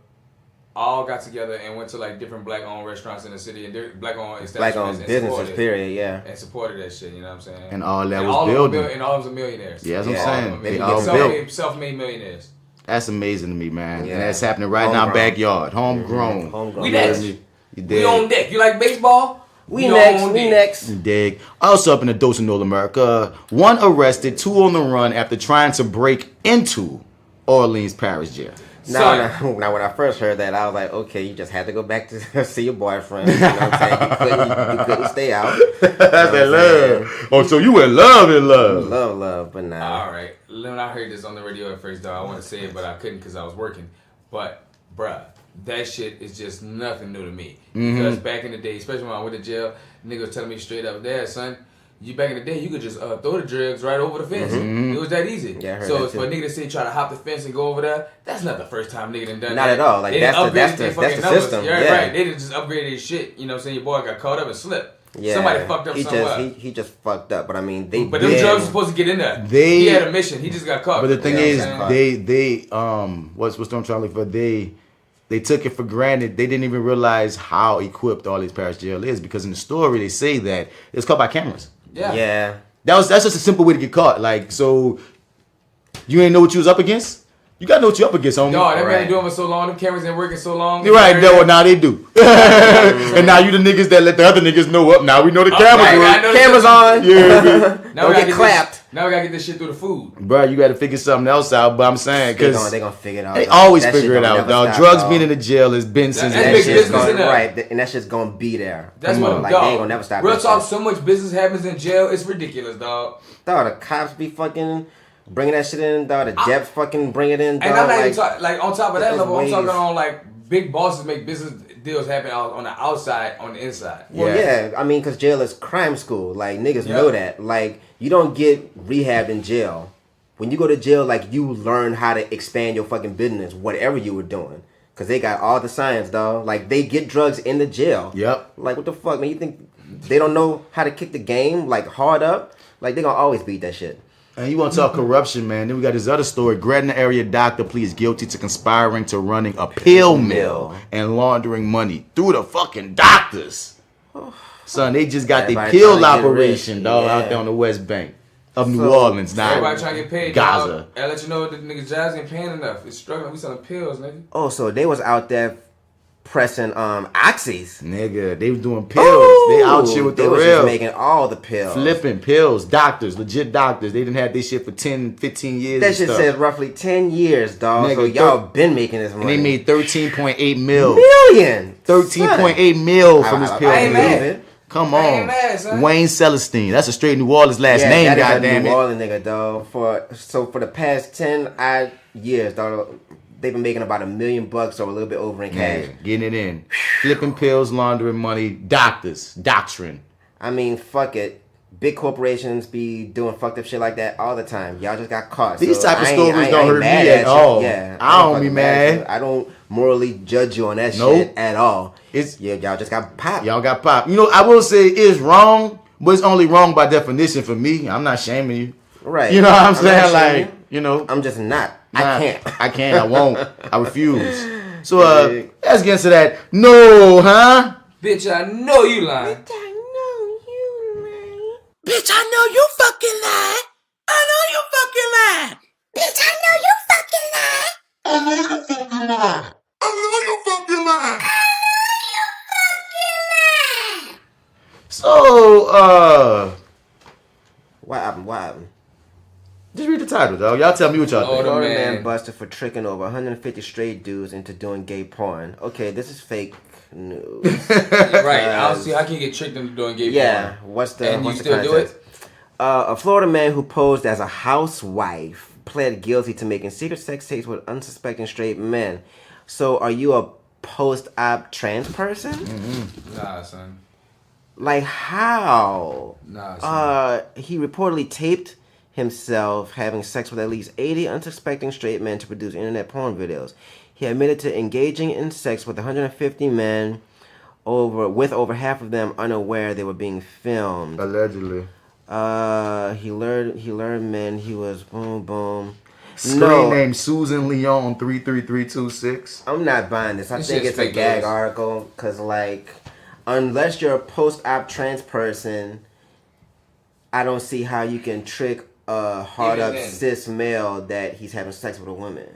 all got together and went to like different black-owned restaurants in the city and black-owned establishments Black-owned and businesses, supported- period, yeah. and supported that shit. You know what I'm saying? And all that And was all of them building. and all of them are millionaires. Yeah, that's what Yeah. I'm All saying. of them They are all built. self-made millionaires. That's amazing to me, man. Yeah. And that's happening right in our Homegrown. backyard. Homegrown. Homegrown. We You heard next. me? You We on dig? deck. You like baseball? We next. on We deck. next. You dig? Also up in the Dose of NoLA'MURICA, 1 arrested, 2 on the run after trying to break into Orleans Parish Jail. Now, when I first heard that, I was like, okay, you just had to go back to see your boyfriend. You know what I'm saying? You couldn't stay out. That's that love. Oh, so you in love in love. Love, but nah. All right. When I heard this on the radio at first, though, I want to say it, but I couldn't because I was working. But, bruh, that shit is just nothing new to me. Because back in the day, especially when I went to jail, niggas telling me straight up, Dad, son, you back in the day, you could just throw the drugs right over the fence. It was that easy. Yeah, I heard so that for a too. nigga to say try to hop the fence and go over there, that's not the first time nigga done done Not that. at all. Like, They that's done the- that's upgraded the- their fucking that's the numbers. system. Yeah, Yeah. right. They done just upgraded their shit. You know what I'm saying? Your boy got caught up and slipped. Yeah. Somebody fucked up he somewhere. He just fucked up. But I mean, But them drugs were supposed to get in there. He had a mission. He just got caught. But the thing You know what I'm is, saying? what's what I'm trying to look for? They took it for granted. They didn't even realize how equipped all these parish jail is, because in the story they say that it's caught by cameras. Yeah. That's just a simple way to get caught. Like, so you ain't know what you was up against? You gotta know what you up against, homie. Dog, that man Right. been doing it so long. Them cameras ain't working so long. You're right, no, now they do. And now you the niggas that let the other niggas know up. Now we know the cameras right, I work. know Cameras on. Yeah, Now Don't we gotta get clapped. Now we gotta get this shit through the food. bro, you gotta figure something else out. But I'm saying, They because gonna figure it out. they dog. always That figure shit it don't out, never dog. stop, Drugs dog. being in the jail has been since that's That big shit's business gonna, in there. right, and that shit's gonna be there. That's Come what on. Like, dog. they ain't gonna never stop Real that talk, shit. so much business happens in jail. It's ridiculous, dog. Dog, the cops be fucking bringing that shit in, dog. The Deps fucking bring it in, dog. And I'm not like, even talking, like, on top of that there's level, I'm talking ways. on, like, big bosses make business deals happen on the outside, on the inside. Well, Yeah. yeah, I mean, because jail is crime school. Like, niggas know that. Like, you don't get rehabbed in jail. When you go to jail, like, you learn how to expand your fucking business, whatever you were doing. Because they got all the science, dog. Like, they get drugs in the jail. Yep. Like, what the fuck, man? You think they don't know how to kick the game, like, hard up? Like, they gonna always beat that shit. And you want to talk corruption, man. Then we got this other story. Gretna area doctor pleads guilty to conspiring to running a pill mill and laundering money through the fucking doctors. Son, they just got the Everybody pill trying to get operation, rich. dog, Yeah. out there on the West Bank of New So, Orleans. Now, Everybody trying to get paid, Gaza. dog. I let you know that niggas jazz ain't paying enough. It's struggling. We selling pills, nigga. Oh, so they was out there pressing oxys. Nigga, they was doing pills. They out here with they the was real. just making all the pills. Flipping pills. Doctors, legit doctors. They didn't have this shit for 10, 15 years. That and shit stuff. says roughly 10 years, dog. Nigga, so y'all been making this money. And they made 13.8 mil. million. 13.8 mil from this pill I ain't mill. mad. it. Come I on. ain't mad, son. Wayne Celestine. That's a straight New Orleans last Yeah, name, that is a goddamn New it. Orleans nigga, dog. For the past 10 odd years, dog, they've been making about $1 million or a little bit over in cash. Yeah, getting it in. Flipping pills, laundering money, doctrine. I mean, fuck it. Big corporations be doing fucked up shit like that all the time. Y'all just got caught. These So type of I ain't- stories I ain't- don't I ain't hurt me mad at you. all. Yeah, I don't ain't be fucking at mad. you. I don't morally judge you on that Nope. shit at all. It's- yeah, y'all just got popped. Y'all got pop. You know, I will say it's wrong, but it's only wrong by definition for me. I'm not shaming you. Right. You know what I'm not saying? shaming Like, you know. I'm just not. Nah, I can't. I can't. I won't. I refuse. So, Yeah. let's get into that. No, huh? Bitch, I know you lying. Bitch, I know you fucking lying. I know you fucking lying. Bitch, I know you fucking lying. I know you fucking lying. I know you fucking lying. So, What happened? What happened? just read the title, dog. Y'all tell me what y'all think. Florida Florida man. man busted for tricking over 150 straight dudes into doing gay porn. Okay, this is fake news. Right. I don't see how can you get tricked into doing gay Yeah, porn. what's the And you what's the still do context? it? A Florida man who posed as a housewife pled guilty to making secret sex tapes with unsuspecting straight men. So, are you a post-op trans person? Nah, son. Like how? Nah, son. He reportedly taped himself having sex with at least 80 unsuspecting straight men to produce internet porn videos. He admitted to engaging in sex with 150 men, with over half of them unaware they were being filmed. Allegedly. He lured men. He was boom. Screen name Susan Leon 33326. I'm not buying this. I think it's a gag article because, like, unless you're a post-op trans person, I don't see how you can trick a hard-up cis male that he's having sex with a woman.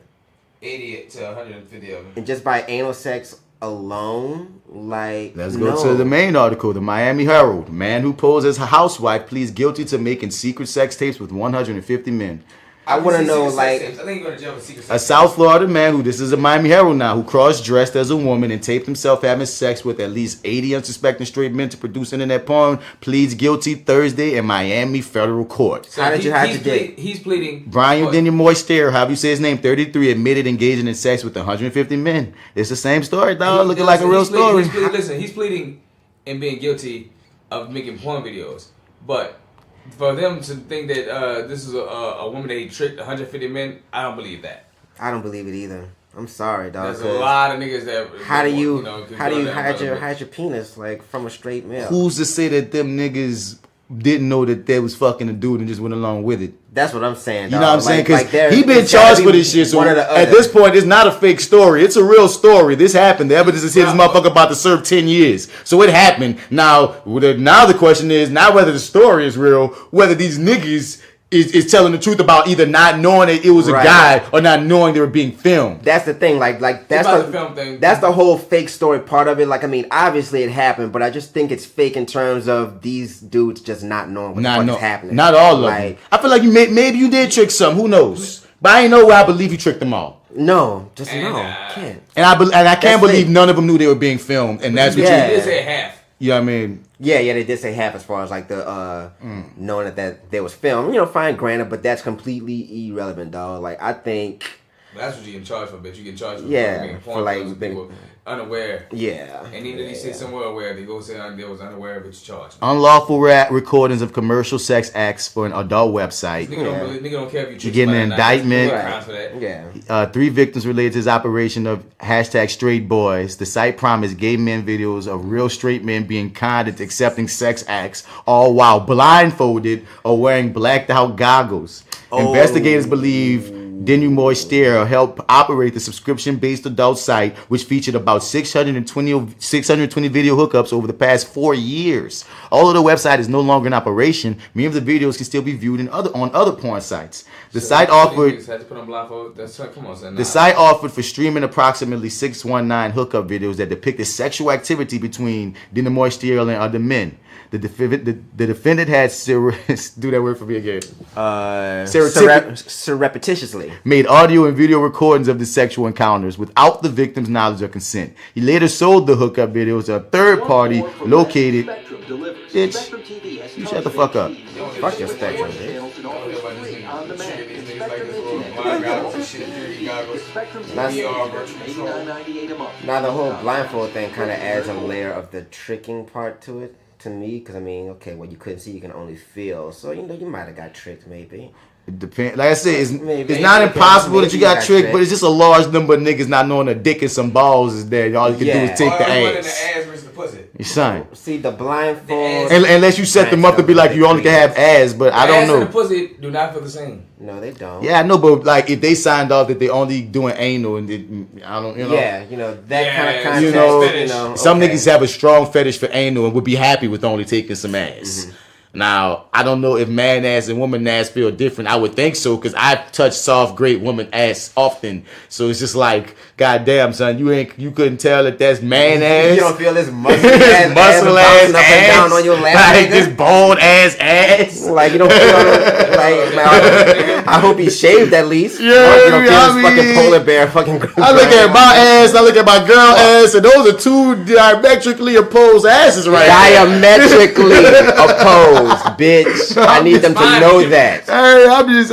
80 to 150 of them. And just by anal sex alone, like, let's go to the main article. The Miami Herald. Man who posed as a housewife pleads guilty to making secret sex tapes with 150 men. I want to know, like, I think you're going to jail with secret sex. A South Florida man who, this is a Miami Herald now, who cross-dressed as a woman and taped himself having sex with at least 80 unsuspecting straight men to produce internet porn, pleads guilty Thursday in Miami federal court. So how did you hide the dick? He's pleading. Brian Denny Moister, however you say his name, 33, admitted engaging in sex with 150 men. It's the same story, dog. Looking like a real story. He's pleading and being guilty of making porn videos, but for them to think that this is a woman that he tricked 150 men, I don't believe that. I don't believe it either. I'm sorry, dog. There's a lot of niggas that. How do you hide your penis like from a straight male? Who's to say that them niggas didn't know that they was fucking a dude and just went along with it? That's what I'm saying, dog. You know what I'm saying? Because like he been charged for this shit. So at this point, it's not a fake story. It's a real story. This happened. The evidence is here. This motherfucker about to serve 10 years. So it happened. Now the question is not whether the story is real, whether these niggas is telling the truth about either not knowing that it was a guy or not knowing they were being filmed. That's the thing. Like that's the film thing. That's the whole fake story part of it. Like, I mean, obviously it happened, but I just think it's fake in terms of these dudes just not knowing what the fuck is happening. Not all of them. I feel like maybe you did trick some. Who knows? But I ain't know where I believe you tricked them all. No, just no. Can't. And I can't believe none of them knew they were being filmed. And that's what you did say half. You know what I mean? Yeah, they did say half as far as like the knowing that there was film. You know, fine, granted, but that's completely irrelevant, dog. Like, I think that's what you get charged for, bitch. You get charged for being for like people unaware. Yeah. And even if you say somewhere aware, they go say they was unaware of it's charged. Unlawful recordings of commercial sex acts for an adult website. Nigga don't care if you getting an indictment. Yeah. 3 victims related to his operation of #StraightBoys. The site promised gay men videos of real straight men being kind at accepting sex acts, all while blindfolded or wearing blacked out goggles. Investigators believe Denny Moister helped operate the subscription-based adult site, which featured about 620 video hookups over the past 4 years. Although the website is no longer in operation, many of the videos can still be viewed on other porn sites. The site offered site offered for streaming approximately 619 hookup videos that depicted sexual activity between Denny Moister and other men. The defendant had do that word for me again. Surreptitiously made audio and video recordings of the sexual encounters without the victim's knowledge or consent. He later sold the hookup videos to a third party located. Bitch, you shut the fuck up. Fuck your Spectrum, bitch. Now the whole blindfold thing kind of adds a layer of the tricking part to it. To me, because I mean, okay, what you couldn't see, you can only feel. So you might have got tricked, maybe. It depends. Like I said, it's not impossible that you got tricked, but it's just a large number of niggas not knowing a dick and some balls is there. All you can do is take the ass. Your son. See the blindfold. Unless you set them up to be like you only can have ass, but I don't know. Ass and the pussy do not feel the same. No, they don't. Yeah, I know, but like if they signed off that they only doing anal and I don't, Yeah, that kind of context. Some niggas have a strong fetish for anal and would be happy with only taking some ass. Mm-hmm. Now, I don't know if man ass and woman ass feel different. I would think so, because I've touched soft, great woman ass often. So it's just like, goddamn, son, you couldn't tell that that's man ass. You don't feel this muscle ass ass up and down on your lap, like this bone ass. Like you don't feel like. I hope he shaved at least. Yeah, you don't feel this fucking polar bear fucking. I look at my ass, I look at my girl ass, and those are two diametrically opposed asses right Diametrically opposed. bitch. I need them to know that. Hey, I'm just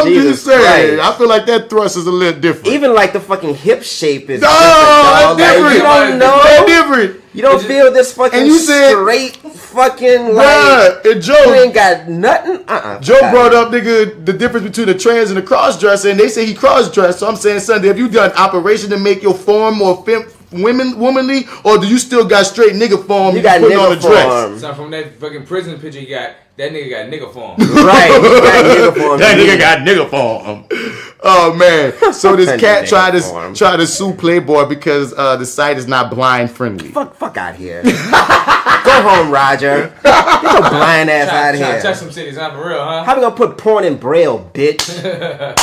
Jesus saying. Christ. I feel like that thrust is a little different. Even like the fucking hip shape is No, different, dog. that's Like, different. you don't know. That's different. You don't feel this fucking And you said- straight fucking like. Bruh, and Joe, You ain't got nothing. Joe brought up, nigga, the difference between the trans and the cross-dresser, and they say he cross-dressed. So I'm saying, Sunday, have you done operation to make your form more womanly, or do you still got straight nigga form? You got putting on a nigga dress? form. So from that fucking prison picture you got, that nigga got nigga form. Right. You got nigga form. That nigga got nigga form. Oh man! So this cat Nigga tried to sue Playboy because the site is not blind friendly. Fuck out here. Go home, Roger. Get your blind ass out of Trying to here. touch some cities, huh? For real, huh? How we gonna put porn in Braille, bitch?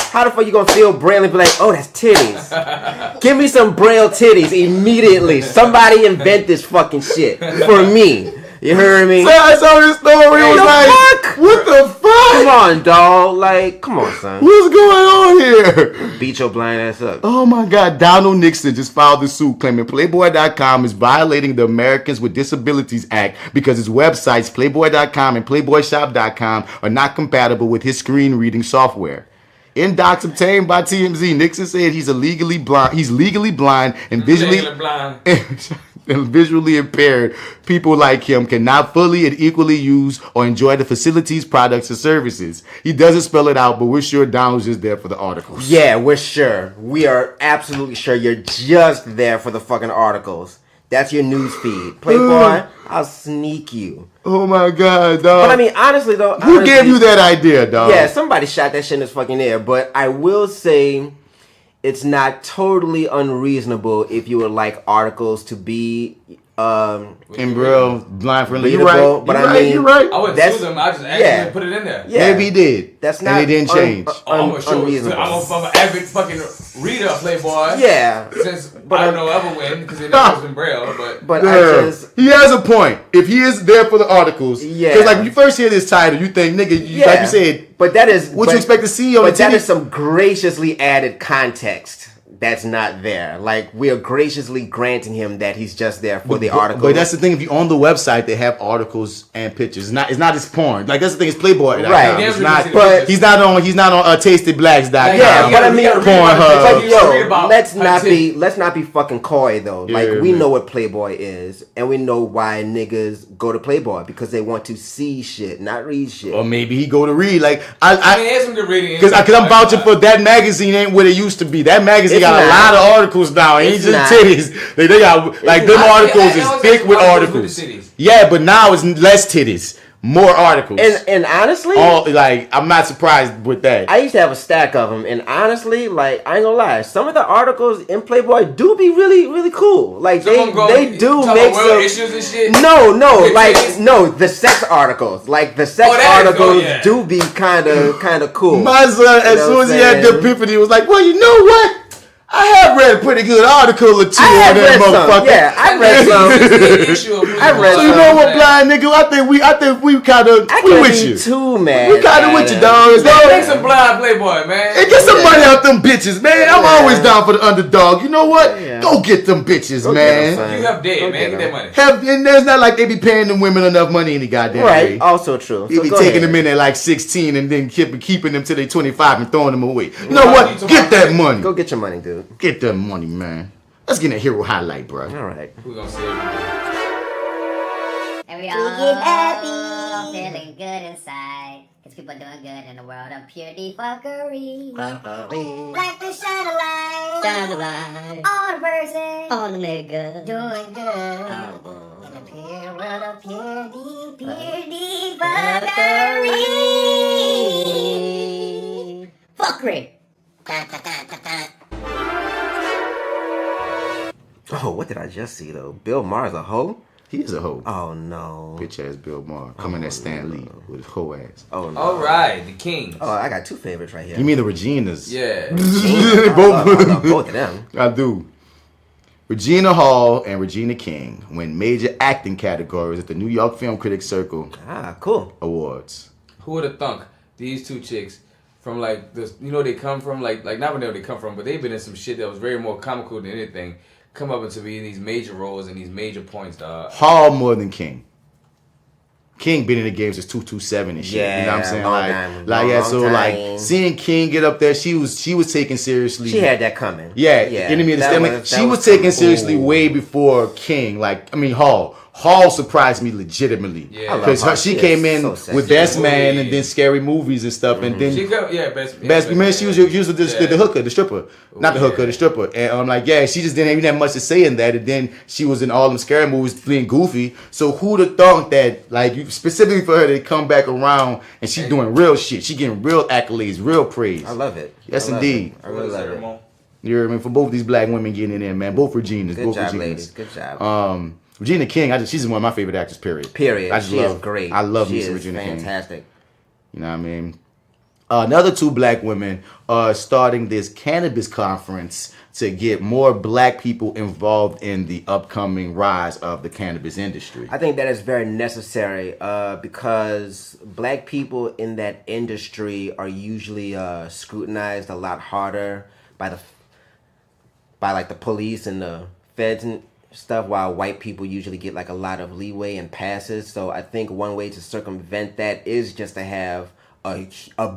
How the fuck you gonna feel Braille and be like, oh, that's titties? Give me some Braille titties immediately. Somebody invent this fucking shit for me. You heard me? So I saw this story. It was the like, fuck? what the fuck? Come on, dog. Like, come on, son. What's going on here? Beat your blind ass up. Oh my God, Donald Nixon just filed a suit claiming Playboy.com is violating the Americans with Disabilities Act because his websites, Playboy.com and PlayboyShop.com, are not compatible with his screen reading software. In docs obtained by TMZ, Nixon said he's legally blind and visually impaired. People like him cannot fully and equally use or enjoy the facilities, products, and services. He doesn't spell it out, but we're sure Donald's just there for the articles. Yeah, we're sure. We are absolutely sure you're just there for the fucking articles. That's your news feed. Playboy, I'll sneak you. Oh my God, dog. But I mean, honestly though. Who gave you that idea, dog? Yeah, somebody shot that shit in his fucking ear. But I will say it's not totally unreasonable if you would like articles to be in Braille, blind friendly. You're readable, right. but You're I right. mean, You're right. I wouldn't That's- sue them. I just yeah. actually put it in there. Yeah. Maybe he did. That's not and it didn't change. I'm gonna show it. unreasonable. I'm an avid fucking reader of Playboy. Yeah. Since But I don't I'm- know ever win because it never was in Braille, but I just he has a point. If he is there for the articles, Yeah. because like when you first hear this title, you think, nigga, like you said, but that is what you expect to see on but the that TV? is some graciously added context that's not there. Like, we are graciously granting him that he's just there for the article. But that's the thing. If you on the website, they have articles and pictures. It's not just porn. Like that's the thing. It's Playboy. Right. It's Damn, not. see the But pictures. he's not on tastedblacks.com. Yeah, but I mean, Pornhub. but yo, Read about let's her not titty. be fucking coy though. Yeah, Like, we man. know what Playboy is, and we know why niggas go to Playboy, because they want to see shit, not read shit. Or maybe he go to read. Like I mean, there's some good reading. Because I'm vouching for that magazine ain't what it used to be. That magazine It's got a not. lot of articles now. It ain't It's just not. titties. They got like them not. articles I is always thick have with articles articles. with the titties. Yeah, but now it's less titties, more articles. And honestly, I'm not surprised with that. I used to have a stack of them, and honestly, like, I ain't gonna lie, some of the articles in Playboy do be really, really cool. Like, Some of them go- they do talk make about world some issues and shit. No, Big like titties. no, the sex articles, like the sex Oh, that is- articles yeah. do be kind of cool. My son, as You know soon what as he I'm had the saying? epiphany, was like, well, you know what? I have read a pretty good article or two I on have that read motherfucker. some. Yeah, I read some. I read So you know what, blind nigga? I think we kind of I we can't with be you. too mad. We kind of with you, dog. Make some blind Playboy, man. And get some money out them bitches, man. I'm always down for the underdog. You know what? Yeah. Go get them bitches, Go get man. them, son. You have dead, Go man. Get that money. And there's not like they be paying them women enough money any goddamn Right, way. also true. You So be go taking ahead. them in at like 16 and then keeping them till they 25 and throwing them away. You know Right, what? you talking Get about that that. money. Go get your money, dude. Get that money, man. Let's get a hero highlight, bro. All right. Who's gonna say it? And we all happy, feeling good inside. Cause people doing good in the world of pure fuckery. Like the shine a light, on a person, on a nigga, doing good. In the pure world of pure fuckery. Fuckery. Oh, what did I just see though? Bill Maher's a hoe? He is a hoe. Oh no. Bitch ass Bill Maher coming at Stan Lee with his hoe ass. Oh no. All right, the Kings. Oh, I got two favorites right here. You mean the Reginas? Yeah. I both, love both of them. I do. Regina Hall and Regina King win major acting categories at the New York Film Critics Circle Ah, cool. Awards. Who would have thunk these two chicks from like this? You know, they come from like not where they come from, but they've been in some shit that was very more comical than anything. Come up into be in these major roles and these major points, dog. Hall more than King. King been in the game since 227 and shit. Yeah, you know what I'm saying? long time, Like seeing King get up there, she was taken seriously. She had that coming. Yeah, Enemy of the Stomach. She was taken seriously way before King. Hall surprised me legitimately because she came in with Best Man and then Scary Movies and stuff, and then Best Man. She was the hooker, the stripper, not the hooker, the stripper. And I'm like, she just didn't even have much to say in that. And then she was in all them Scary Movies playing Goofy. So who'd have thought that, like, specifically for her to come back around and she's doing real shit, she getting real accolades, real praise. I love it. Yes, indeed. I really love it. You know what I mean? For both these black women getting in there, man. Both Reginas. Good job, ladies. Good job. Regina King, she's one of my favorite actors, period. She is great. I love me some Regina King. Fantastic. You know what I mean? Another 2 black women are starting this cannabis conference to get more black people involved in the upcoming rise of the cannabis industry. I think that is very necessary because black people in that industry are usually scrutinized a lot harder by the police and the feds and stuff, while white people usually get like a lot of leeway and passes. So I think one way to circumvent that is just to have a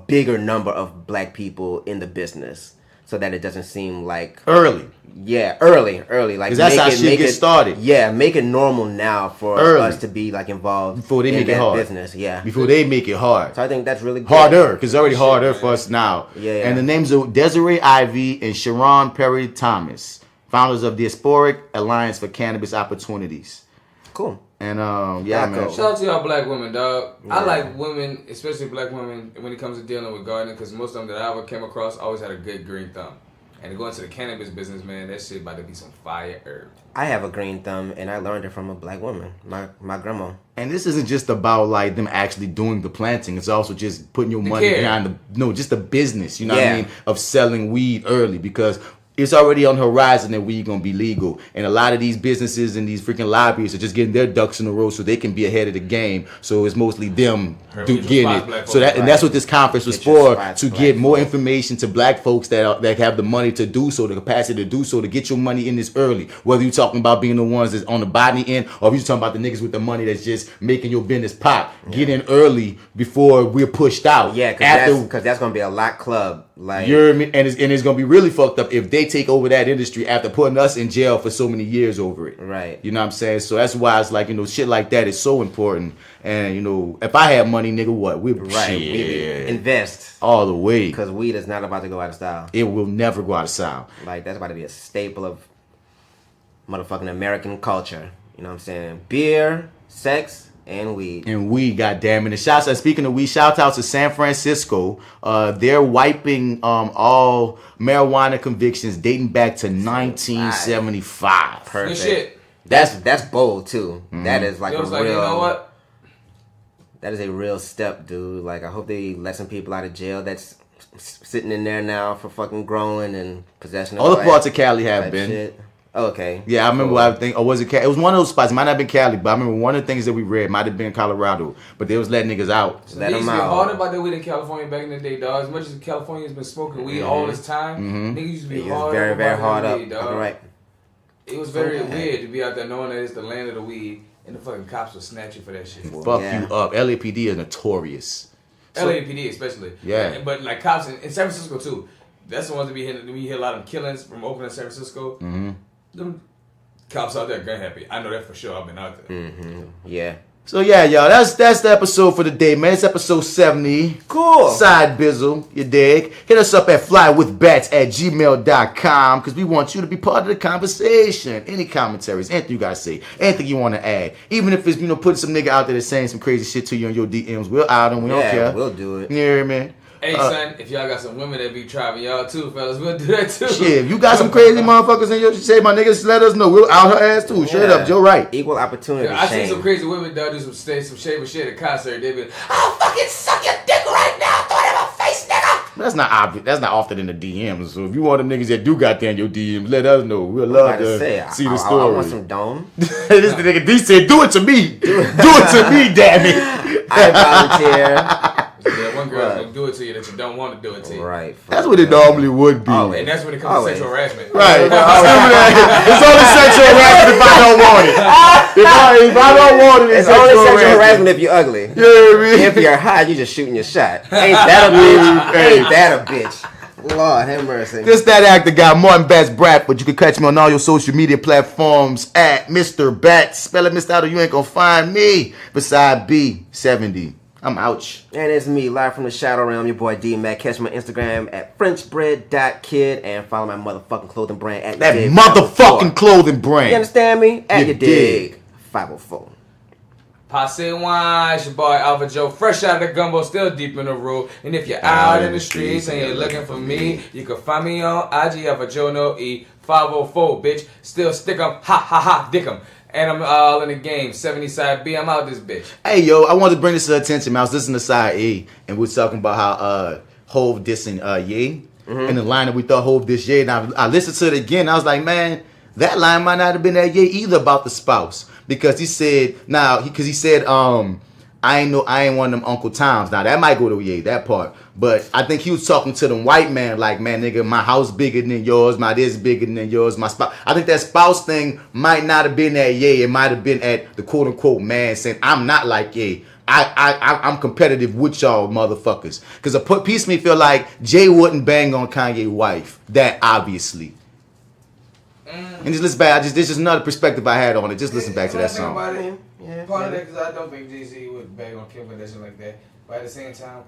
bigger number of black people in the business, so that it doesn't seem like early. Yeah, early. Like, because that's how shit gets started. Yeah, make it normal now for us to be like involved before they make it hard. Business. Yeah, before they make it hard. So I think that's really good. Harder, because it's already harder for us now. Yeah. And the names are Desiree Ivy and Sharon Perry Thomas, founders of Diasporic Alliance for Cannabis Opportunities. Cool. And man. Shout out to y'all black women, dog. Yeah. I like women, especially black women, when it comes to dealing with gardening, because most of them that I ever came across always had a good green thumb. And to go into the cannabis business, man, that shit about to be some fire herb. I have a green thumb, and I learned it from a black woman, my grandma. And this isn't just about like them actually doing the planting. It's also just putting your money behind just the business, you know what I mean, of selling weed early, because it's already on the horizon that weed gonna be legal, and a lot of these businesses and these freaking lobbyists are just getting their ducks in a row so they can be ahead of the game. So it's mostly them getting it. So that's what this conference was for, to get more information to black folks that have the money to do so, the capacity to do so, to get your money in this early. Whether you're talking about being the ones that's on the body end, or if you're talking about the niggas with the money that's just making your business pop. Get in early before we're pushed out. Yeah, because that's gonna be a lot club. Like, you know what I mean? And it's gonna be really fucked up if they take over that industry after putting us in jail for so many years over it. Right. You know what I'm saying? So that's why it's like, shit like that is so important. And if I had money, nigga, what? We invest all the way. Because weed is not about to go out of style. It will never go out of style. Like, that's about to be a staple of motherfucking American culture. You know what I'm saying? Beer, sex, and weed. And weed, goddammit. And speaking of weed, shout out to San Francisco. They're wiping all marijuana convictions dating back to 1975. Perfect. Good shit. That's bold too. Mm-hmm. That is like a real. You know what? That is a real step, dude. Like, I hope they let some people out of jail that's sitting in there now for fucking growing and possession of all the parts of Cali have been. Shit. Okay. Yeah, I remember. I think, or was it Cali? It was one of those spots. It might not have been Cali, but I remember one of the things that we read might have been Colorado. But they was letting niggas out. So let them out. Hard about that weed in California back in the day, dog. As much as California's been smoking weed all this time, niggas used to be hard. Very, very hard up. Weed, dog. Right. It was very weird to be out there knowing that it's the land of the weed, and the fucking cops will snatch you for that shit. Fuck you up. LAPD is notorious. LAPD especially. Yeah. But like cops in San Francisco too. That's the ones that be hitting. We hear a lot of killings from Oakland and San Francisco. Mm-hmm. Them cops out there gun happy. I know that for sure. I've been out there. Mm-hmm. Yeah. So yeah, y'all, that's the episode for the day, man. It's episode 70. Cool. Side bizzle, you dig? Hit us up at flywithbats@gmail.com because we want you to be part of the conversation. Any commentaries, anything you gotta say, anything you want to add, even if it's putting some nigga out there that's saying some crazy shit to you on your DMs, we'll out them. We don't care. We'll do it. You hear me? Hey, son, if y'all got some women that be driving y'all too, fellas, we'll do that too. Shit, if you got some crazy motherfuckers in your shit, my niggas, let us know. We'll out her ass too. Straight up, Joe right. Equal opportunity. I seen some crazy women that do some shaving shit at concert. They be like, I'll fucking suck your dick right now. Throw it in my face, nigga. That's not obvious. That's not often in the DMs. So if you want them niggas that do got there in your DMs, let us know. We'll love to see the story. I want some dome. This nigga D said, do it to me. Do it to me, damn it. I volunteer. Yeah, one girl's gonna do it to you that you don't want to do it to you. Right. That's what it normally would be. And that's when it comes to sexual harassment. Right. It's only sexual harassment if I don't want it. If I don't want more than It's sexual only sexual harassment. harassment if you're ugly. You know what I mean? If you're high, you just shooting your shot. Ain't that a bitch? Ain't that a bitch? Lord have mercy. This that actor guy, Martin Bats Bradford. You can catch me on all your social media platforms at Mr. Bats. Spell it Mr. Out or you ain't gonna find me. Beside B70. I'm ouch. And it's me, live from the Shadow Realm, your boy D-Mac. Catch me on Instagram at FrenchBread.kid and follow my motherfucking clothing brand at That Dig motherfucking 504. clothing brand. You understand me? At You your dig 504. Passe wine, it's your boy AlphaJoe, fresh out of the gumbo, still deep in the road. And if you're out in the streets and you're looking for me, you can find me on IG AlphaJoe No E 504, bitch. Still stick 'em, ha ha ha, dick 'em. And I'm all in the game. 70 side B, I'm out this bitch. Hey yo, I wanted to bring this to attention, man. I was listening to Side A and we was talking about how Hove dissing Ye. And the line that we thought Hove dissed Ye. And I listened to it again. I was like, man, that line might not have been that Ye either about the spouse. Because he said, he said, I ain't one of them Uncle Toms. Now that might go to Ye, that part. But I think he was talking to them white man, like, man, nigga, my house bigger than yours, my this bigger than yours, my spouse. I think that spouse thing might not have been at Ye. It might have been at the quote unquote man saying, I'm not like Ye. I'm competitive with y'all motherfuckers. Because a piece of me feel like Jay wouldn't bang on Kanye's wife. That obviously. And just listen back. This is another perspective I had on it. Just listen back to that song. Part of that, because I don't think Jay-Z would bang on Kim Kardashian like that. But at the same time,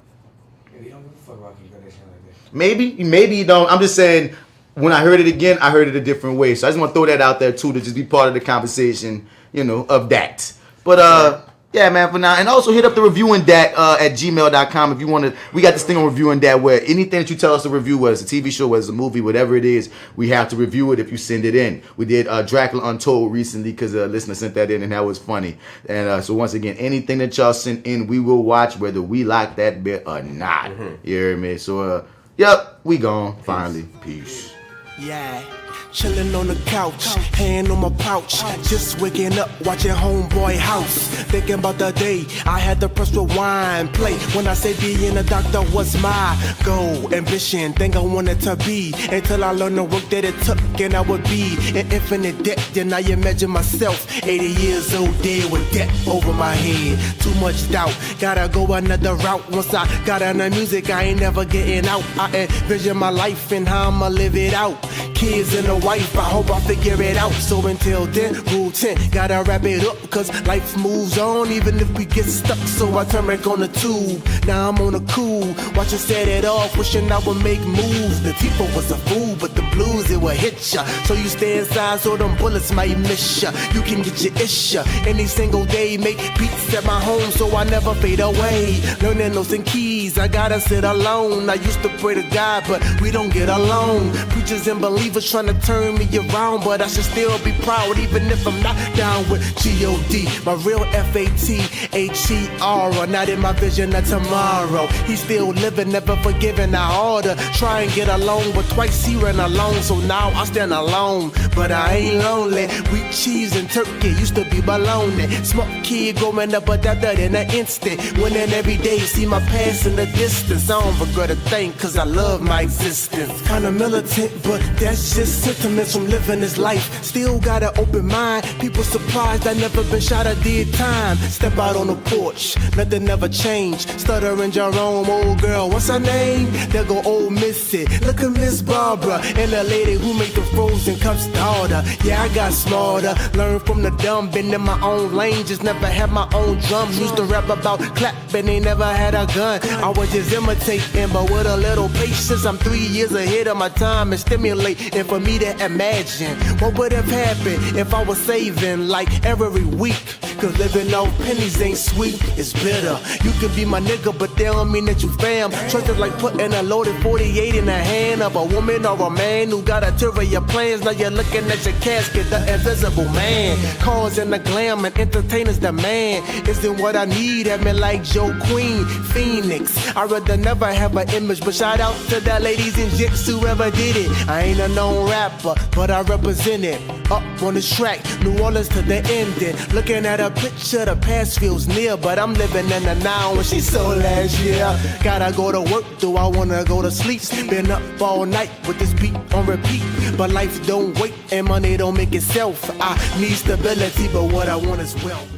he don't give a fuck about Kim Kardashian like that. Maybe you don't. I'm just saying, when I heard it again, I heard it a different way. So I just want to throw that out there too, to just be part of the conversation, of that. But yeah, man, for now. And also hit up the reviewing that at gmail.com if you want to. We got this thing on reviewing that where anything that you tell us to review, whether it's a TV show, whether it's a movie, whatever it is, we have to review it if you send it in. We did Dracula Untold recently because a listener sent that in and that was funny. And so once again, anything that y'all sent in, we will watch whether we like that bit or not. You hear me? So, yep, we gone. Finally. Peace. Yeah, chillin' on the couch, hand on my pouch, just waking up, watching Homeboy House, thinking about the day I had to press rewind, play, when I said being a doctor was my goal, ambition, thing I wanted to be, until I learned the work that it took, and I would be in infinite debt, then I imagine myself, 80 years old, dead with debt over my head, too much doubt, gotta go another route, once I got on the music, I ain't never getting out, I envision my life and how I'ma live it out, kids and a wife, I hope I figure it out. So until then, rule 10, gotta wrap it up, cause life moves on even if we get stuck. So I turn back on the tube, now I'm on a cool, watching set it off, wishing I would make moves. The Tipo was a fool, but the blues, it will hit ya. So you stay inside so them bullets might miss ya. You can get your issue any single day, make beats at my home so I never fade away. Learning notes and keys, I gotta sit alone. I used to pray to God, but we don't get along. Preachers and believers trying to turn me around, but I should still be proud even if I'm not down with G-O-D. My real F-A-T-H-E-R, not in my vision of tomorrow. He's still living, never forgiving. I ought to try and get along, but twice he ran alone, so now I stand alone. But I ain't lonely. Wheat, cheese, and turkey used to be baloney. Smart kid growing up, but that in an instant. Winning every day, see my past in the distance. I don't regret a thing, cause I love my existence. Kinda militant, but that's just sentiments from living this life. Still got an open mind. People surprised I never been shot or did time. Step out on the porch, nothing never changed. Stuttering Jerome, old girl, what's her name? There go old Missy. Look at Miss Barbara and the lady who made the frozen cups daughter. Yeah, I got smarter. Learned from the dumb, been in my own lane. Just never had my own drums. Used to rap about clapping, ain't never had a gun. I was just imitating, but with a little patience. I'm 3 years ahead of my time and stimulating for me to imagine what would have happened if I was saving like every week. Cause living off pennies ain't sweet, it's bitter. You can be my nigga, but that don't mean that you fam. Trust is like putting a loaded 48 in the hand of a woman or a man who got ulterior plans. Now you're looking at your casket, the invisible man. Cars and the glam and entertainers demand. Isn't what I need, have me like Joe Queen, Phoenix. I'd rather never have an image, but shout out to the ladies in Jits, whoever did it. I ain't a known rapper, but I represent it. Up on the track, New Orleans to the ending. Looking at a picture, the past feels near, but I'm living in the now when she so last year. Gotta go to work, do I wanna go to sleep? Been up all night with this beat on repeat, but life don't wait and money don't make itself. I need stability, but what I want is wealth.